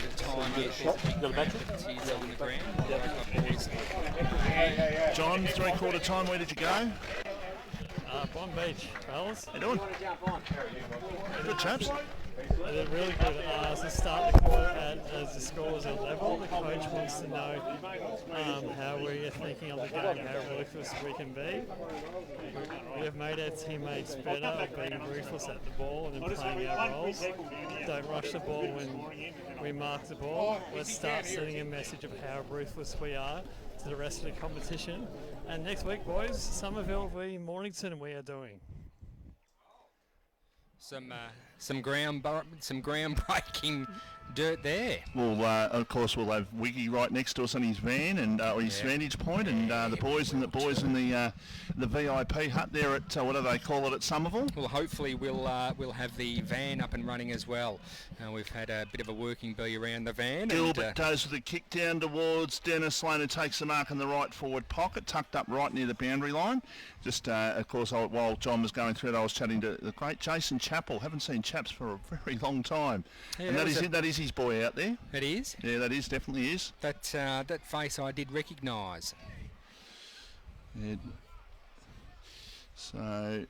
of time here. There's a big crowd that is on the ground. John, three-quarter time, where did you go? Bonbeach, fellas. How you doing? Good, chaps. They did really good. So start the quarter as the scores are level. The coach wants to know how we are thinking of the game, how ruthless we can be. We have made our teammates better of being ruthless at the ball and then playing our roles. Don't rush the ball when we mark the ball. Let's start sending a message of how ruthless we are to the rest of the competition. And next week, boys, Somerville v Mornington we are doing. Some ground-breaking dirt there. Well, of course, we'll have Wiggy right next to us on his van and his vantage point, and the boys in the VIP hut there at what do they call it at Somerville? Well, hopefully we'll have the van up and running as well. We've had a bit of a working bee around the van. Gilbert goes with a kick down towards Dennis Lane, who takes the mark in the right forward pocket, tucked up right near the boundary line. Just, of course, while John was going through it, I was chatting to the great Jason Chappell. Haven't seen Chaps for a very long time. Yeah, and that is his boy out there. It is? Yeah, that is, definitely is. That face I did recognise. Yeah. So,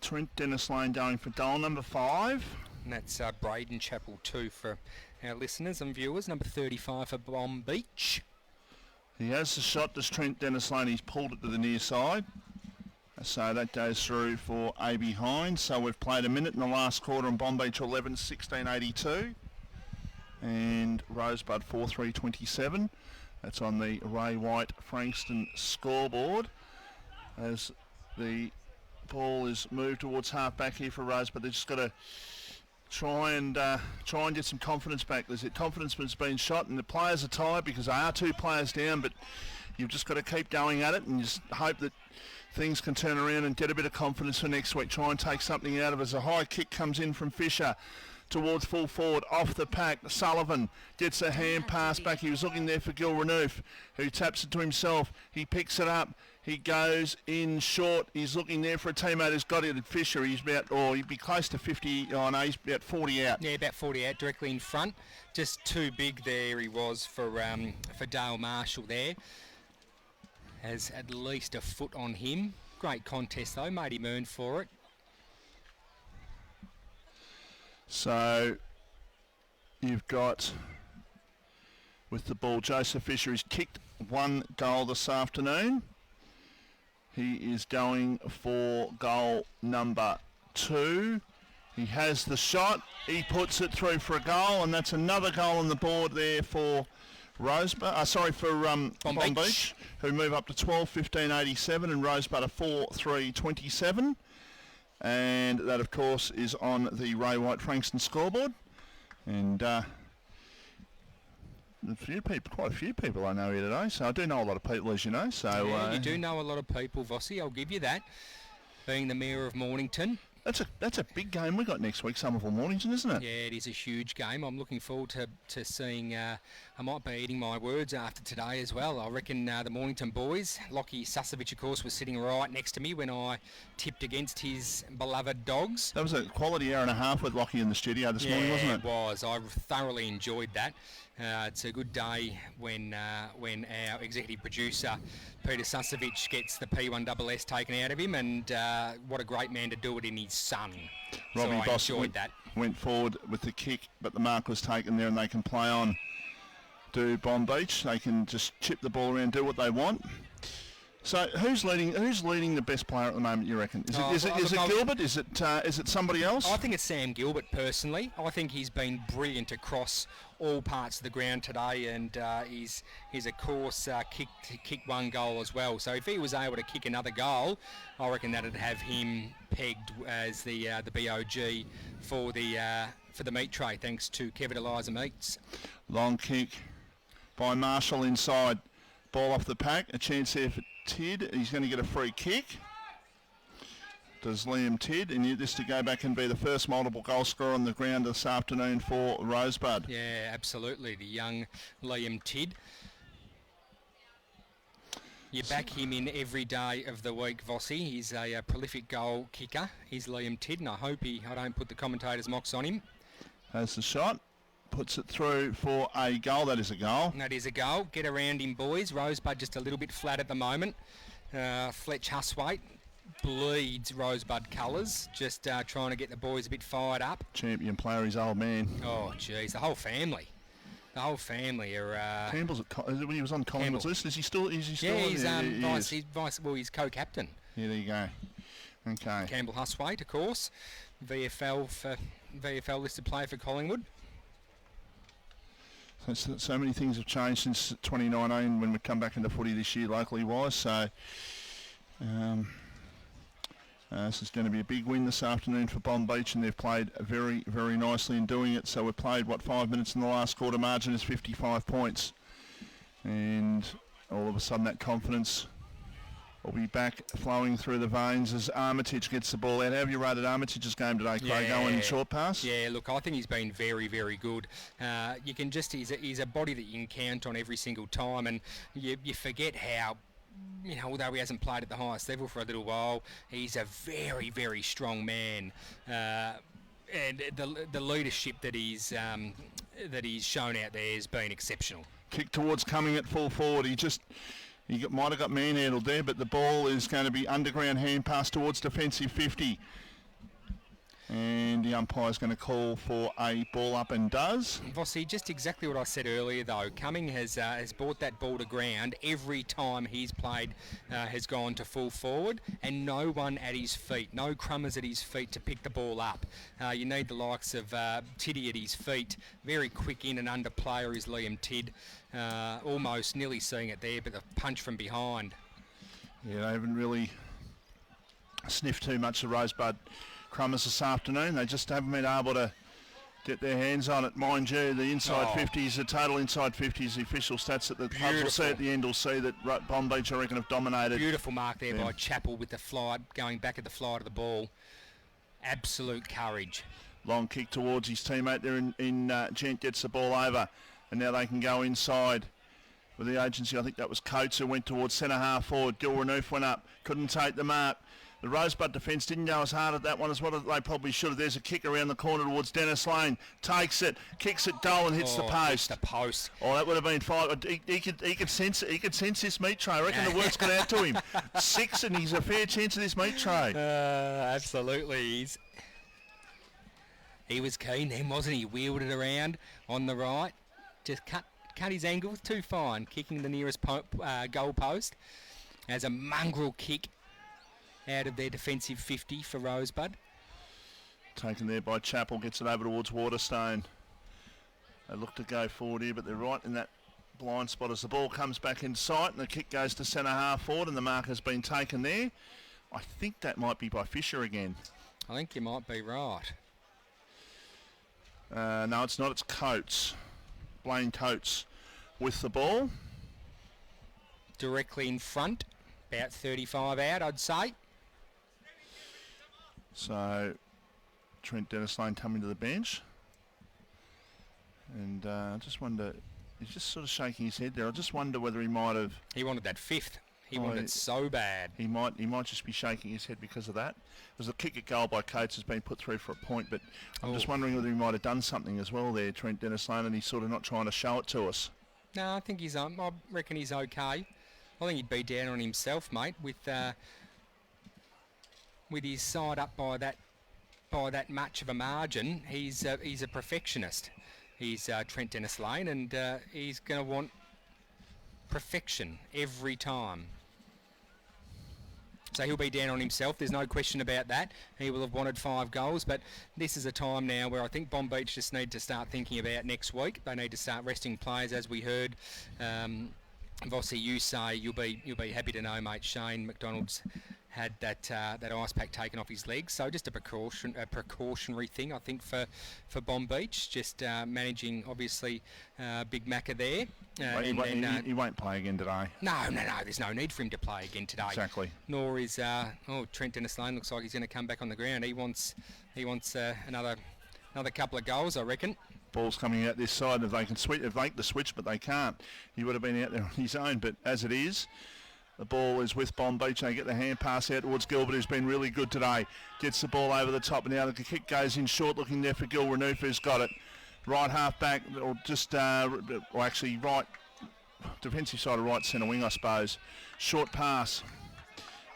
Trent Dennis Lane going for goal number 5. And that's Braden Chappell too for our listeners and viewers. Number 35 for Bonbeach. He has the shot, does Trent Dennis Lane. He's pulled it to the near side. So that goes through for A.B. Hines. So we've played a minute in the last quarter and Bonbeach 11, 16-82. And Rosebud 4-3-27. That's on the Ray White Frankston scoreboard. As the ball is moved towards half back here for Rosebud, they've just got to try and get some confidence back. There's confidence has been shot and the players are tired because they are 2 players down, but you've just got to keep going at it and just hope that things can turn around and get a bit of confidence for next week. Try and take something out of it as a high kick comes in from Fisher towards full forward, off the pack. Sullivan gets a hand pass back. He was looking there for Gil Renouf, who taps it to himself. He picks it up. He goes in short. He's looking there for a teammate who's got it at Fisher. He's he'd be close to 50. Oh no, he's about 40 out. Yeah, about 40 out, directly in front. Just too big there he was for Dale Marshall there. Has at least a foot on him. Great contest though, made him earn for it. So, you've got with the ball Joseph Fisher. He's kicked 1 goal this afternoon. He is going for goal number 2. He has the shot. He puts it through for a goal, and that's another goal on the board there for Rosebud. For Bonbeach, who move up to 12-15-87, and Rosebud are 4-3-27. And that, of course, is on the Ray White Frankston scoreboard. And quite a few people I know here today, so I do know a lot of people, as you know. So yeah, you do know a lot of people, Vossi. I'll give you that. Being the Mayor of Mornington. That's a big game we got next week, Somerville Mornington, isn't it? Yeah, it is a huge game. I'm looking forward to seeing. I might be eating my words after today as well. I reckon the Mornington boys. Lockie Susovich, of course, was sitting right next to me when I tipped against his beloved Dogs. That was a quality hour and a half with Lockie in the studio this morning, wasn't it? Yeah, it was. I thoroughly enjoyed that. It's a good day when our executive producer Peter Susovich gets the P1SS taken out of him, and what a great man to do it in his son. Robbie so Boss I enjoyed that. Went forward with the kick, but the mark was taken there, and they can play on to Bonbeach. They can just chip the ball around, do what they want. So who's leading the best player at the moment, you reckon? Is it Gilbert? Is it somebody else? I think it's Sam Gilbert personally. I think he's been brilliant across all parts of the ground today, and he's of course kicked 1 goal as well. So if he was able to kick another goal, I reckon that'd have him pegged as the BOG for the meat tray, thanks to Kevin Eliza Meats. Long kick by Marshall inside. Ball off the pack. A chance there for Tidd. He's going to get a free kick. Does Liam Tidd, and this to go back and be the first multiple goal scorer on the ground this afternoon for Rosebud. Yeah, absolutely. The young Liam Tidd. You back him in every day of the week, Vossi. He's a prolific goal kicker. He's Liam Tidd, and I hope I don't put the commentators' mocks on him. Has the shot. Puts it through for a goal. That is a goal. That is a goal. Get around him, boys. Rosebud just a little bit flat at the moment. Fletch Huswaite bleeds Rosebud colours, just trying to get the boys a bit fired up. Champion player, his old man. Oh, jeez, the whole family. The whole family are... Campbell's when he was on Collingwood's list. Is he still? Yeah, he's co-captain. Yeah, there you go. Okay. Campbell Huswaite, of course. VFL listed player for Collingwood. So many things have changed since 2019 when we come back into footy this year locally wise. So this is going to be a big win this afternoon for Bonbeach, and they've played very, very nicely in doing it. So we've played 5 minutes in the last quarter. Margin is 55 points, and all of a sudden that confidence will be back flowing through the veins as Armitage gets the ball out. How have you rated Armitage's game today, Craig? Going short pass? Yeah, look, I think he's been very, very good. You can he's a body that you can count on every single time, and you forget how, although he hasn't played at the highest level for a little while, he's a very, very strong man. And the leadership that he's shown out there has been exceptional. Kick towards coming at full forward. He might have got manhandled there, but the ball is going to be underground hand pass towards defensive 50. And the umpire's going to call for a ball up, and does. Vossi, just exactly what I said earlier, though. Cumming has brought that ball to ground every time he's played, has gone to full forward, and no one at his feet, no crummers at his feet to pick the ball up. You need the likes of Tiddy at his feet. Very quick in and under player is Liam Tidd. Almost nearly seeing it there, but the punch from behind. Yeah, they haven't really sniffed too much of Rosebud crummers this afternoon. They just haven't been able to get their hands on it. Mind you, the inside 50s, the total inside 50s, the official stats that the clubs will see at the end will see that Bonbeach, I reckon, have dominated. Beautiful mark there by Chappell with the flight, going back at the flight of the ball. Absolute courage. Long kick towards his teammate there in Gent, gets the ball over, and now they can go inside with the agency. I think that was Coates who went towards centre half forward. Gil Renouf went up, couldn't take the mark. The Rosebud defence didn't go as hard at that one as what they probably should have. There's a kick around the corner towards Dennis Lane. Takes it, kicks it goal and hits the post. Hits the post. Oh, that would have been 5. He could sense it. He could sense this meat tray. I reckon the word's got out to him. 6, and he's a fair chance of this meat tray. Absolutely. He was keen then, wasn't he? Wheeled it around on the right. Just cut his angle too fine, kicking the nearest goal post as a mongrel kick out of their defensive 50 for Rosebud. Taken there by Chappell, gets it over towards Waterstone. They look to go forward here, but they're right in that blind spot as the ball comes back in sight, and the kick goes to centre half forward, and the mark has been taken there. I think that might be by Fisher again. I think you might be right. No, it's not. It's Coates. Blaine Coates with the ball. Directly in front, about 35 out, I'd say. So, Trent Dennis Lane coming to the bench. And I just wonder, he's just sort of shaking his head there. I just wonder whether he might have... He wanted that fifth. He wanted it so bad. He might just be shaking his head because of that. Because the kick at goal by Coates has been put through for a point, but I'm just wondering whether he might have done something as well there, Trent Dennis Lane, and he's sort of not trying to show it to us. No, I think he's. I reckon he's okay. I think he'd be down on himself, mate, with his side up by that much of a margin. He's a perfectionist. He's Trent Dennis Lane, and he's going to want perfection every time. So he'll be down on himself, there's no question about that. He will have wanted 5 goals, but this is a time now where I think Bonbeach just need to start thinking about next week. They need to start resting players, as we heard. Vossi, you say you'll be happy to know, mate, Shane McDonald's had that ice pack taken off his legs, so just a precautionary thing, I think, for Bonbeach, just managing obviously Big Macca there. He won't play again today. No, there's no need for him to play again today. Exactly. Nor is Trent Dennis Lane looks like he's going to come back on the ground. He wants another couple of goals, I reckon. Ball's coming out this side. If they can make the switch, but they can't. He would have been out there on his own, but as it is, the ball is with Bonbeach. They get the hand pass out towards Gilbert, who's been really good today. Gets the ball over the top, and now the kick goes in short, looking there for Gil Renouf, who's got it. Right half back, or just, right defensive side of right centre wing, I suppose. Short pass.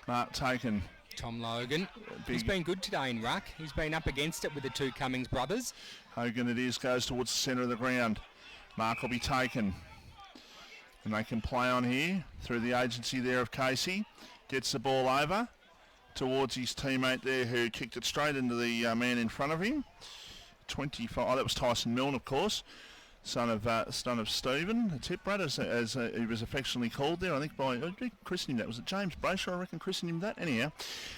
Mark taken. Tom Logan. He's been good today in ruck. He's been up against it with the two Cummings brothers. Hogan it is, goes towards the centre of the ground. Mark will be taken. And they can play on here through the agency there of Casey. Gets the ball over towards his teammate there, who kicked it straight into the man in front of him. 25. That was Tyson Milne, of course, son of Stephen, the tip Brad, as he was affectionately called there. I think by christening him that. Was it James Brayshaw? I reckon christened him that. Anyhow,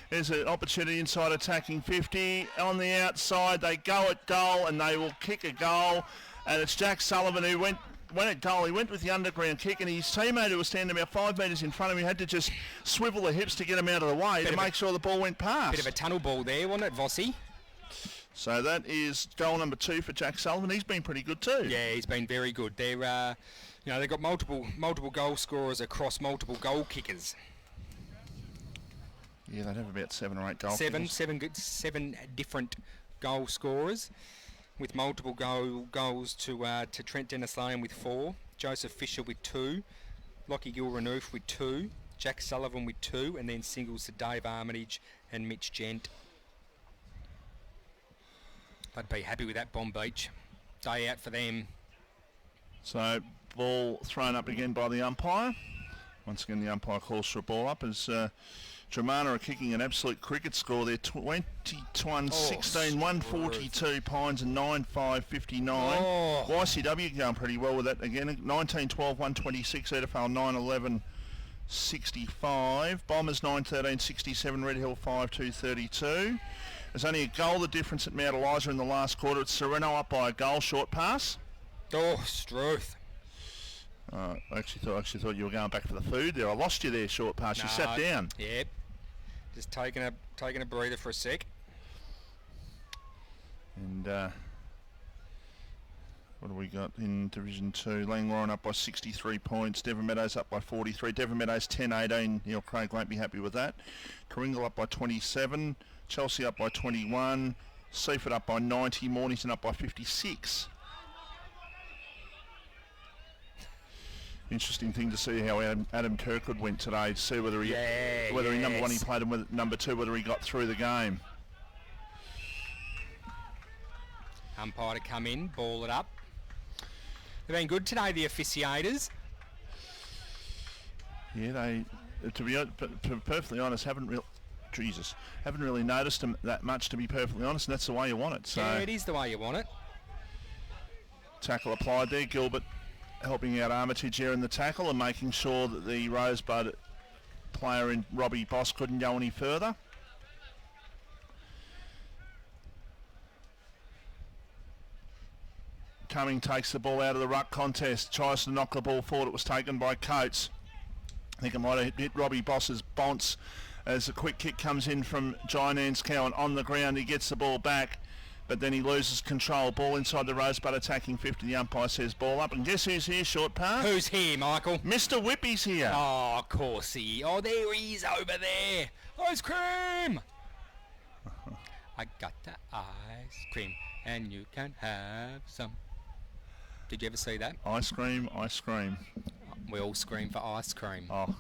there's an opportunity inside attacking 50 on the outside. They go at goal and they will kick a goal, and it's Jack Sullivan who went at goal. He went with the underground kick, and his teammate, who was standing about 5 metres in front of him, had to just swivel the hips to get him out of the way to make sure the ball went past. Bit of a tunnel ball there, wasn't it, Vossi? So that is goal number 2 for Jack Sullivan. He's been pretty good too. Yeah, he's been very good. They're, they've got multiple goal scorers across multiple goal kickers. Yeah, they'd have about 7 or 8 goal kickers. Seven different goal scorers, with multiple goals to Trent Dennis Lane with 4, Joseph Fisher with 2, Lockie Gil Renouf with 2, Jack Sullivan with 2, and then singles to Dave Armitage and Mitch Gent. I'd be happy with that, Bonbeach. Day out for them. So, ball thrown up again by the umpire. Once again, the umpire calls for a ball up as Dramana are kicking an absolute cricket score there. 21-16, 142 Pines and 9-5-59. YCW going pretty well with that again. 19-12, 126, Edifale 9-11-65. Bombers 9-13-67, Red Hill 5-2-32. There's only a goal the difference at Mount Eliza in the last quarter. It's Sereno up by a goal, short pass. Struth. I actually thought you were going back for the food there. I lost you there, short pass. You sat down. Yep. Just taking a breather for a sec. And what do we got in Division 2? Langwarren up by 63 points. Devon Meadows up by 43. Devon Meadows 10-18. Neil Craig won't be happy with that. Coringal up by 27. Chelsea up by 21. Seaford up by 90. Mornington up by 56. Interesting thing to see how Adam Kirkwood went today, to see whether he number 1 he played, and with number 2 whether he got through the game. Umpire to come in, ball it up. They've been good today, the officiators. Yeah, they, to be perfectly honest, haven't really noticed them that much, to be perfectly honest, and that's the way you want it. So yeah, it is the way you want it. Tackle applied there. Gilbert helping out Armitage here in the tackle and making sure that the Rosebud player in Robbie Boss couldn't go any further. Cumming takes the ball out of the ruck contest, tries to knock the ball forward. It was taken by Coates. I think it might have hit Robbie Boss's bonce as a quick kick comes in from Giant Anscow, and on the ground he gets the ball back, but then he loses control. Ball inside the Rosebud attacking 50. The umpire says ball up, and guess who's here, short pass? Who's here, Michael? Mr. Whippy's here. Oh, of course he. Oh, there he is over there. Ice cream. I got the ice cream, and you can have some. Did you ever see that? Ice cream, ice cream. We all scream for ice cream. Oh.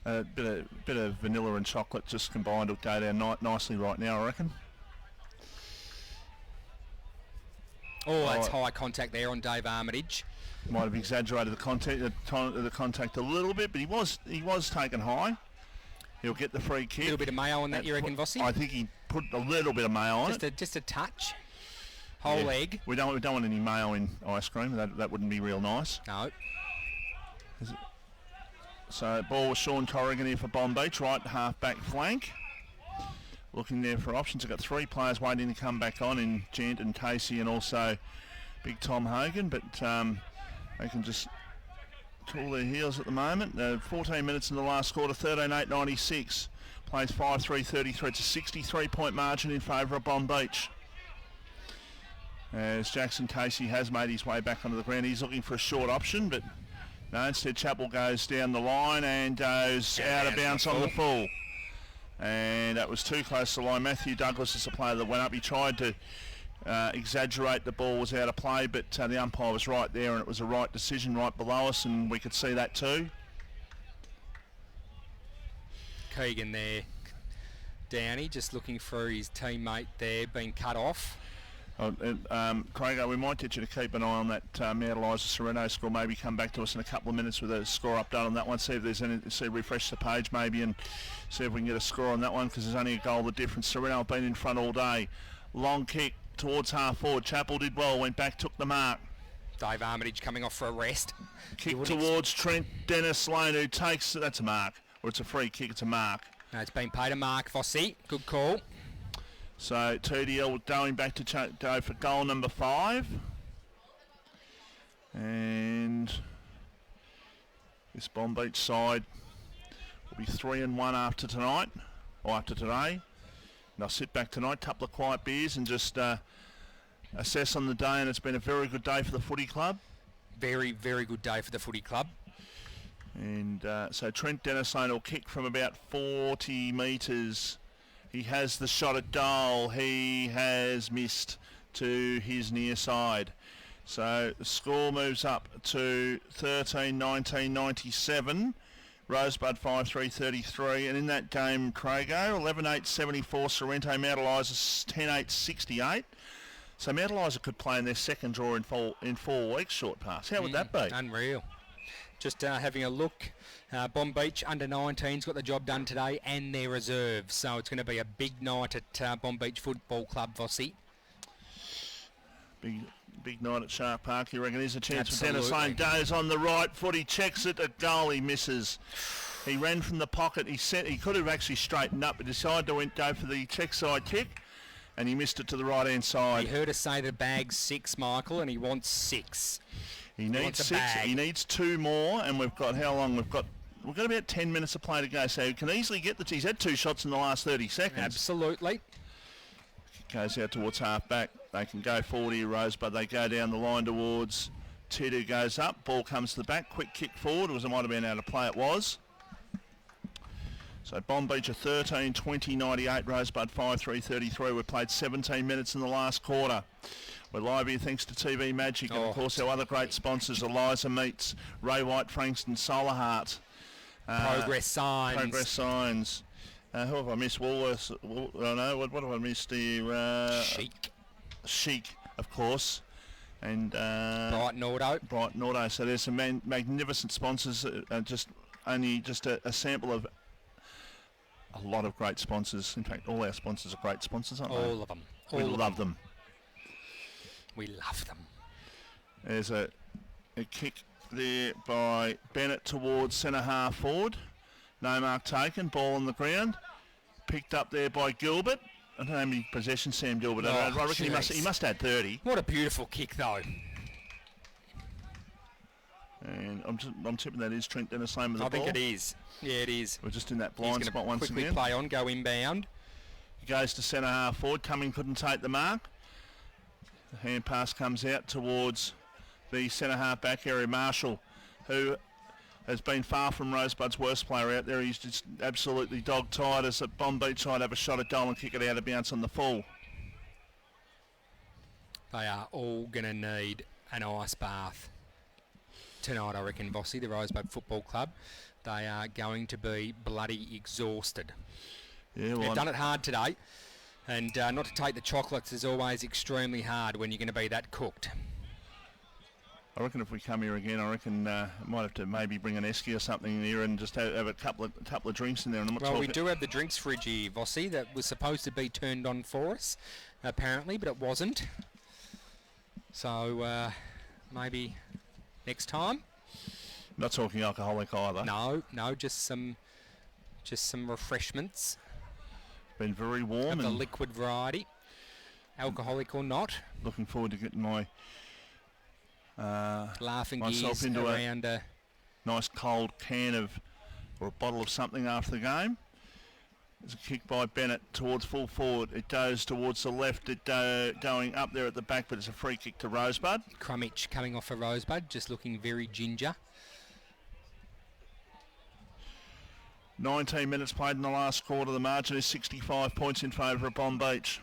A bit of vanilla and chocolate just combined will go down nicely right now, I reckon. Oh, that's high contact there on Dave Armitage. Might have exaggerated the contact a little bit, but he was taken high. He'll get the free kick. A little bit of mayo on that, you reckon, Vossi? I think he put a little bit of mayo on it. Just a touch. Whole egg. We don't want any mayo in ice cream. That wouldn't be real nice. No. So ball with Sean Corrigan here for Bonbeach, right half back flank. Looking there for options. They've got three players waiting to come back on in Gent and Casey and also Big Tom Hogan, but they can just cool their heels at the moment. 14 minutes in the last quarter, 13-8-96. Plays 5-3-33. It's a 63-point margin in favour of Bonbeach. As Jackson Casey has made his way back onto the ground. He's looking for a short option, but no, instead Chappell goes down the line and goes out of bounds on the full. And that was too close to the line. Matthew Douglas is the player that went up. He tried to exaggerate the ball was out of play, but the umpire was right there, and it was a right decision right below us, and we could see that too. Keegan there. Downey just looking for his teammate there, being cut off. Craig, we might get you to keep an eye on that Mount Eliza Sereno score. Maybe come back to us in a couple of minutes with a score update on that one. See if there's any. Refresh the page maybe and see if we can get a score on that one, because there's only a goal the difference. Sereno have been in front all day. Long kick towards half forward. Chappell did well. Went back, took the mark. Dave Armitage coming off for a rest. Kick towards Trent Dennis Lane, who takes. That's a mark, or it's a free kick. It's a mark. No, it's been paid a mark. Vossi, good call. So TDL going back to go for goal number 5. And this Bonbeach side will be 3-1 after tonight, or after today. And I'll sit back tonight, couple of quiet beers, and just assess on the day. And it's been a very good day for the footy club. Very, very good day for the footy club. And so Trent Dennisone will kick from about 40 metres. He has the shot at goal. He has missed to his near side. So the score moves up to 13-19-97. Rosebud 5-3-33. And in that game, Crago, 11-8-74. Sorrento Mount Eliza 10-8-68. So Mount Eliza could play in their second draw in 4 weeks, short pass. How would that be? Unreal. Just having a look. Bonbeach under 19's got the job done today, and their reserves. So it's going to be a big night at Bonbeach Football Club, Vossi. Big night at Shark Park. You reckon there's a chance for Dennis Lane? Goes on the right foot. He checks it. A goal. He misses. He ran from the pocket. He could have actually straightened up, but decided to go for the check side kick, and he missed it to the right hand side. He heard us say the bag's 6, Michael, and he wants 6. He needs 6. He needs 2 more, and we've got how long? We've got about 10 minutes of play to go, so he can easily get the. He's had 2 shots in the last 30 seconds. Absolutely. Goes out towards half back. They can go forward here, Rosebud. They go down the line towards Tidu. Goes up. Ball comes to the back. Quick kick forward. It might have been out of play. It was. So Bonbeach are 13-20-98. Rosebud 5-3-33. We've played 17 minutes in the last quarter. We're live here thanks to TV Magic and, of course, our other great sponsors, Eliza Meats, Ray White, Frankston, Solar Heart. Progress Signs. Progress Signs. Who have I missed? Woolworths. What have I missed here? Chic. Chic, of course, and Brighton Auto. So there's some magnificent sponsors. Just a sample of a lot of great sponsors. In fact, all our sponsors are great sponsors, aren't they? All of them. We love them. We love them. There's a kick there by Bennett towards centre half forward. No mark taken. Ball on the ground. Picked up there by Gilbert. I don't know how many possessions Sam Gilbert had. I reckon he must have had 30. What a beautiful kick, though. And I'm tipping that is Trent Dennis Lane with the ball. I think it is. Yeah, it is. We're just in that blind spot once again. Quickly play on, go inbound. He goes to centre half forward. Cumming couldn't take the mark. The hand pass comes out towards the centre half back area. Marshall, who has been far from Rosebud's worst player out there. He's just absolutely dog-tired as at Bonbeach side have a shot at goal and kick it out of bounds on the full. They are all going to need an ice bath tonight, I reckon, Bossy, the Rosebud Football Club. They are going to be bloody exhausted. Yeah, well, they've done it hard today, and not to take the chocolates is always extremely hard when you're going to be that cooked. I reckon if we come here again, I reckon might have to maybe bring an esky or something in here and just have a couple of drinks in there. And we do have the drinks fridge here, Vossi, that was supposed to be turned on for us, apparently, but it wasn't. So maybe next time. Not talking alcoholic either. No, just some refreshments. Been very warm. Of the liquid variety, alcoholic or not. Looking forward to getting my laughing myself gears into around a nice cold can of or a bottle of something after the game. There's a kick by Bennett towards full forward. It goes towards the left. It going up there at the back, but it's a free kick to Rosebud. Crummich coming off for Rosebud, just looking very ginger. 19 minutes played in the last quarter. The margin is 65 points in favour of Bonbeach.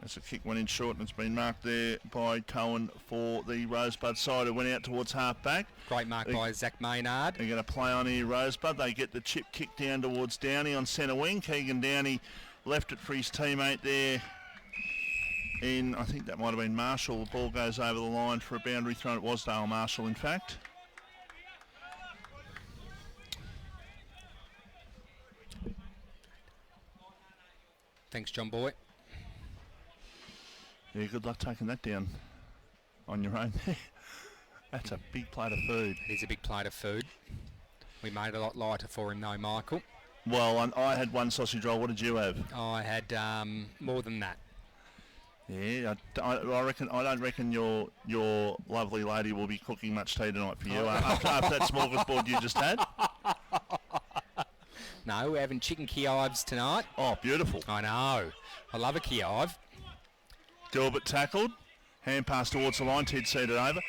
As the kick went in short, and it's been marked there by Cohen for the Rosebud side, who went out towards half back. Great mark by Zach Maynard. They're going to play on here, Rosebud. They get the chip kick down towards Downey on centre wing. Keegan Downey left it for his teammate there in, I think that might have been Marshall. The ball goes over the line for a boundary throw. It was Dale Marshall, in fact. Thanks, John Boy. Yeah, good luck taking that down on your own. That's a big plate of food. It is a big plate of food. We made it a lot lighter for him though, Michael. Well, I had one sausage roll. What did you have? I had more than that. Yeah, I don't reckon your lovely lady will be cooking much tea tonight for you after that smorgasbord you just had. No, we're having chicken Kiev tonight. Oh, beautiful. I know. I love a Kiev. Gilbert tackled. Hand pass towards the line. Ted seated over.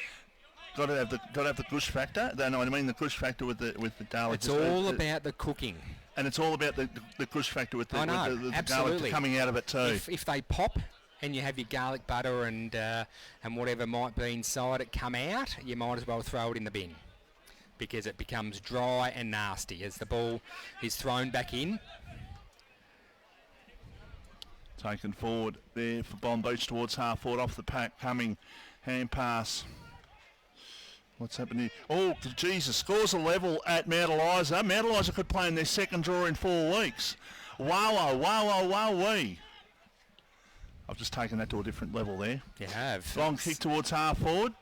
Got to have the gush factor. No, I mean the gush factor with the garlic. It's all about the cooking. And it's all about the gush factor with the absolutely. garlic coming out of it too. If they pop and you have your garlic butter and whatever might be inside it come out, you might as well throw it in the bin, because it becomes dry and nasty as the ball is thrown back in. Taken forward there for Bonbeach towards half forward off the pack. Coming hand pass. What's happening? Oh, Jesus. Scores a level at Mount Eliza. Mount Eliza could play in their second draw in 4 weeks. Wow-wee. I've just taken that to a different level there. You have. Long kick towards half forward.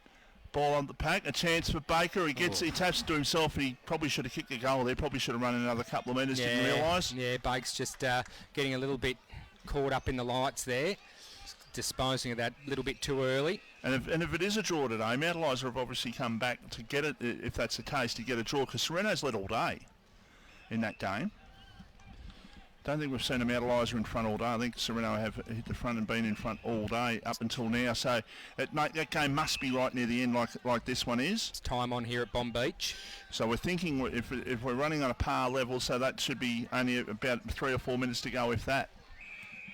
Ball on the pack. A chance for Baker. He taps it to himself, and he probably should have kicked a goal there. Probably should have run another couple of metres. Didn't realise. Yeah, Baker's just getting a little bit caught up in the lights there, disposing of that a little bit too early. And if it is a draw today, Mount Eliza have obviously come back to get it, if that's the case, to get a draw, because Sereno's led all day in that game. Don't think we've seen a Mount Eliza in front all day. I think Sereno have hit the front and been in front all day up until now. So that game must be right near the end like this one is. It's time on here at Bonbeach. So we're thinking if we're running on a par level, so that should be only about 3 or 4 minutes to go, if that,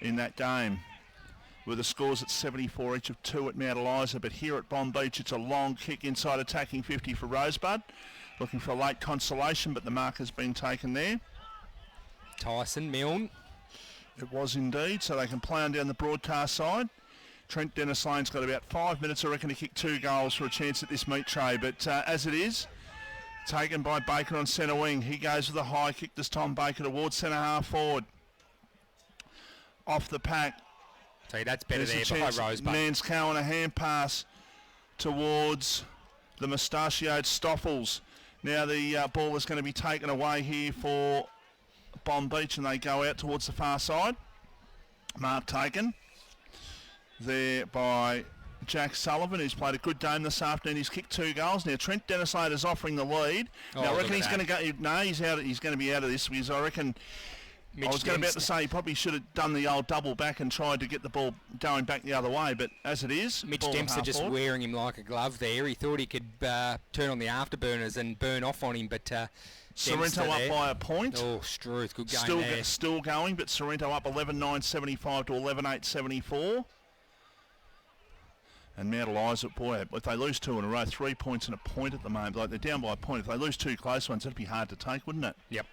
in that game, with the scores at 74 each of 2 at Mount Eliza. But here at Bonbeach, it's a long kick inside attacking 50 for Rosebud. Looking for a late consolation, but the mark has been taken there. Tyson, Milne. It was indeed, so they can play on down the broadcast side. Trent Dennis Lane's got about 5 minutes, I reckon, to kick 2 goals for a chance at this meet tray. But as it is, taken by Baker on centre wing. He goes with a high kick this time, Baker towards centre half forward. Off the pack. See, that's better There's there a by chance. Rosebud. Manscow on a hand pass towards the mustachioed Stoffels. Now the ball is going to be taken away here for Bonbeach, and they go out towards the far side. Mark taken there by Jack Sullivan, who's played a good game this afternoon. He's kicked 2 goals. Now Trent Dennislade is offering the lead. Now I reckon he's going to go. No, he's out. He's going to be out of this because I reckon. I was about to say he probably should have done the old double back and tried to get the ball going back the other way, but as it is, Mitch Dempster just wearing him like a glove there. He thought he could turn on the afterburners and burn off on him, but Sorrento up by a point. Oh, Struth, good game there. Still going, but Sorrento up 11-9-75 to 11-8-74. And Mount Eliza, boy, if they lose 2 in a row, 3 points and a point at the moment. Like they're down by a point. If they lose 2 close ones, that'd be hard to take, wouldn't it? Yep.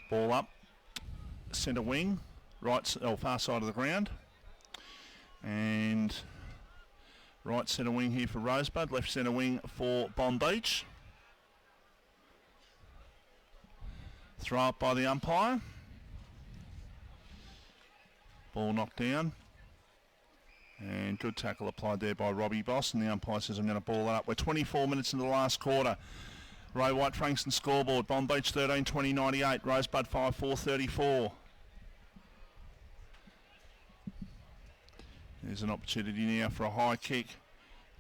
Ball up, centre wing, far side of the ground. And right centre wing here for Rosebud, left centre wing for Bonbeach. Throw up by the umpire. Ball knocked down. And good tackle applied there by Robbie Boss, and the umpire says I'm going to ball it up. We're 24 minutes into the last quarter. Ray White Frankston scoreboard. Bonbeach 13-20-98. Rosebud 5-4-34. There's an opportunity now for a high kick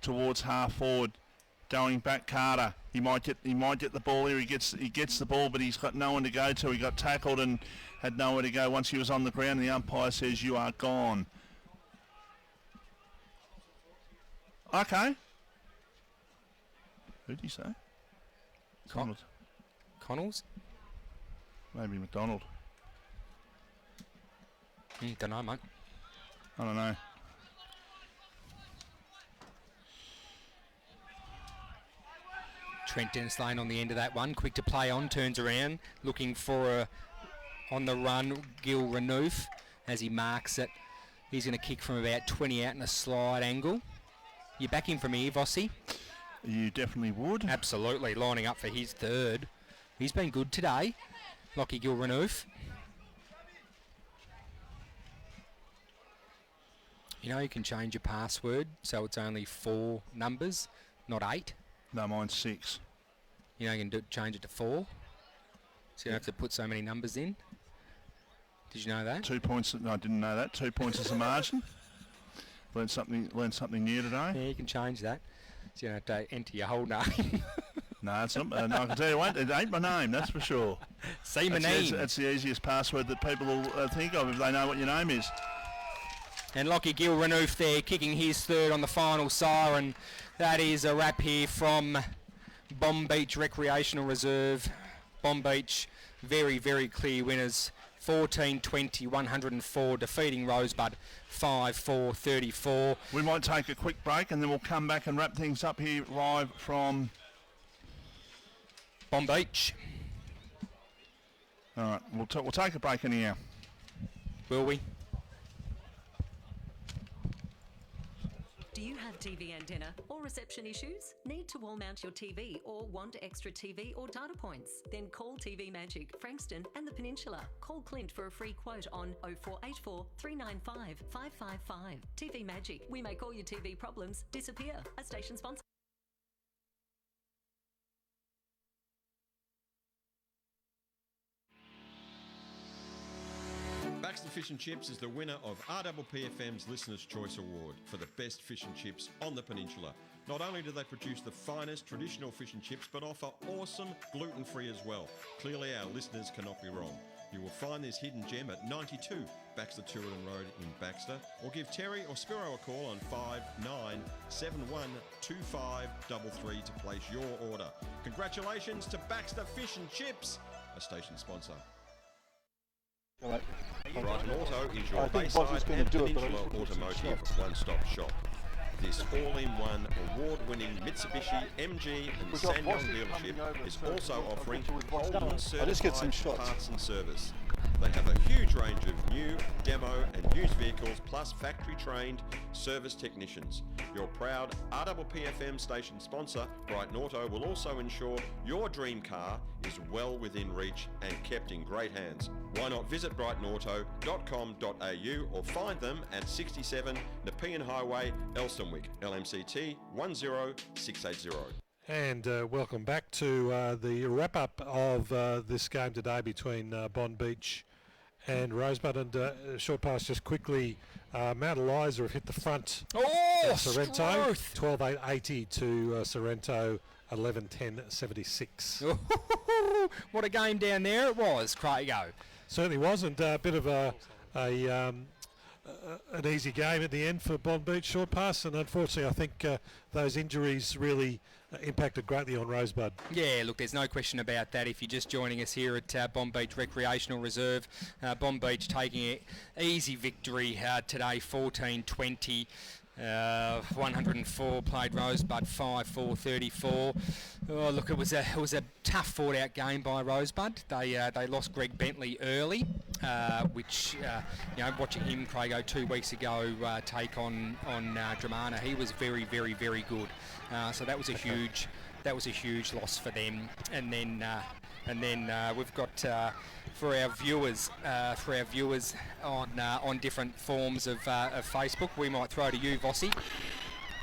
towards half forward. Going back, Carter. He might get the ball here. He gets the ball, but he's got no one to go to. He got tackled and had nowhere to go once he was on the ground. The umpire says you are gone. Okay. Who did he say? Connells? Maybe McDonald. Don't know, mate. I don't know. Trent Dennis Lane on the end of that one. Quick to play on, turns around, looking for a on the run, Gil Renouf, as he marks it. He's going to kick from about 20 out in a slide angle. You back him from here, Vossi? You definitely would. Absolutely, lining up for his third. He's been good today, Lockie Gil Renouf. You know you can change your password so it's only 4 numbers, not 8. No, mine's 6. You know you can change it to 4. So you don't have to put so many numbers in. Did you know that? 2 points. No, I didn't know that. 2 points is a margin. Learned something new today. Yeah, you can change that. So you don't have to enter your whole name. No, it's not. No, I can tell you what, it ain't my name, that's for sure. See my name. That's the easiest password that people will think of if they know what your name is. And Lockie Gil Renouf there, kicking his third on the final siren. That is a wrap here from Bonbeach Recreational Reserve. Bonbeach, very, very clear winners. 14-20-104, defeating Rosebud 5-4-34. We might take a quick break and then we'll come back and wrap things up here live from Bonbeach. All right, we'll take a break anyhow. Will we? Do you have TV antenna or reception issues? Need to wall mount your TV or want extra TV or data points? Then call TV Magic, Frankston and the Peninsula. Call Clint for a free quote on 0484 395 555. TV Magic, we make all your TV problems disappear. A station sponsor. Baxter Fish and Chips is the winner of RPPFM's Listener's Choice Award for the best fish and chips on the peninsula. Not only do they produce the finest traditional fish and chips, but offer awesome gluten-free as well. Clearly our listeners cannot be wrong. You will find this hidden gem at 92 Baxter Tooradin Road in Baxter, or give Terry or Spiro a call on 59712533 to place your order. Congratulations to Baxter Fish and Chips, a station sponsor. Brighton Auto is your Bayside and Peninsula automotive one-stop shop. This all-in-one award-winning Mitsubishi, MG and Sanyong dealership is also offering Holden certified parts and service. They have a huge range of new, demo and used vehicles plus factory trained service technicians. Your proud RPPFM station sponsor, Brighton Auto, will also ensure your dream car is well within reach and kept in great hands. Why not visit brightonauto.com.au or find them at 67 Nepean Highway, Elstonwick, LMCT 10680. And welcome back to the wrap-up of this game today between Bonbeach and Rosebud. And short pass just quickly, Mount Eliza have hit the front of Sorrento, 12.880 to Sorrento, 11.10.76. What a game down there it was, Craigo. Certainly wasn't a bit of an easy game at the end for Bonbeach short pass, and unfortunately I think those injuries really impacted greatly on Rosebud. Yeah, look, there's no question about that. If you're just joining us here at Bonbeach Recreational Reserve, Bonbeach taking an easy victory today, 14-20. 104 played Rosebud, 5-4-34. Oh, look, it was a tough fought-out game by Rosebud. They lost Greg Bentley early, which watching him, Craigo, 2 weeks ago take on Dramana, he was very, very, very good. So that was a huge loss for them. And then we've got for our viewers on different forms of Facebook, we might throw to you, Vossi.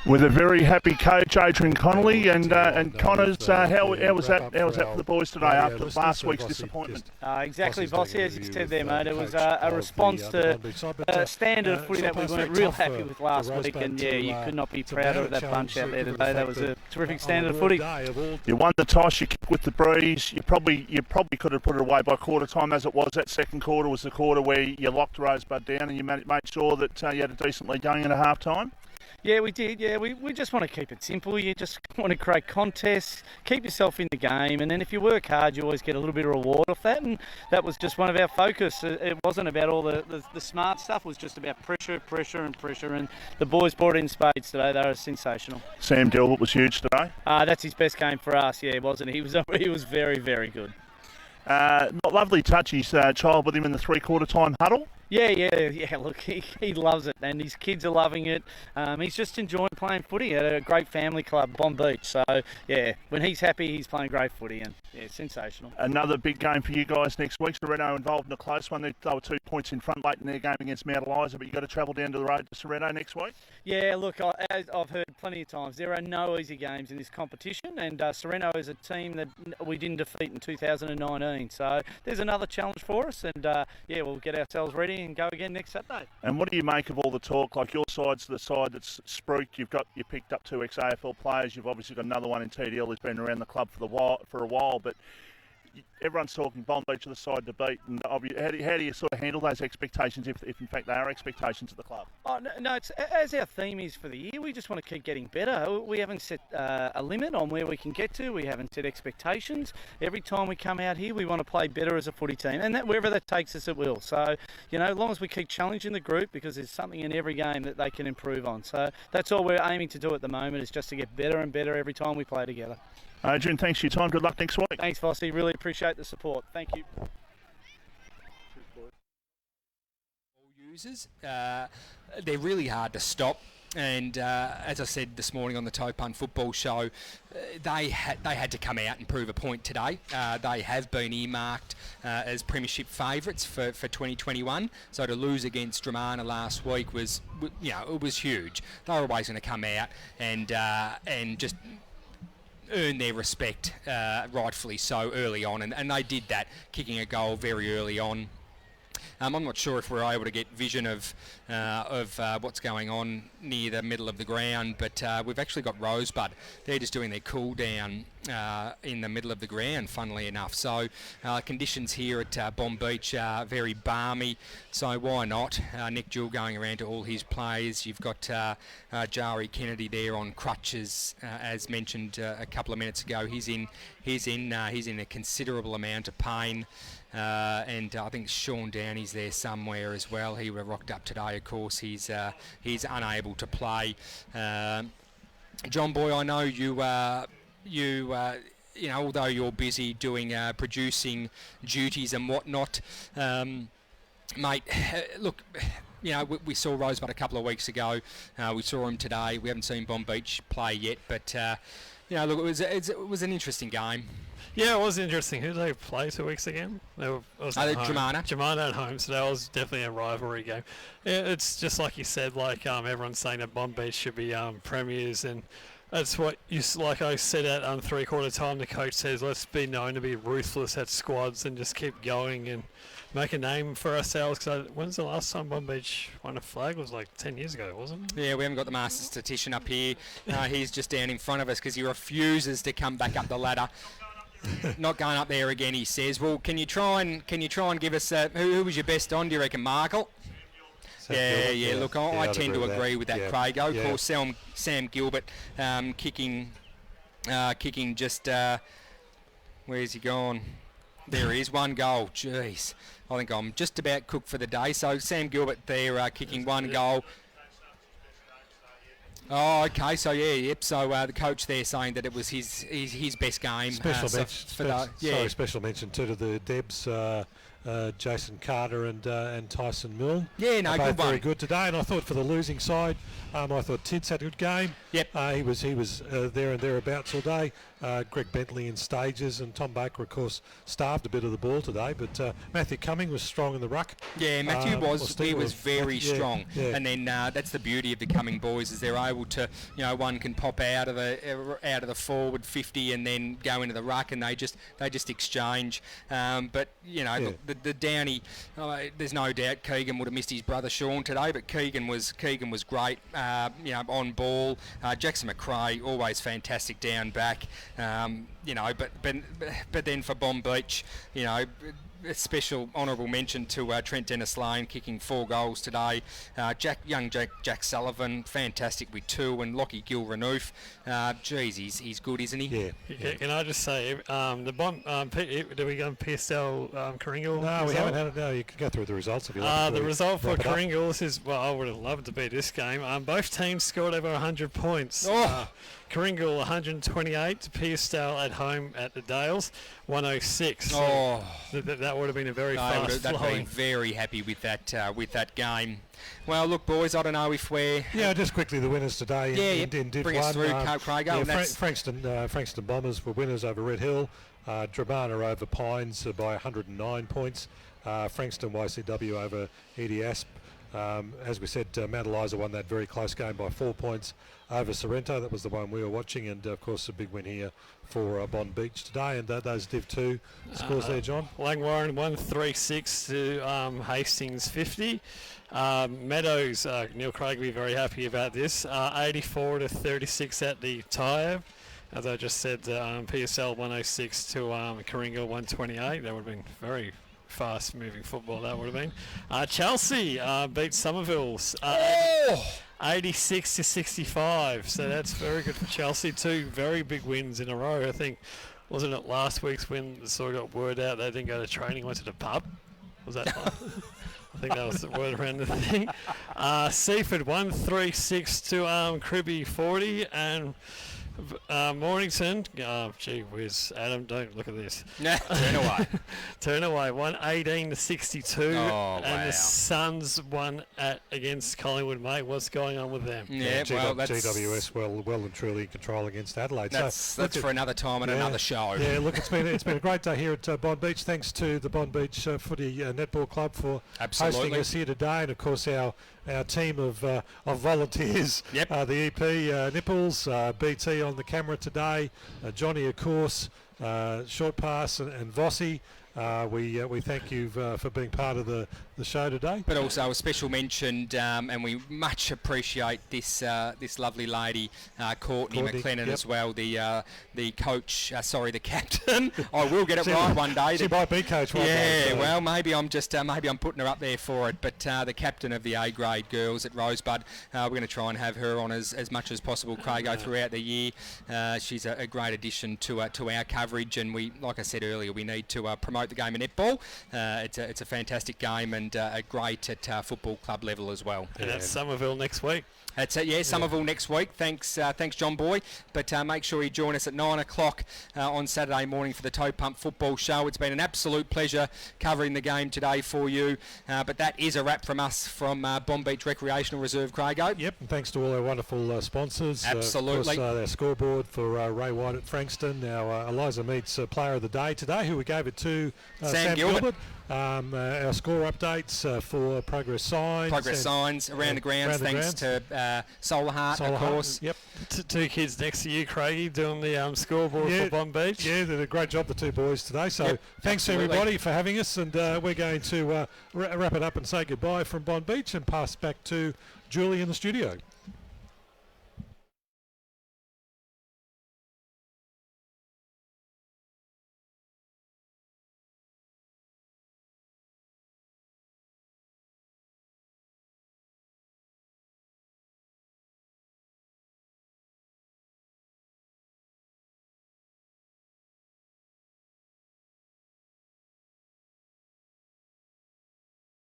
With a very happy coach, Adrian Connolly, and Connors, how was that for the boys today after last week's disappointment? Exactly, Vossi, as you said there, mate. It was a response to a standard of footy that we weren't real happy with last week, and yeah, you could not be prouder of that bunch out there today. That was a terrific standard of footy. You won the toss, you kicked with the breeze. You probably could have put it away by quarter time, as it was. That second quarter was the quarter where you locked Rosebud down and you made sure that you had a decent lead going into half time. Yeah, we did. Yeah, we just want to keep it simple. You just want to create contests, keep yourself in the game, and then if you work hard, you always get a little bit of reward off that, and that was just one of our focus. It wasn't about all the smart stuff. It was just about pressure, and the boys brought in spades today. They were sensational. Sam Dilbert was huge today. That's his best game for us, yeah, wasn't he? He was very, very good. Lovely touch, his child with him in the three-quarter time huddle. Yeah. Look, he loves it, and his kids are loving it. He's just enjoying playing footy at a great family club, Bonbeach. So yeah, when he's happy, he's playing great footy, and yeah, sensational. Another big game for you guys next week. Sorrento involved in a close one. They were 2 points in front late in their game against Mount Eliza, but you've got to travel down to the road to Sorrento next week. Yeah, look, as I've heard plenty of times, there are no easy games in this competition, and Sorrento is a team that we didn't defeat in 2019. So there's another challenge for us, and we'll get ourselves ready and go again next Saturday. And what do you make of all the talk? Like, your side's the side that's spruiked. You picked up 2 ex-AFL players. You've obviously got another one in TDL who's been around the club for a while, but everyone's talking Bonbeach are the side to beat. And how do you sort of handle those expectations if in fact they are expectations of the club? Oh, no, it's as our theme is for the year. We just want to keep getting better. We haven't set a limit on where we can get to. We haven't set expectations. Every time we come out here, we want to play better as a footy team, and that wherever that takes us, it will. So, as long as we keep challenging the group, because there's something in every game that they can improve on. So that's all we're aiming to do at the moment, is just to get better and better every time we play together. Adrian, thanks for your time. Good luck next week. Thanks, Vossi. Really appreciate the support. Thank you. Users, they're really hard to stop. And as I said this morning on the Topun Football Show, they had to come out and prove a point today. They have been earmarked as premiership favourites for 2021. So to lose against Dramana last week was, it was huge. They were always going to come out and just earn their respect, rightfully so, early on, and they did that, kicking a goal very early on. I'm not sure if we're able to get vision of what's going on near the middle of the ground, but we've actually got Rosebud. They're just doing their cool down in the middle of the ground, funnily enough. So conditions here at Bonbeach are very balmy, so why not? Nick Jewell going around to all his players. You've got Jari Kennedy there on crutches, as mentioned a couple of minutes ago. He's in a considerable amount of pain. And I think Sean Downey's there somewhere as well. He would have rocked up today, of course. He's unable to play. John Boy, I know you you know, although you're busy doing producing duties and whatnot, mate, look, you know, we saw Rosebud a couple of weeks ago. We saw him today. We haven't seen Bomb Beach play yet, but you know, look, it was an interesting game. Yeah, it was interesting. Who did they play 2 weeks again? They were Germana at home, so that was definitely a rivalry game. Yeah, it's just like you said, like everyone's saying that Bomb Beach should be premiers, and that's what like I said at 3/4 time. The coach says, let's be known to be ruthless at squads and just keep going and make a name for ourselves. Cause when's the last time Bomb Beach won a flag? It was like 10 years ago, wasn't it? Yeah, we haven't got the master statistician up here. He's just down in front of us because he refuses to come back up the ladder. Not going up there again, he says. Well, can you try and give us who was your best on? Do you reckon, Markle? Yeah. Look, I tend to agree with that, Craig. Of course, Sam Gilbert kicking just. Where's he gone? There he is, 1 goal. Jeez, I think I'm just about cooked for the day. So Sam Gilbert there kicking 1 goal. Oh, okay. So So the coach there saying that it was his best game. Special mention too to the Debs, Jason Carter and Tyson Milne. Yeah, no, both good one. Very good today. And I thought for the losing side, I thought Tids had a good game. Yep. He was there and thereabouts all day. Greg Bentley in stages, and Tom Baker, of course, starved a bit of the ball today. But Matthew Cumming was strong in the ruck. Yeah, Matthew was very strong. Yeah. And then that's the beauty of the Cumming boys, is they're able to, you know, one can pop out of the forward 50 and then go into the ruck, and they just exchange. But you know, look, the Downey, there's no doubt Keegan would have missed his brother Sean today, but Keegan was great. You know, on ball. Jackson McRae, always fantastic down back. You know, but then for Bomb Beach, you know, a special honourable mention to Trent Dennis Lane kicking 4 goals today. Jack Sullivan, fantastic with 2, and Lockie Gilrenoof. Geez, he's good, isn't he? Yeah. Can I just say, the Bomb? Do we go on PSL Karingal? No, we haven't had it. No, you can go through the results if you like. The result for Karingal, this is, well, I would have loved to beat this game. Both teams scored over 100 points. Karingal 128, PSL at home at the Dales 106. So that would have been a very fast flowing. They'd been very happy with that game. Well, look, boys, I don't know if we're... just quickly, the winners today in Div 1. Bring us through, Craig. Frankston Bombers were winners over Red Hill. Dramana over Pines by 109 points. Frankston YCW over Edie Asp. As we said, Mount Eliza won that very close game by 4 points over Sorrento. That was the one we were watching, and of course a big win here for Bond Beach today. And those Div 2 scores there, John. Langwarren 136 to Hastings 50. Meadows, Neil Craig will be very happy about this. 84 to 36 at the Tyab. As I just said, PSL 106 to Karingal 128. That would have been very fast moving football, that would have been. Chelsea beat Somerville's 86 to 65, so that's very good for Chelsea. 2 very big wins in a row. I think, wasn't it last week's win that sort of got word out they didn't go to training, went to the pub? Was that I think that was the word around the thing. Seaford 136 to Cribby 40, and Mornington, gee whiz, Adam, don't look at this. Turn away. Turn away, 118 to 62. And the Suns won against Collingwood, mate. What's going on with them? GWS well and truly in control against Adelaide. That's for another time and another show. Yeah, look, it's been a great day here at Bond Beach. Thanks to the Bond Beach Footy Netball Club for hosting us here today, and of course our team of volunteers, the EP, Nipples, BT on the camera today, Johnny, of course, Short Pass and Vossi. We thank you for being part of the show today. But also a special mention, and we much appreciate this lovely lady, Courtney McLennan as well, the coach, the captain. I will get it right one day. She might be coach one day. Yeah, well, maybe I'm putting her up there for it. But the captain of the A-grade girls at Rosebud, we're going to try and have her on as much as possible, Craig, throughout the year. She's a great addition to our coverage, and we, like I said earlier, we need to promote the game of netball. It's a fantastic game, and a great at football club level as well. And that's Somerville next week. That's it, yeah. Somerville next week. Thanks, John Boy. But make sure you join us at 9 o'clock on Saturday morning for the Toe Pump Football Show. It's been an absolute pleasure covering the game today for you. But that is a wrap from us from Bomb Beach Recreational Reserve, Craigo. Yep, and thanks to all our wonderful sponsors. Absolutely. Of course, our scoreboard for Ray White at Frankston. Our Eliza Meets Player of the Day today, who we gave it to Sam Gilbert. Our score updates for Progress Signs. Around the grounds, thanks to Solar Heart, of course. Yep. Two kids next to you, Craigie, doing the scoreboard for Bomb Beach. Yeah, they did a great job, the two boys today. So thanks to everybody for having us, and we're going to wrap it up and say goodbye from Bomb Beach and pass back to Julie in the studio.